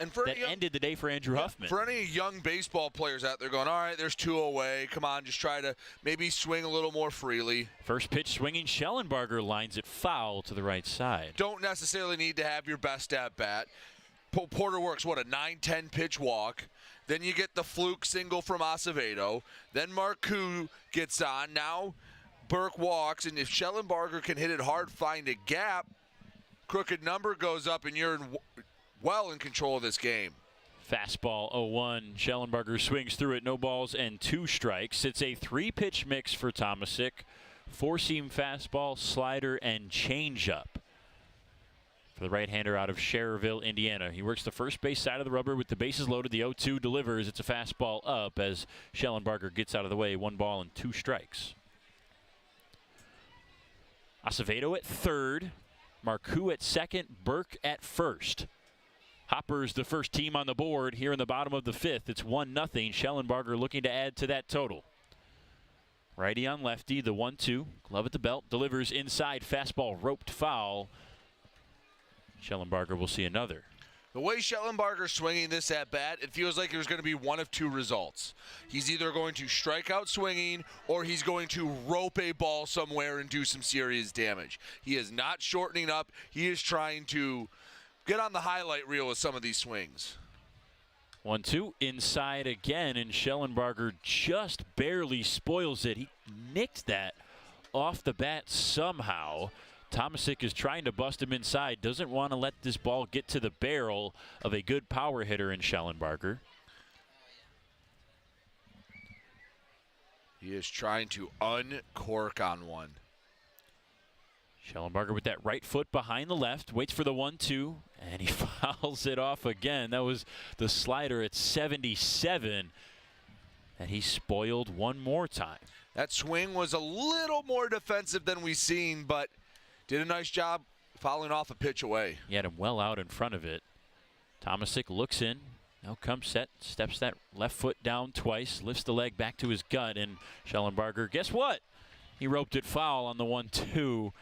And for that ended the day for Andrew Huffman. For any young baseball players out there going, all right, there's 2 away. Come on, just try to maybe swing a little more freely. First pitch swinging, Schellenbarger lines it foul to the right side. Don't necessarily need to have your best at bat. Porter works, a 9-10 pitch walk. Then you get the fluke single from Acevedo. Then Marcoux gets on. Now Burke walks, and if Schellenbarger can hit it hard, find a gap, crooked number goes up, and you're well in control of this game. Fastball 0-1. Schellenbarger swings through it. No balls and 2 strikes. It's a 3-pitch mix for Tomasic. 4-seam fastball, slider, and changeup for the right-hander out of Schererville, Indiana. He works the first base side of the rubber with the bases loaded. The 0-2 delivers. It's a fastball up as Schellenbarger gets out of the way. 1 ball and 2 strikes. Acevedo at third. Marcoux at second. Burke at first. Hoppers, the first team on the board here in the bottom of the 5th. It's 1-0. Schellenbarger looking to add to that total. Righty on lefty, the 1-2. Glove at the belt, delivers inside, fastball, roped foul. Schellenbarger will see another. The way Schellenbarger's swinging this at bat, it feels like there's going to be one of two results. He's either going to strike out swinging or he's going to rope a ball somewhere and do some serious damage. He is not shortening up. He is trying to get on the highlight reel with some of these swings. 1-2 inside again, and Schellenbarger just barely spoils it. He nicked that off the bat somehow. Tomasic is trying to bust him inside. Doesn't want to let this ball get to the barrel of a good power hitter in Schellenbarger. He is trying to uncork on one. Schellenbarger with that right foot behind the left, waits for the 1-2, and he fouls it off again. That was the slider at 77, and he spoiled one more time. That swing was a little more defensive than we've seen, but did a nice job fouling off a pitch away. He had him well out in front of it. Tomasic looks in, now comes set, steps that left foot down twice, lifts the leg back to his gut, and Schellenbarger, guess what? He roped it foul on the 1-2.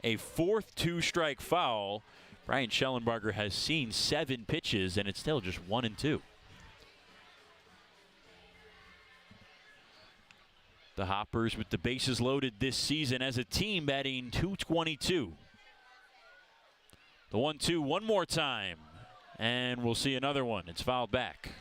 A fourth two-strike foul. Brian Schellenbarger has seen 7 pitches, and it's still just 1-2. The Hoppers with the bases loaded this season as a team, batting .222. The 1-2 one more time, and we'll see another one. It's fouled back.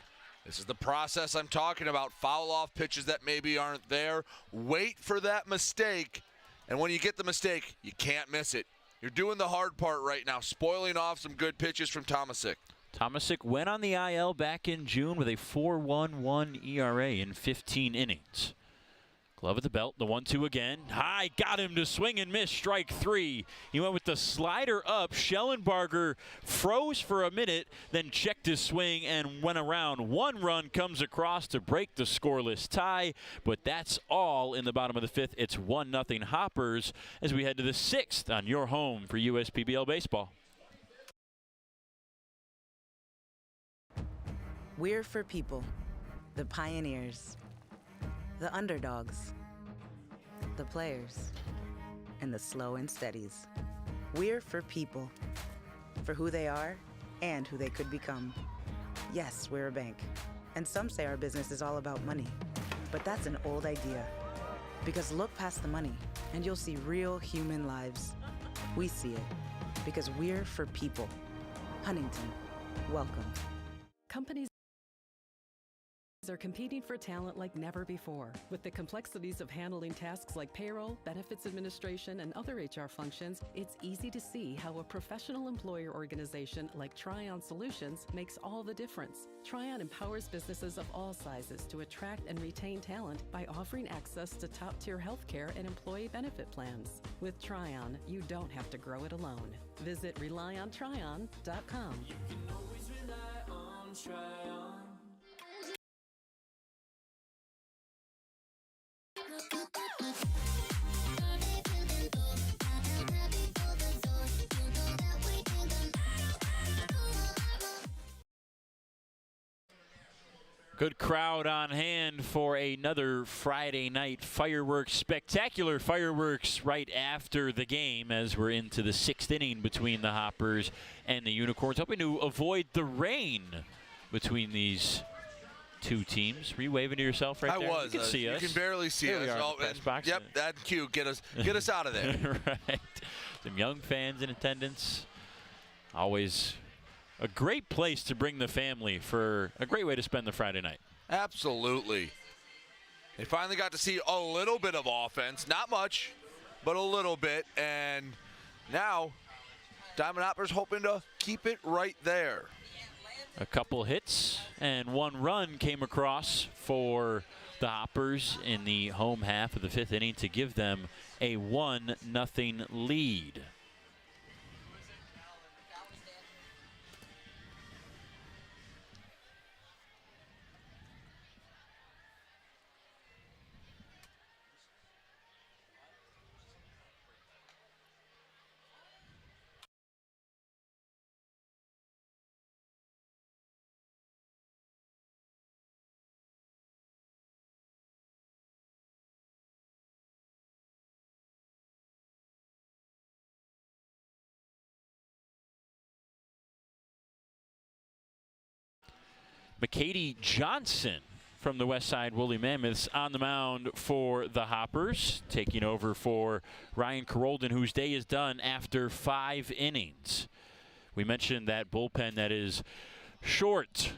This is the process I'm talking about. Foul off pitches that maybe aren't there. Wait for that mistake. And when you get the mistake, you can't miss it. You're doing the hard part right now, spoiling off some good pitches from Tomasic. Tomasic went on the IL back in June with a 4.11 ERA in 15 innings. Glove at the belt, the 1-2 again. High, got him to swing and miss, strike 3. He went with the slider up. Schellenbarger froze for a minute, then checked his swing and went around. 1 run comes across to break the scoreless tie, but that's all in the bottom of the 5th. It's 1-0 Hoppers as we head to the 6th on your home for USPBL baseball. We're for people, the pioneers, the underdogs, the players, and the slow and steadies. We're for people, for who they are and who they could become. Yes, we're a bank, and some say our business is all about money, but that's an old idea. Because look past the money, and you'll see real human lives. We see it, because we're for people. Huntington, welcome. Companies are competing for talent like never before. With the complexities of handling tasks like payroll, benefits administration, and other HR functions, it's easy to see how a professional employer organization like Tryon Solutions makes all the difference. Tryon empowers businesses of all sizes to attract and retain talent by offering access to top-tier healthcare and employee benefit plans. With Tryon, you don't have to grow it alone. Visit RelyOnTryon.com. You can always rely on Tryon. Good crowd on hand for another Friday night fireworks, spectacular fireworks right after the game as we're into the 6th inning between the Hoppers and the Unicorns, hoping to avoid the rain between these two teams. Were you waving to yourself right there? I was. You can see us. You can barely see Here us. we are Oh, in the press box. Yep, that cue. Get us out of there. Right. Some young fans in attendance. Always a great place to bring the family for a great way to spend the Friday night. Absolutely. They finally got to see a little bit of offense. Not much, but a little bit. And now, Diamond Hoppers hoping to keep it right there. A couple hits and 1 run came across for the Hoppers in the home half of the 5th inning to give them a 1-0 lead. McKady Johnson from the Westside Woolly Mammoths on the mound for the Hoppers, taking over for Ryan Carolden, whose day is done after 5 innings. We mentioned that bullpen that is short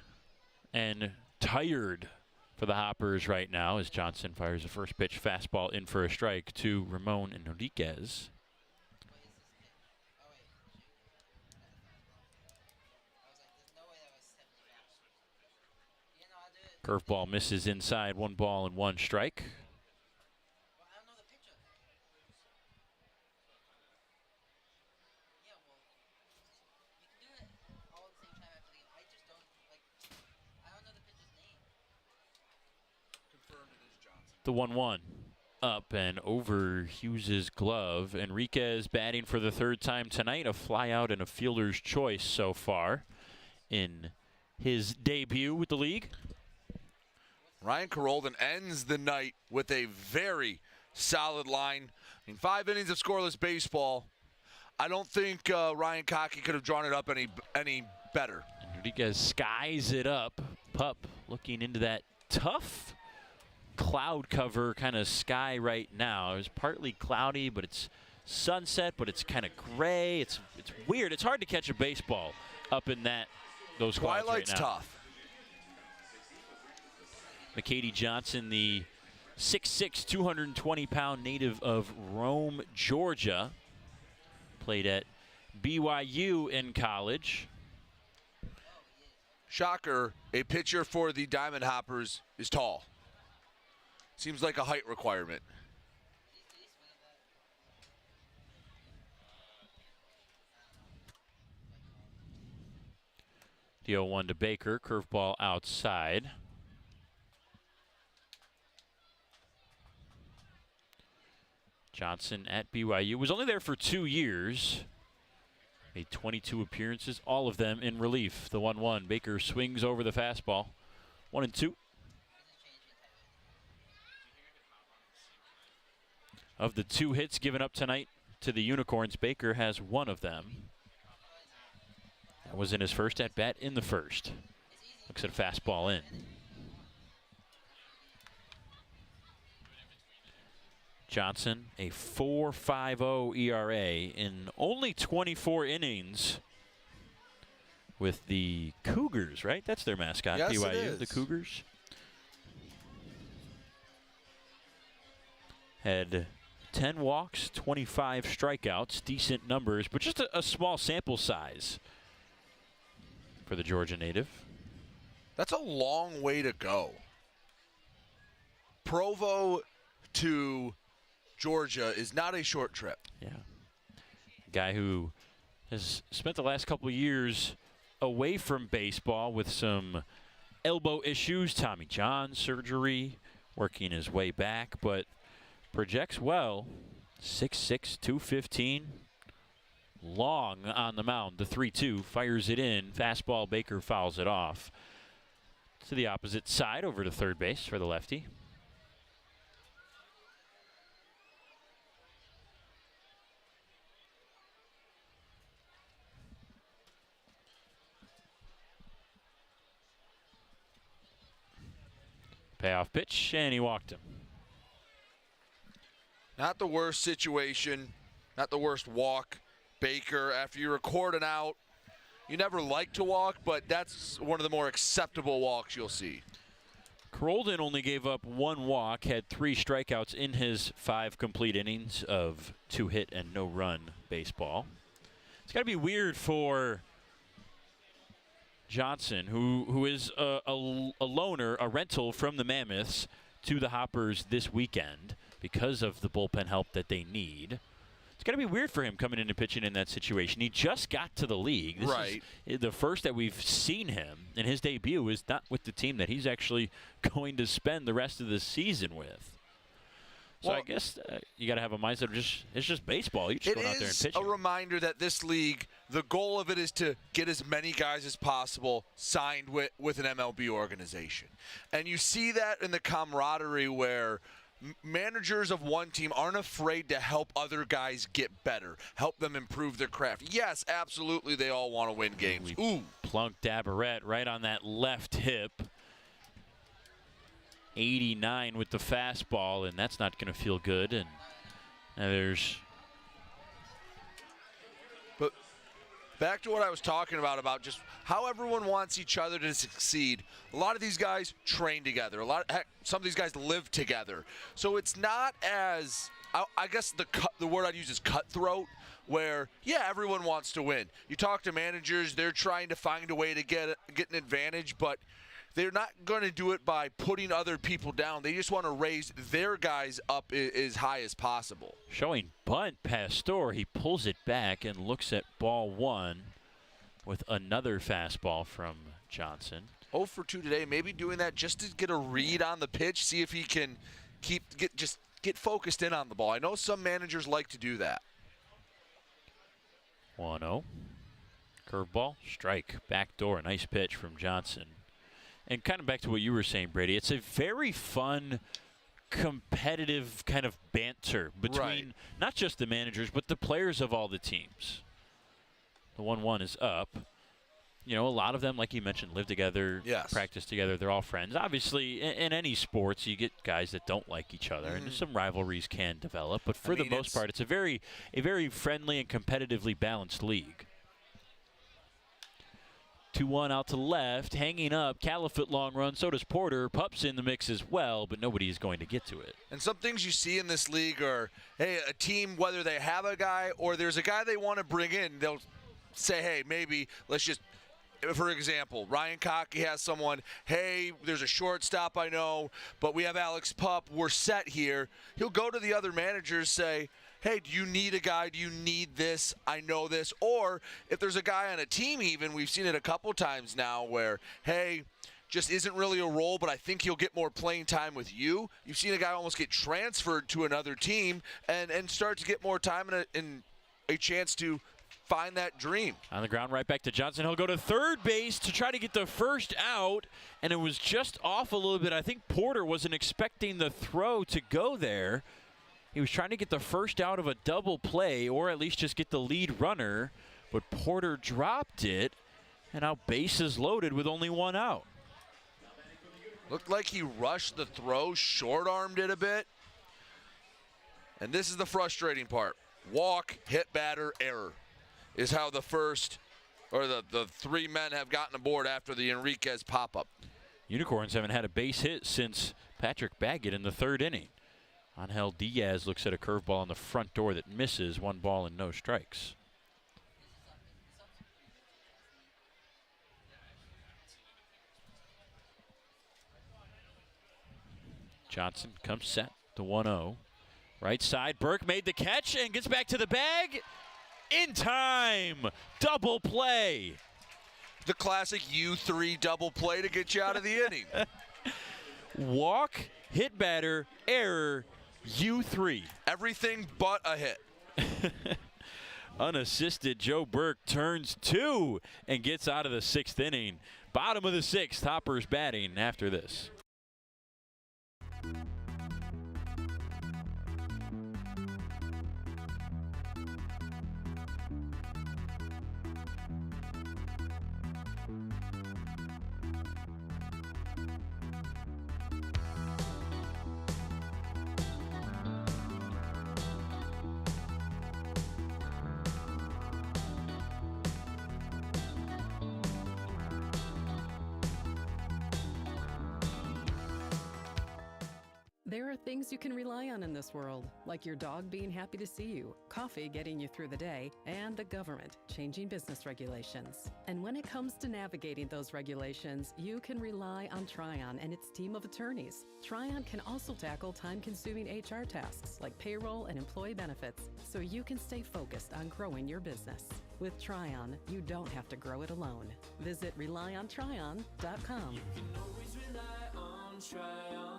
and tired for the Hoppers right now as Johnson fires a first pitch fastball in for a strike to Ramon Enriquez. Curveball misses inside, 1 ball and 1 strike. The 1-1 up and over Hughes' glove. Enriquez batting for the 3rd time tonight, a fly out and a fielder's choice so far in his debut with the league. Ryan Carolden ends the night with a very solid line. In 5 innings of scoreless baseball, I don't think Ryan Cockey could have drawn it up any better. Enriquez skies it up. Pup looking into that tough cloud cover kind of sky right now. It's partly cloudy, but it's sunset, but it's kind of gray. It's weird. It's hard to catch a baseball up in those clouds Twilight's right now. tough. McKady Johnson, the 6'6", 220-pound native of Rome, Georgia, played at BYU in college. Shocker, a pitcher for the Diamond Hoppers is tall. Seems like a height requirement. The 0-1 to Baker, curveball outside. Johnson at BYU was only there for 2 years. Made 22 appearances, all of them in relief. The 1-1. Baker swings over the fastball. 1-2. Of the 2 hits given up tonight to the Unicorns, Baker has 1 of them. That was in his first at-bat in the first. Looks at a fastball in. Johnson, a 4.50 ERA in only 24 innings with the Cougars, right? That's their mascot, yes, BYU, it is. the Cougars. Had 10 walks, 25 strikeouts, decent numbers, but just a small sample size for the Georgia native. That's a long way to go. Provo to Georgia is not a short trip. Yeah. Guy who has spent the last couple of years away from baseball with some elbow issues, Tommy John surgery, working his way back, but projects well. 6'6", 215. Long on the mound. The 3-2 fires it in. Fastball, Baker fouls it off. To the opposite side, over to third base for the lefty. Payoff pitch, and he walked him. Not the worst situation, not the worst walk. Baker, after you record an out, you never like to walk, but that's one of the more acceptable walks you'll see. Carolden only gave up 1 walk, had 3 strikeouts in his 5 complete innings of 2 hit and no run baseball. It's got to be weird for Johnson, who is a loaner, a rental from the Mammoths to the Hoppers this weekend because of the bullpen help that they need. It's got to be weird for him coming in and pitching in that situation. He just got to the league. This is the first that we've seen him, and his debut is not with the team that he's actually going to spend the rest of the season with. So I guess you got to have a mindset of it's just baseball. You just go out there and pitch. It is a reminder that this league, the goal of it is to get as many guys as possible signed with an MLB organization. And you see that in the camaraderie where managers of one team aren't afraid to help other guys get better, help them improve their craft. Yes, absolutely, they all want to win games. We Plunk Dabarette right on that left hip. 89 with the fastball, and that's not going to feel good. And there's. But back to what I was talking about just how everyone wants each other to succeed. A lot of these guys train together. Some of these guys live together. So it's not as, I guess the word I'd use is cutthroat, where, yeah, everyone wants to win. You talk to managers, they're trying to find a way to get an advantage, but they're not going to do it by putting other people down. They just want to raise their guys up as high as possible. Showing bunt Pastor. He pulls it back and looks at ball one with another fastball from Johnson. 0 for 2 today. Maybe doing that just to get a read on the pitch, see if he can get focused in on the ball. I know some managers like to do that. 1-0. Curveball, strike, backdoor. Nice pitch from Johnson. And kind of back to what you were saying, Brady, it's a very fun, competitive kind of banter between not just the managers, but the players of all the teams. The 1-1 is up. You know, a lot of them, like you mentioned, live together, practice together. They're all friends. Obviously, in any sports, you get guys that don't like each other, and some rivalries can develop. But for the most part, it's a very friendly and competitively balanced league. 2-1 out to left, hanging up, Califoot long run, so does Porter. Pup's in the mix as well, but nobody is going to get to it. And some things you see in this league are, hey, a team, whether they have a guy or there's a guy they want to bring in, they'll say, hey, maybe let's just, for example, Ryan Cockey has someone, hey, there's a shortstop I know, but we have Alex Pup, we're set here. He'll go to the other managers, say, hey, do you need a guy? Do you need this? I know this. Or if there's a guy on a team even, we've seen it a couple times now where, hey, just isn't really a role, but I think he'll get more playing time with you. You've seen a guy almost get transferred to another team and start to get more time and a chance to find that dream. On the ground, right back to Johnson. He'll go to third base to try to get the first out, and it was just off a little bit. I think Porter wasn't expecting the throw to go there. He was trying to get the first out of a double play, or at least just get the lead runner, but Porter dropped it, and now bases loaded with only one out. Looked like he rushed the throw, short-armed it a bit. And this is the frustrating part. Walk, hit batter, error is how the first, or the three men have gotten aboard after the Enriquez pop-up. Unicorns haven't had a base hit since Patrick Baggett in the third inning. Angel Diaz looks at a curveball on the front door that misses. 1 ball and no strikes. Johnson comes set, the 1-0. Right side, Burke made the catch and gets back to the bag. In time, double play. The classic U3 double play to get you out of the inning. Walk, hit batter, error, U3. Everything but a hit. Unassisted, Joe Burke turns 2 and gets out of the 6th inning. Bottom of the 6th, Hoppers batting after this. There are things you can rely on in this world, like your dog being happy to see you, coffee getting you through the day, and the government changing business regulations. And when it comes to navigating those regulations, you can rely on Tryon and its team of attorneys. Tryon can also tackle time-consuming HR tasks like payroll and employee benefits, so you can stay focused on growing your business. With Tryon, you don't have to grow it alone. Visit RelyOnTryon.com. You can always rely on Tryon.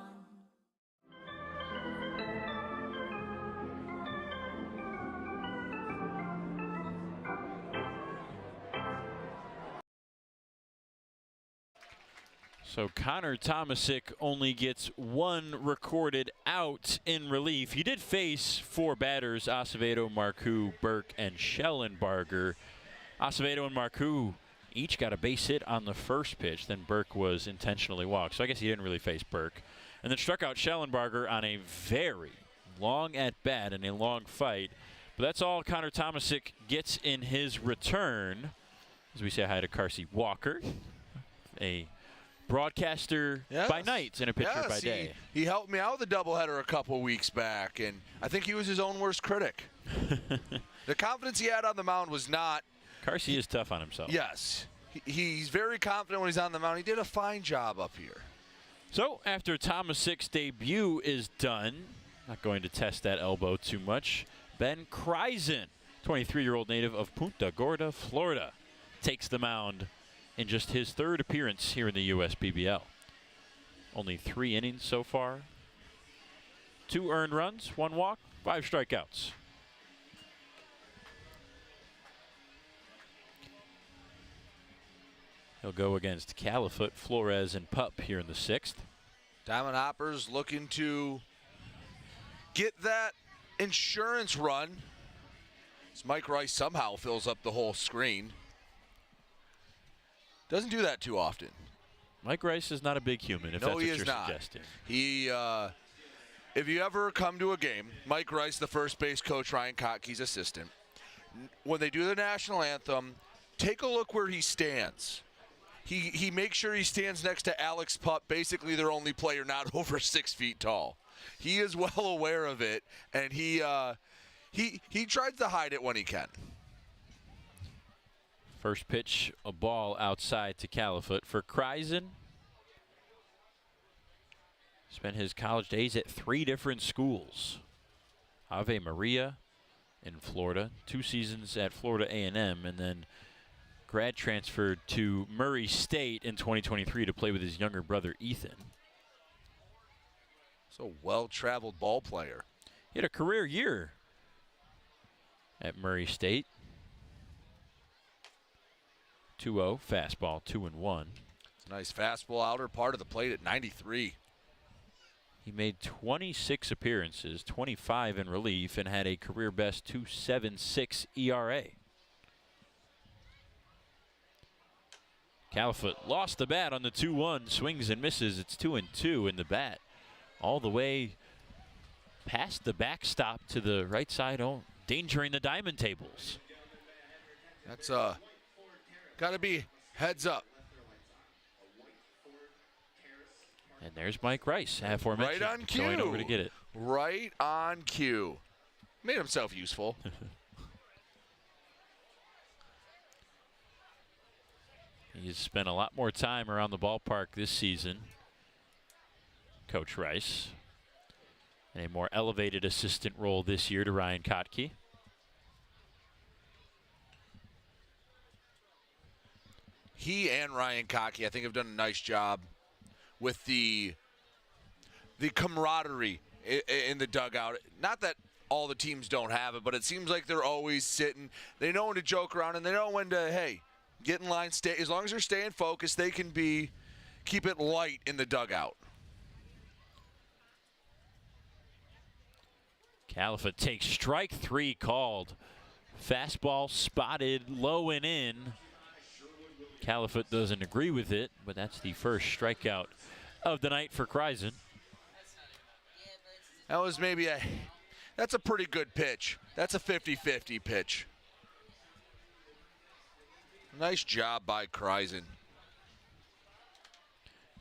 So Connor Tomasic only gets 1 recorded out in relief. He did face 4 batters, Acevedo, Marcoux, Burke, and Schellenbarger. Acevedo and Marcoux each got a base hit on the first pitch. Then Burke was intentionally walked. So I guess he didn't really face Burke. And then struck out Schellenbarger on a very long at-bat and a long fight. But that's all Connor Tomasic gets in his return. As we say hi to Carsey Walker, a broadcaster by night and a pitcher by day. He helped me out with a doubleheader a couple weeks back, and I think he was his own worst critic. The confidence he had on the mound was not. Carsey is tough on himself. Yes. He's very confident when he's on the mound. He did a fine job up here. So after Tomasic's debut is done, not going to test that elbow too much, Ben Kreisen, 23-year-old native of Punta Gorda, Florida, takes the mound in just his third appearance here in the USPBL. Only 3 innings so far. 2 earned runs, 1 walk, 5 strikeouts. He'll go against Califoot, Flores, and Pup here in the 6th. Diamond Hoppers looking to get that insurance run. As Mike Rice somehow fills up the whole screen. Doesn't do that too often. Mike Rice is not a big human, if that's what you're suggesting. He, if you ever come to a game, Mike Rice, the first base coach, Ryan Kotke's assistant, when they do the national anthem, take a look where he stands. He makes sure he stands next to Alex Pup, basically their only player not over 6 feet tall. He is well aware of it, and he tries to hide it when he can. First pitch, a ball outside to Califoot for Kreisen. Spent his college days at 3 different schools. Ave Maria in Florida, 2 seasons at Florida A&M, and then grad transferred to Murray State in 2023 to play with his younger brother, Ethan. So well-traveled ball player. He had a career year at Murray State. 2-0, fastball, 2-1. It's a nice fastball outer part of the plate at 93. He made 26 appearances, 25 in relief, and had a career best 2.76 ERA. Califoot lost the bat on the 2-1, swings and misses. It's 2-2 in the bat. All the way past the backstop to the right side, endangering the diamond tables. That's got to be heads up. And there's Mike Rice, aforementioned, right on cue. Going over to get it. Right on cue. Made himself useful. He's spent a lot more time around the ballpark this season, Coach Rice. And a more elevated assistant role this year to Ryan Kotke. He and Ryan Kotke, I think, have done a nice job with the camaraderie in the dugout. Not that all the teams don't have it, but it seems like they're always sitting. They know when to joke around, and they know when to, hey, get in line, stay. As long as they're staying focused, they can keep it light in the dugout. Califoot takes strike 3 called. Fastball spotted low and in. Califoot doesn't agree with it, but that's the first strikeout of the night for Kreisen. That was that's a pretty good pitch. That's a 50-50 pitch. Nice job by Kreisen.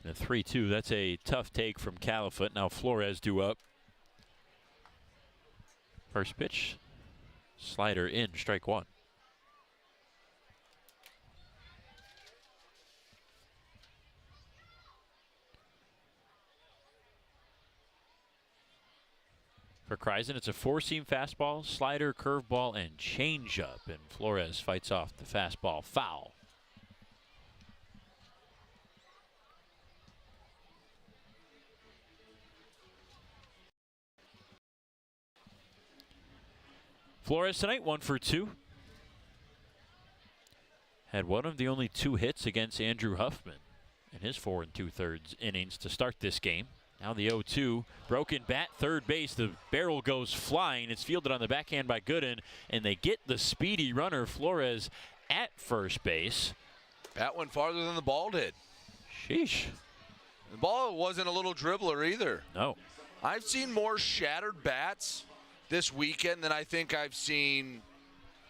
The 3-2, that's a tough take from Califoot. Now Flores due up. First pitch, slider in, strike 1. For Kreisen, it's a 4-seam fastball, slider, curveball, and changeup. And Flores fights off the fastball foul. Flores tonight, 1 for 2. Had one of the only 2 hits against Andrew Huffman in his 4 2/3 innings to start this game. Now the 0-2, broken bat, third base. The barrel goes flying. It's fielded on the backhand by Gooden, and they get the speedy runner Flores at first base. Bat went farther than the ball did. Sheesh. The ball wasn't a little dribbler either. No. I've seen more shattered bats this weekend than I think I've seen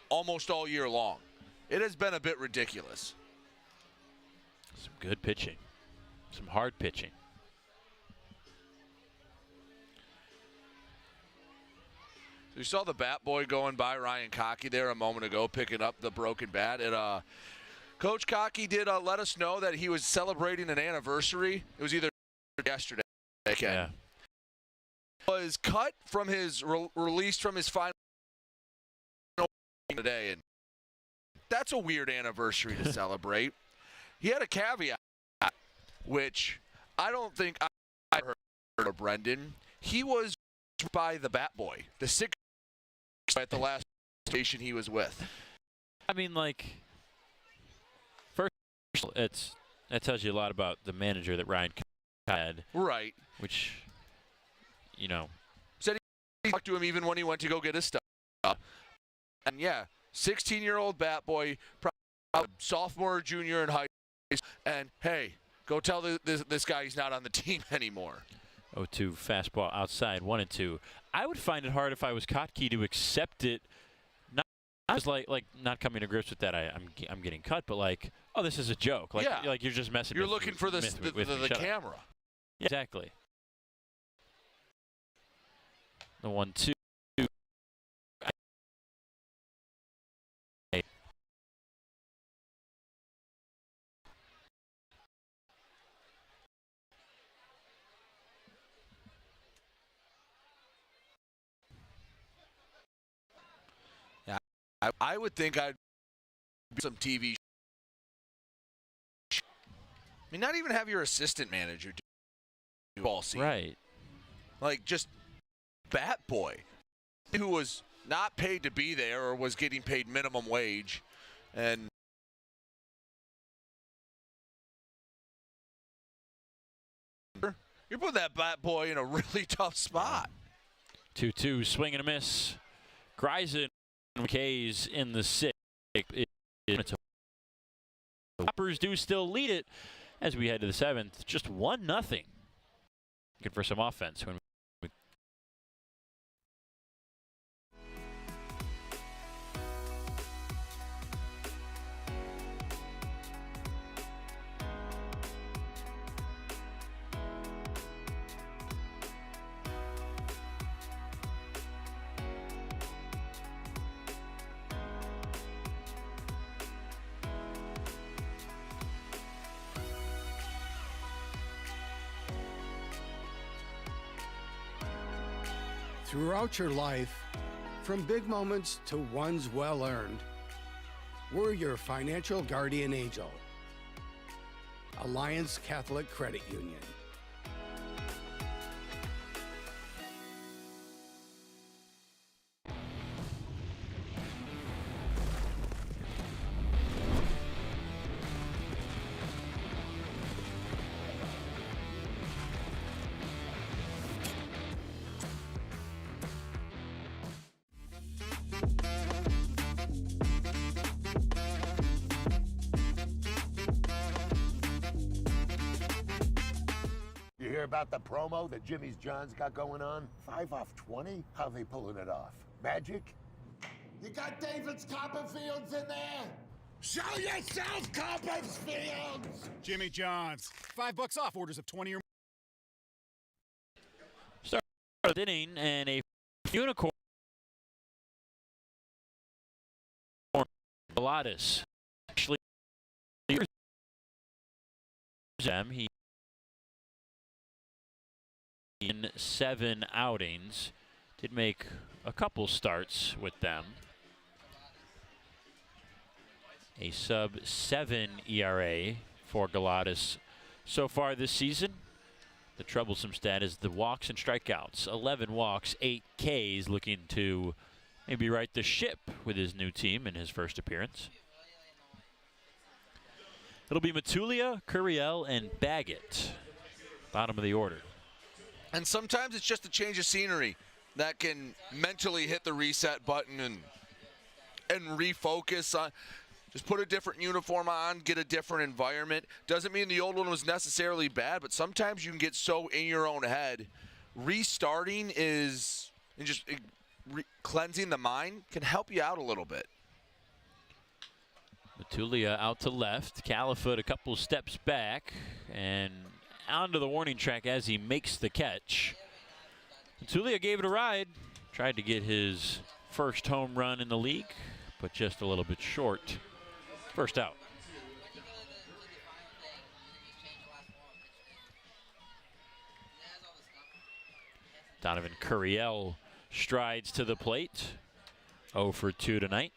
almost all year long. It has been a bit ridiculous. Some good pitching. Some hard pitching. We saw the bat boy going by Ryan Cockey there a moment ago, picking up the broken bat. And Coach Cockey did let us know that he was celebrating an anniversary. It was either yesterday. Yeah. Was cut from his released from his final today, and that's a weird anniversary to celebrate. He had a caveat, which I don't think I heard of Brendan. He was by the bat boy, the sixth at the last station he was with. I mean, like, first, that tells you a lot about the manager that Ryan had. Right. Which, you know. Said he talked to him even when he went to go get his stuff. And, yeah, 16-year-old bat boy, sophomore or junior in high school, and, hey, go tell this guy he's not on the team anymore. 0-2 fastball outside, 1-2. I would find it hard if I was Kottke to accept it. Not just like not coming to grips with that. I'm getting cut, but like, oh, this is a joke. Like, yeah. Like you're just messing. You're looking for the camera. Yeah, exactly. The 1-2. I would think I'd do some TV. I mean, not even have your assistant manager do ball scene. Right. Like, just bat boy, who was not paid to be there or was getting paid minimum wage. And you're putting that bat boy in a really tough spot. 2-2, swing and a miss. Greisen. K's in the sixth. Hoppers do still lead it as we head to the seventh. Just 1-0. Looking for some offense when we Throughout your life, from big moments to ones well-earned, we're your financial guardian angel. Alliance Catholic Credit Union. About the promo that Jimmy's John's got going on? 5 off 20? How they pulling it off? Magic? You got David's Copperfields in there? Show yourself, Copperfields! Jimmy John's. $5 off orders of 20 or more. Start inning and a unicorn. Pilates. Actually, he in 7 outings, did make a couple starts with them. A sub-7 ERA for Galatas so far this season. The troublesome stat is the walks and strikeouts. 11 walks, 8 Ks, looking to maybe right the ship with his new team in his first appearance. It'll be Matulia, Curiel, and Baggett, bottom of the order. And sometimes it's just a change of scenery that can mentally hit the reset button and refocus on. Just put a different uniform on, get a different environment. Doesn't mean the old one was necessarily bad, but sometimes you can get so in your own head. Restarting is, and just cleansing the mind can help you out a little bit. Matulia out to left. Califoot a couple steps back and onto the warning track as he makes the catch. Matulia gave it a ride. Tried to get his first home run in the league, but just a little bit short. First out. Donovan Curiel strides to the plate. 0 for 2 tonight.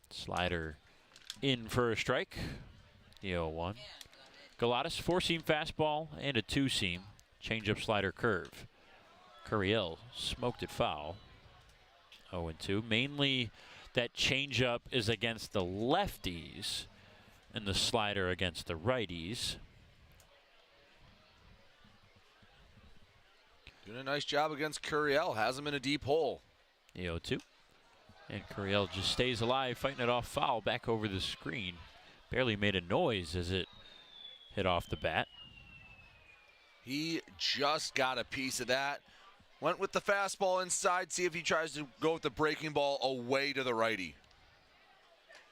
Slider in for a strike. The 0-1. Galatas, 4-seam fastball and a 2-seam. Changeup, slider, curve. Curiel smoked it foul. 0-2. Mainly that changeup is against the lefties and the slider against the righties. Doing a nice job against Curiel. Has him in a deep hole. The 0-2. And Curiel just stays alive, fighting it off foul back over the screen. Barely made a noise as it hit off the bat. He just got a piece of that. Went with the fastball inside, see if he tries to go with the breaking ball away to the righty.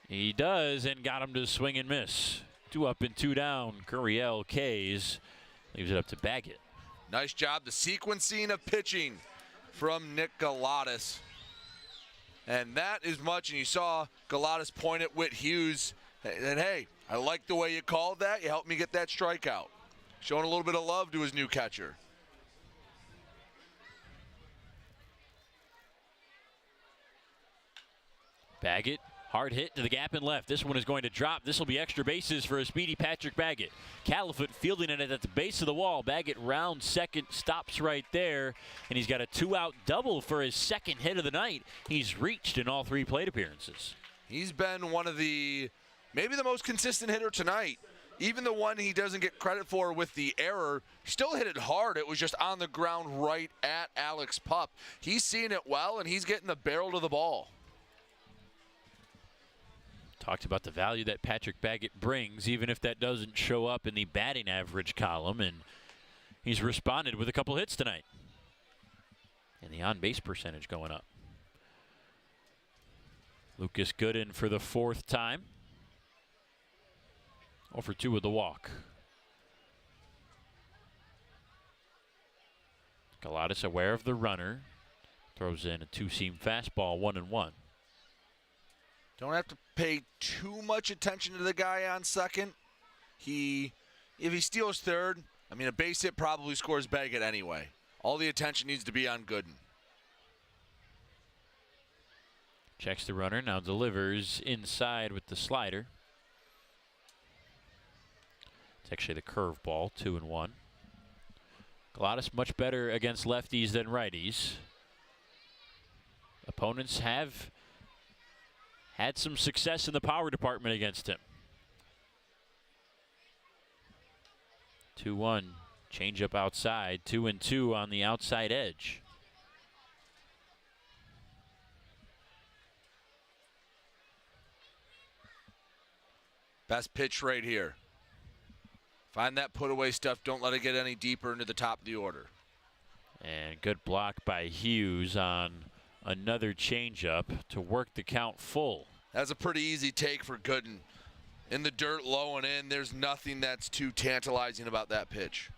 He does, and got him to swing and miss. 2 up and 2 down. Curiel K's leaves it up to Baggett. Nice job, the sequencing of pitching from Nick Galatas. And that is much, and you saw Galatas point at Whit Hughes. And hey, I like the way you called that. You helped me get that strikeout. Showing a little bit of love to his new catcher. Baggett, hard hit to the gap and left. This one is going to drop. This will be extra bases for a speedy Patrick Baggett. Califoot fielding it at the base of the wall. Baggett round second, stops right there, and he's got a 2-out double for his second hit of the night. He's reached in all 3 plate appearances. He's been one of the, maybe the most consistent hitter tonight. Even the one he doesn't get credit for with the error, still hit it hard. It was just on the ground right at Alex Pup. He's seeing it well, and he's getting the barrel to the ball. Talked about the value that Patrick Baggett brings, even if that doesn't show up in the batting average column, and he's responded with a couple hits tonight. And the on-base percentage going up. Lucas Gooden for the 4th time. 0 for 2 with the walk. Galatas aware of the runner. Throws in a 2-seam fastball, 1-1. Don't have to pay too much attention to the guy on second. If he steals third, I mean, a base hit probably scores Baggett anyway. All the attention needs to be on Gooden. Checks the runner, now delivers inside with the slider. It's actually the curveball, 2-1. Galatas much better against lefties than righties. Opponents have had some success in the power department against him. 2-1, changeup outside, 2-2 on the outside edge. Best pitch right here. Find that put away stuff. Don't let it get any deeper into the top of the order. And good block by Hughes on another changeup to work the count full. That's a pretty easy take for Gooden. In the dirt, low and in, there's nothing that's too tantalizing about that pitch.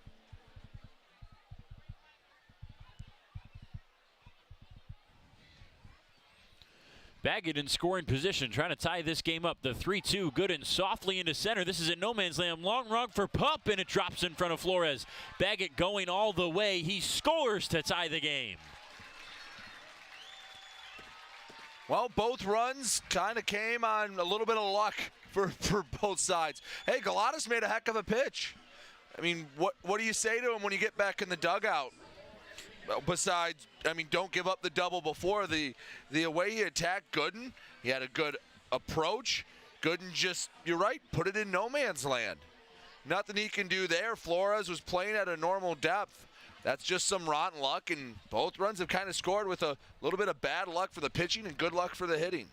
Baggett in scoring position, trying to tie this game up. The 3-2, Gooden softly into center. This is a no man's land. Long run for Pup, and it drops in front of Flores. Baggett going all the way. He scores to tie the game. Well, both runs kind of came on a little bit of luck for both sides. Hey, Galatas made a heck of a pitch. I mean, what do you say to him when you get back in the dugout? Besides, I mean, don't give up the double before. The way he attacked Gooden, he had a good approach. Gooden just, you're right, put it in no man's land. Nothing he can do there. Flores was playing at a normal depth. that's just some rotten luck, and both runs have kind of scored with a little bit of bad luck for the pitching and good luck for the hitting.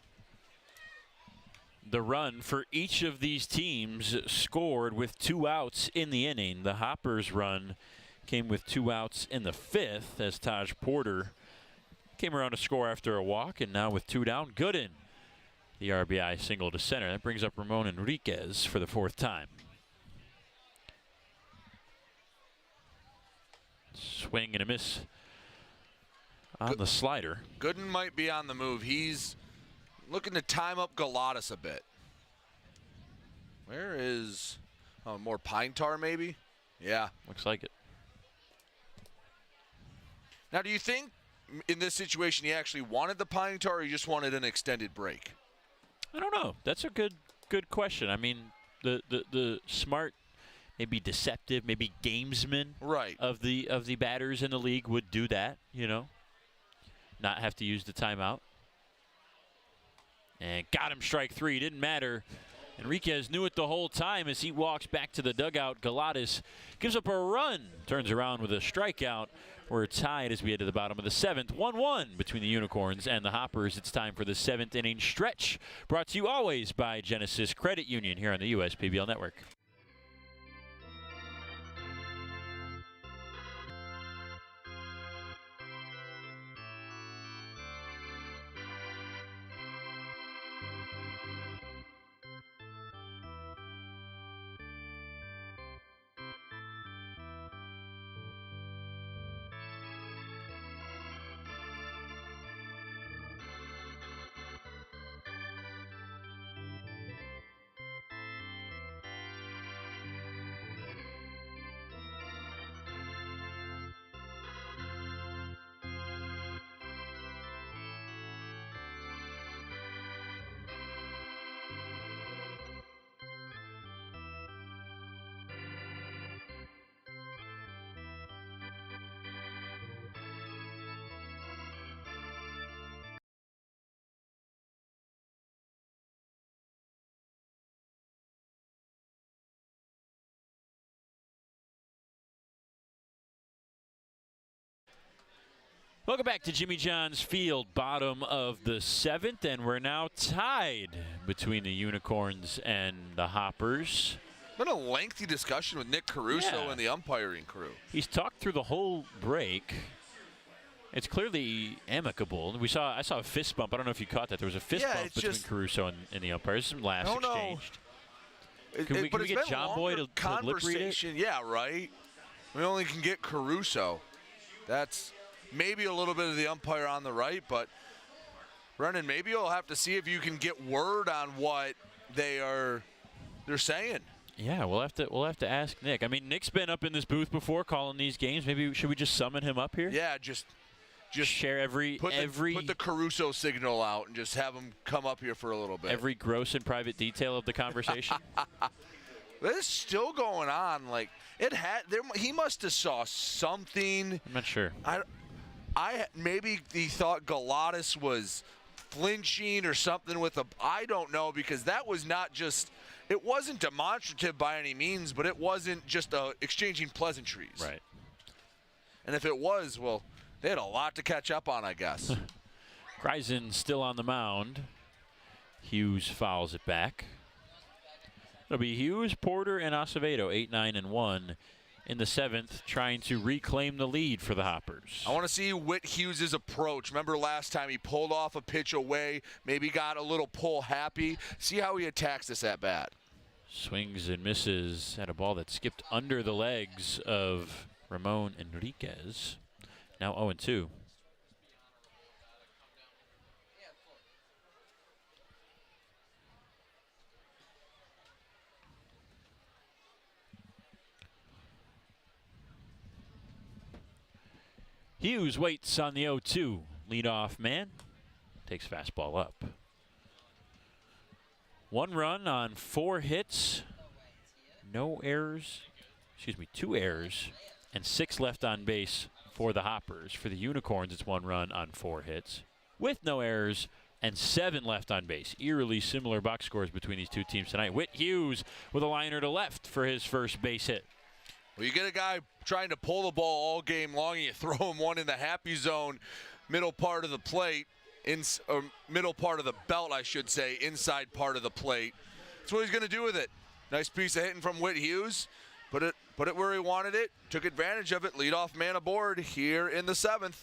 The run for each of these teams scored with 2 outs in the inning. The Hoppers' run came with 2 outs in the 5th as Taj Porter came around to score after a walk, and now with 2 down, Gooden, the RBI single to center. That brings up Ramon Enriquez for the 4th time. Swing and a miss on the slider. Gooden might be on the move. He's looking to time up Galatas a bit. Where is more pine tar maybe? Yeah. Looks like it. Now, do you think in this situation he actually wanted the pine tar or he just wanted an extended break? I don't know. That's a good question. I mean, the smart, maybe deceptive, maybe gamesman of the batters in the league would do that, you know. Not have to use the timeout. And got him, strike 3. Didn't matter. Enriquez knew it the whole time as he walks back to the dugout. Galatas gives up a run. Turns around with a strikeout. We're tied as we head to the bottom of the 7th. 1-1 between the Unicorns and the Hoppers. It's time for the 7th inning stretch. Brought to you always by Genesis Credit Union here on the USPBL Network. Welcome back to Jimmy John's Field, bottom of the 7th, and we're now tied between the Unicorns and the Hoppers. Been a lengthy discussion with Nick Caruso and the umpiring crew. He's talked through the whole break. It's clearly amicable. I saw a fist bump. I don't know if you caught that. There was a fist bump between Caruso and the umpires. Some laughs exchanged. Can we get John Boy to lip read it? Yeah, right. We only can get Caruso. That's maybe a little bit of the umpire on the right, but Brennan, maybe you'll have to see if you can get word on what they're saying. Yeah, we'll have to ask Nick. I mean, Nick's been up in this booth before calling these games. Maybe should we just summon him up here? Yeah, just share put the Caruso signal out and just have him come up here for a little bit. Every gross and private detail of the conversation. This is still going on. Like he must have saw something. I'm not sure. Maybe he thought Galatas was flinching or something with I don't know, because that was not just, it wasn't demonstrative by any means, but it wasn't just exchanging pleasantries. Right. And if it was, well, they had a lot to catch up on, I guess. Greisen still on the mound. Hughes fouls it back. It'll be Hughes, Porter, and Acevedo, 8, 9, and 1. In the 7th, trying to reclaim the lead for the Hoppers. I want to see Whit Hughes' approach. Remember last time he pulled off a pitch away, maybe got a little pull happy. See how he attacks this at bat. Swings and misses at a ball that skipped under the legs of Ramon Enriquez. Now 0-2. Hughes waits on the 0-2. Leadoff man takes fastball up. 1 run on 4 hits. No errors. 2 errors. And 6 left on base for the Hoppers. For the Unicorns, it's 1 run on 4 hits. With no errors and 7 left on base. Eerily similar box scores between these two teams tonight. Whit Hughes with a liner to left for his first base hit. Well, you get a guy trying to pull the ball all game long, and you throw him one in the happy zone, middle part of the plate, or middle part of the belt, I should say, inside part of the plate. That's what he's going to do with it. Nice piece of hitting from Whit Hughes. Put it where he wanted it. Took advantage of it. Leadoff man aboard here in the 7th.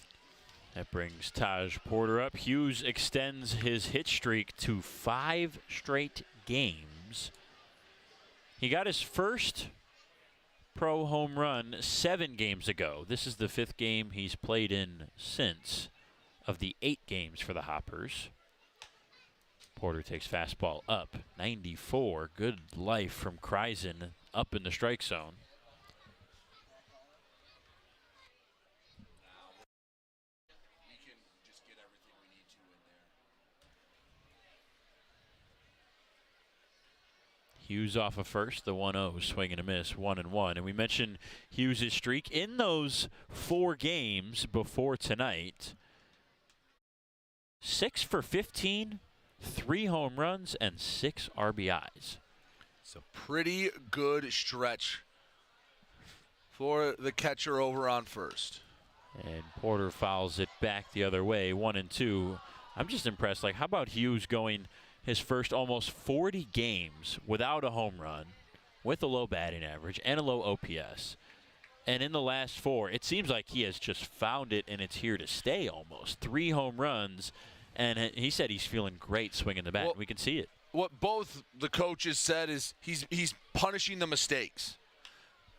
That brings Taj Porter up. Hughes extends his hit streak to 5 straight games. He got his first pro home run 7 games ago. This is the 5th game he's played in since of the 8 games for the Hoppers. Porter takes fastball up, 94. Good life from Kreisen up in the strike zone. Hughes off of first, the 1-0, swing and a miss, 1-1. And we mentioned Hughes' streak in those 4 games before tonight. 6 for 15, 3 home runs, and 6 RBIs. It's a pretty good stretch for the catcher over on first. And Porter fouls it back the other way, 1-2. I'm just impressed. Like, how about Hughes going his first almost 40 games without a home run, with a low batting average and a low OPS. And in the last 4, it seems like he has just found it, and it's here to stay almost. 3 home runs, and he said he's feeling great swinging the bat. Well, we can see it. What both the coaches said is he's punishing the mistakes.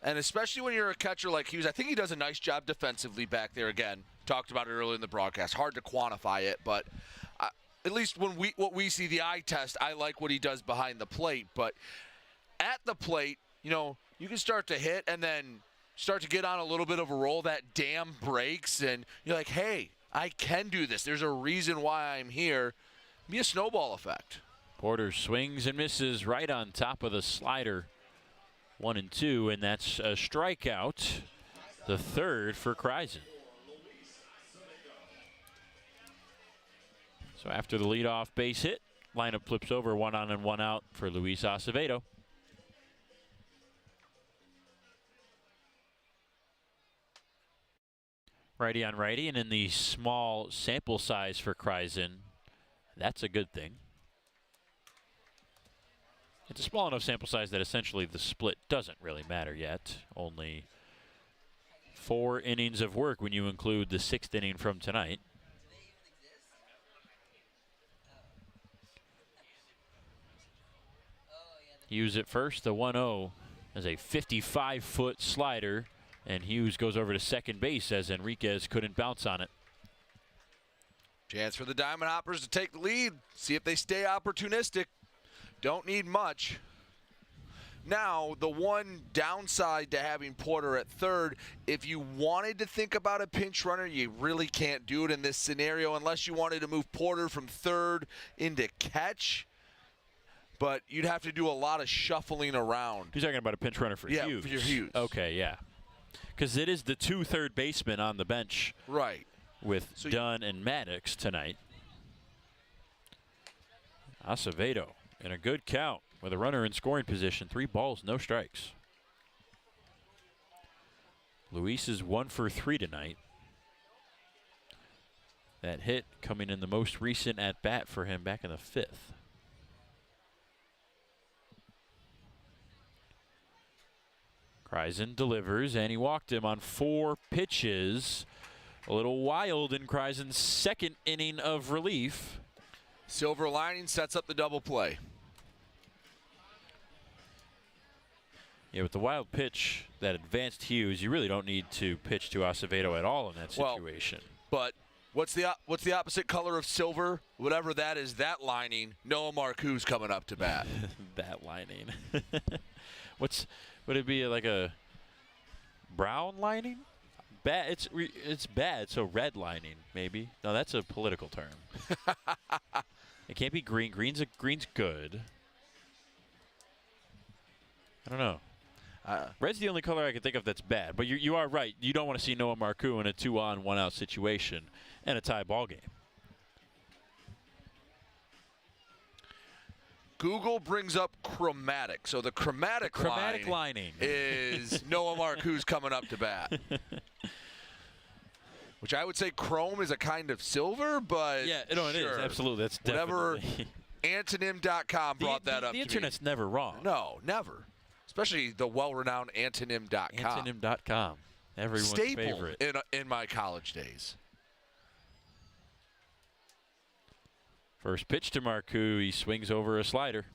And especially when you're a catcher like Hughes, I think he does a nice job defensively back there again. Talked about it earlier in the broadcast. Hard to quantify it, but at least what we see the eye test, I like what he does behind the plate. But at the plate, you can start to hit and then start to get on a little bit of a roll. That dam breaks, and you're like, hey, I can do this. There's a reason why I'm here. Be a snowball effect. Porter swings and misses right on top of the slider. 1-2, and that's a strikeout. The 3rd for Kreisen. So after the leadoff base hit, lineup flips over, 1 on and 1 out for Luis Acevedo. Righty on righty, and in the small sample size for Kreisen, that's a good thing. It's a small enough sample size that essentially the split doesn't really matter yet. Only 4 innings of work when you include the 6th inning from tonight. Hughes at first, the 1-0 as a 55-foot slider, and Hughes goes over to second base as Enriquez couldn't bounce on it. Chance for the Diamond Hoppers to take the lead, see if they stay opportunistic. Don't need much. Now, the one downside to having Porter at third, if you wanted to think about a pinch runner, you really can't do it in this scenario unless you wanted to move Porter from third into catch. But you'd have to do a lot of shuffling around. You're talking about a pinch runner for Hughes. Yeah, for your Hughes. Okay, yeah. Because it is the 2 third basemen on the bench. Right. With Dunn and Maddox tonight. Acevedo in a good count with a runner in scoring position. 3 balls, no strikes. Luis is 1 for 3 tonight. That hit coming in the most recent at-bat for him back in the 5th. Kreisen delivers, and he walked him on 4 pitches. A little wild in Kreisen's 2nd inning of relief. Silver lining sets up the double play. Yeah, with the wild pitch that advanced Hughes, you really don't need to pitch to Acevedo at all in that situation. Well, but what's the opposite color of silver? Whatever that is, that lining. Noah Marcoux coming up to bat. That lining. Would it be like a brown lining? Bad. It's bad. So red lining, maybe. No, that's a political term. It can't be green. Green's good. I don't know. Red's the only color I can think of that's bad. But you are right. You don't want to see Noah Marcoux in a 2-on, 1-out situation and a tie ball game. Google brings up chromatic. So the chromatic lining is Noah Marcoux's coming up to bat. Which I would say chrome is a kind of silver, but yeah, no, it is. Absolutely. That's whatever. definitely. Antonym.com brought that up The to internet's me. never wrong. No, never. Especially the well-renowned Antonym.com. Antonym.com. Everyone's staple favorite. in my college days. First pitch to Marcoux. He swings over a slider.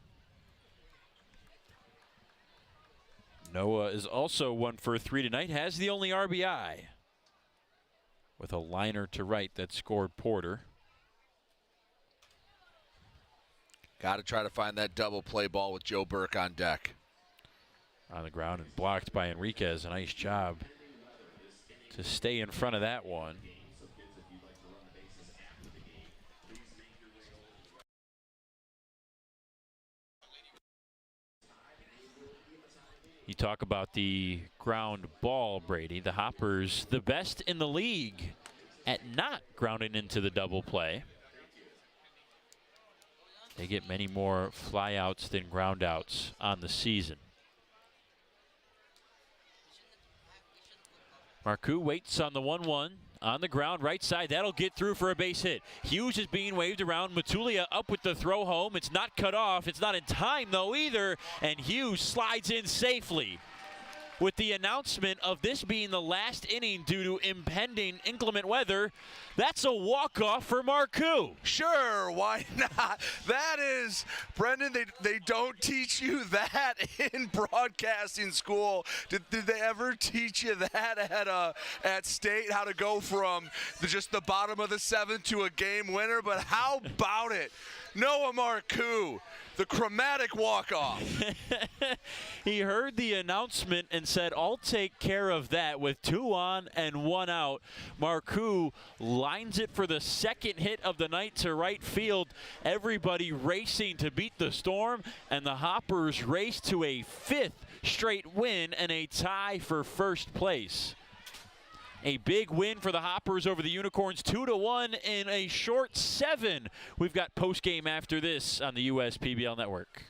Noah is also 1 for 3 tonight. Has the only RBI. With a liner to right that scored Porter. Got to try to find that double play ball with Joe Burke on deck. On the ground and blocked by Enriquez. A nice job to stay in front of that one. You talk about the ground ball, Brady. The Hoppers, the best in the league at not grounding into the double play. They get many more flyouts than groundouts on the season. Marcoux waits on the 1-1 on the ground, right side. That'll get through for a base hit. Hughes is being waved around. Matulia up with the throw home. It's not cut off. It's not in time, though, either. And Hughes slides in safely. With the announcement of this being the last inning due to impending inclement weather, that's a walk-off for Marcoux. Sure, why not? That is, Brendan, they don't teach you that in broadcasting school. Did they ever teach you that at State, how to go from just the bottom of the 7th to a game winner? But how about it? Noah Marcoux, the chromatic walk-off. He heard the announcement and said, I'll take care of that. With 2 on and 1 out, Marcoux lines it for the second hit of the night to right field. Everybody racing to beat the storm, and the Hoppers race to a 5th straight win and a tie for first place. A big win for the Hoppers over the Unicorns, 2-1 in a short 7. We've got post-game after this on the USPBL Network.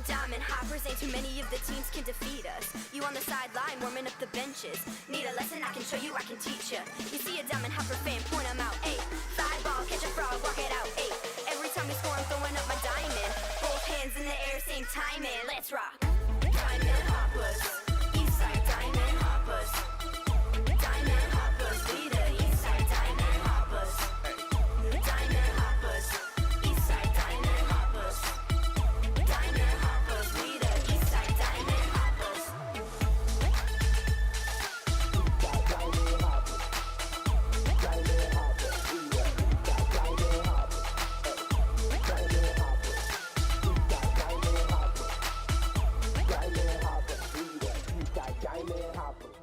Diamond Hoppers, ain't too many of the teams can defeat us. You on the sideline, warming up the benches. Need a lesson, I can show you, I can teach ya. You see a Diamond Hopper fan, point 'em out. 8, 5 ball, catch a frog, walk it out. 8, every time we score, I'm throwing up my diamond. Both hands in the air, same timing. Let's rock. Diamond Hoppers, Eastside Diamond Hoppers. Diamond Hoppers, we the Eastside Diamond Hoppers. Diamond Hoppers, Eastside Diamond Hoppers. Diamond Hoppers, we the Eastside Diamond Hoppers. Diamond Hoppers, Diamond Hoppers, we the Eastside Diamond Hoppers. Diamond Hoppers, Eastside Diamond Hoppers. Diamond Hoppers, we the Eastside Diamond Hoppers.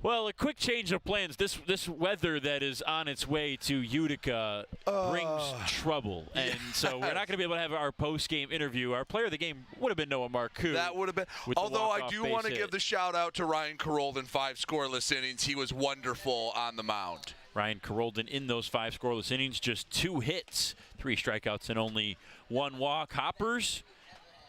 Well, a quick change of plans. This weather that is on its way to Utica brings trouble. And so we're not going to be able to have our post-game interview. Our player of the game would have been Noah Marcoux. That would have been. Although I do want to give the shout-out to Ryan Carolden, 5 scoreless innings. He was wonderful on the mound. Ryan Carolden in those 5 scoreless innings, just 2 hits, 3 strikeouts, and only 1 walk. Hoppers,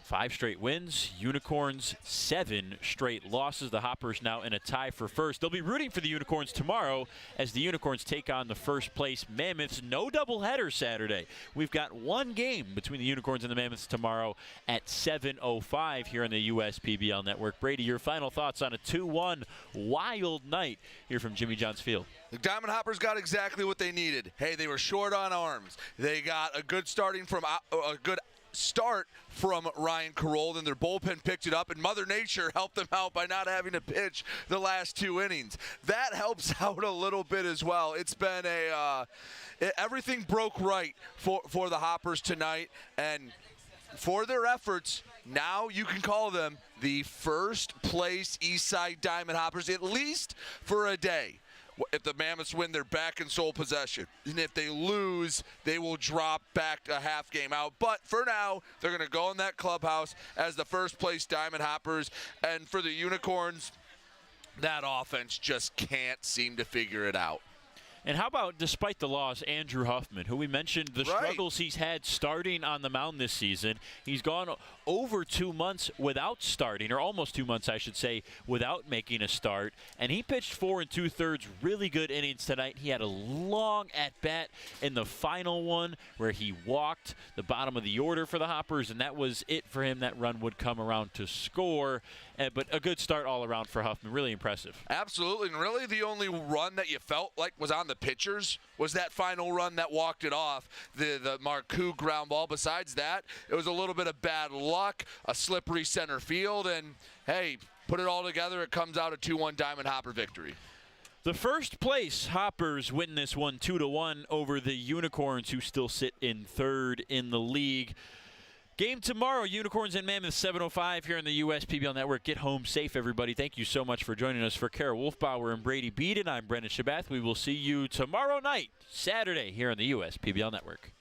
5 straight wins. Unicorns, 7 straight losses. The Hoppers now in a tie for first. They'll be rooting for the Unicorns tomorrow as the Unicorns take on the first place Mammoths. No doubleheader Saturday. We've got 1 game between the Unicorns and the Mammoths tomorrow at 7:05 here on the USPBL Network. Brady, your final thoughts on a 2-1 wild night here from Jimmy John's Field. The Diamond Hoppers got exactly what they needed. Hey, they were short on arms. They got a good start from Ryan Carolden. Their bullpen picked it up, and Mother Nature helped them out by not having to pitch the last 2 innings. That helps out a little bit as well. It's been everything broke right for the Hoppers tonight, and for their efforts, now you can call them the first place Eastside Diamond Hoppers, at least for a day. If the Mammoths win, they're back in sole possession. And if they lose, they will drop back a half game out. But for now, they're going to go in that clubhouse as the first place Diamond Hoppers. And for the Unicorns, that offense just can't seem to figure it out. And how about, despite the loss, Andrew Huffman, who we mentioned the struggles he's had starting on the mound this season. He's gone over 2 months without starting, or almost 2 months, I should say, without making a start. And he pitched 4 2/3 really good innings tonight. He had a long at-bat in the final one where he walked the bottom of the order for the Hoppers, and that was it for him. That run would come around to score. But a good start all around for Huffman. Really impressive. Absolutely. And really the only run that you felt like was on the pitchers was that final run that walked it off, the Marcoux ground ball. Besides that, it was a little bit of bad luck, a slippery center field, and, hey, put it all together, it comes out a 2-1 Diamond Hopper victory. The first place Hoppers win this one 2-1 over the Unicorns, who still sit in third in the league. Game tomorrow, Unicorns and Mammoth, 7:05 here on the US PBL Network. Get home safe, everybody. Thank you so much for joining us. For Kara Wolfbauer and Brady Beaton, I'm Brendan Shabath. We will see you tomorrow night, Saturday, here on the US PBL Network.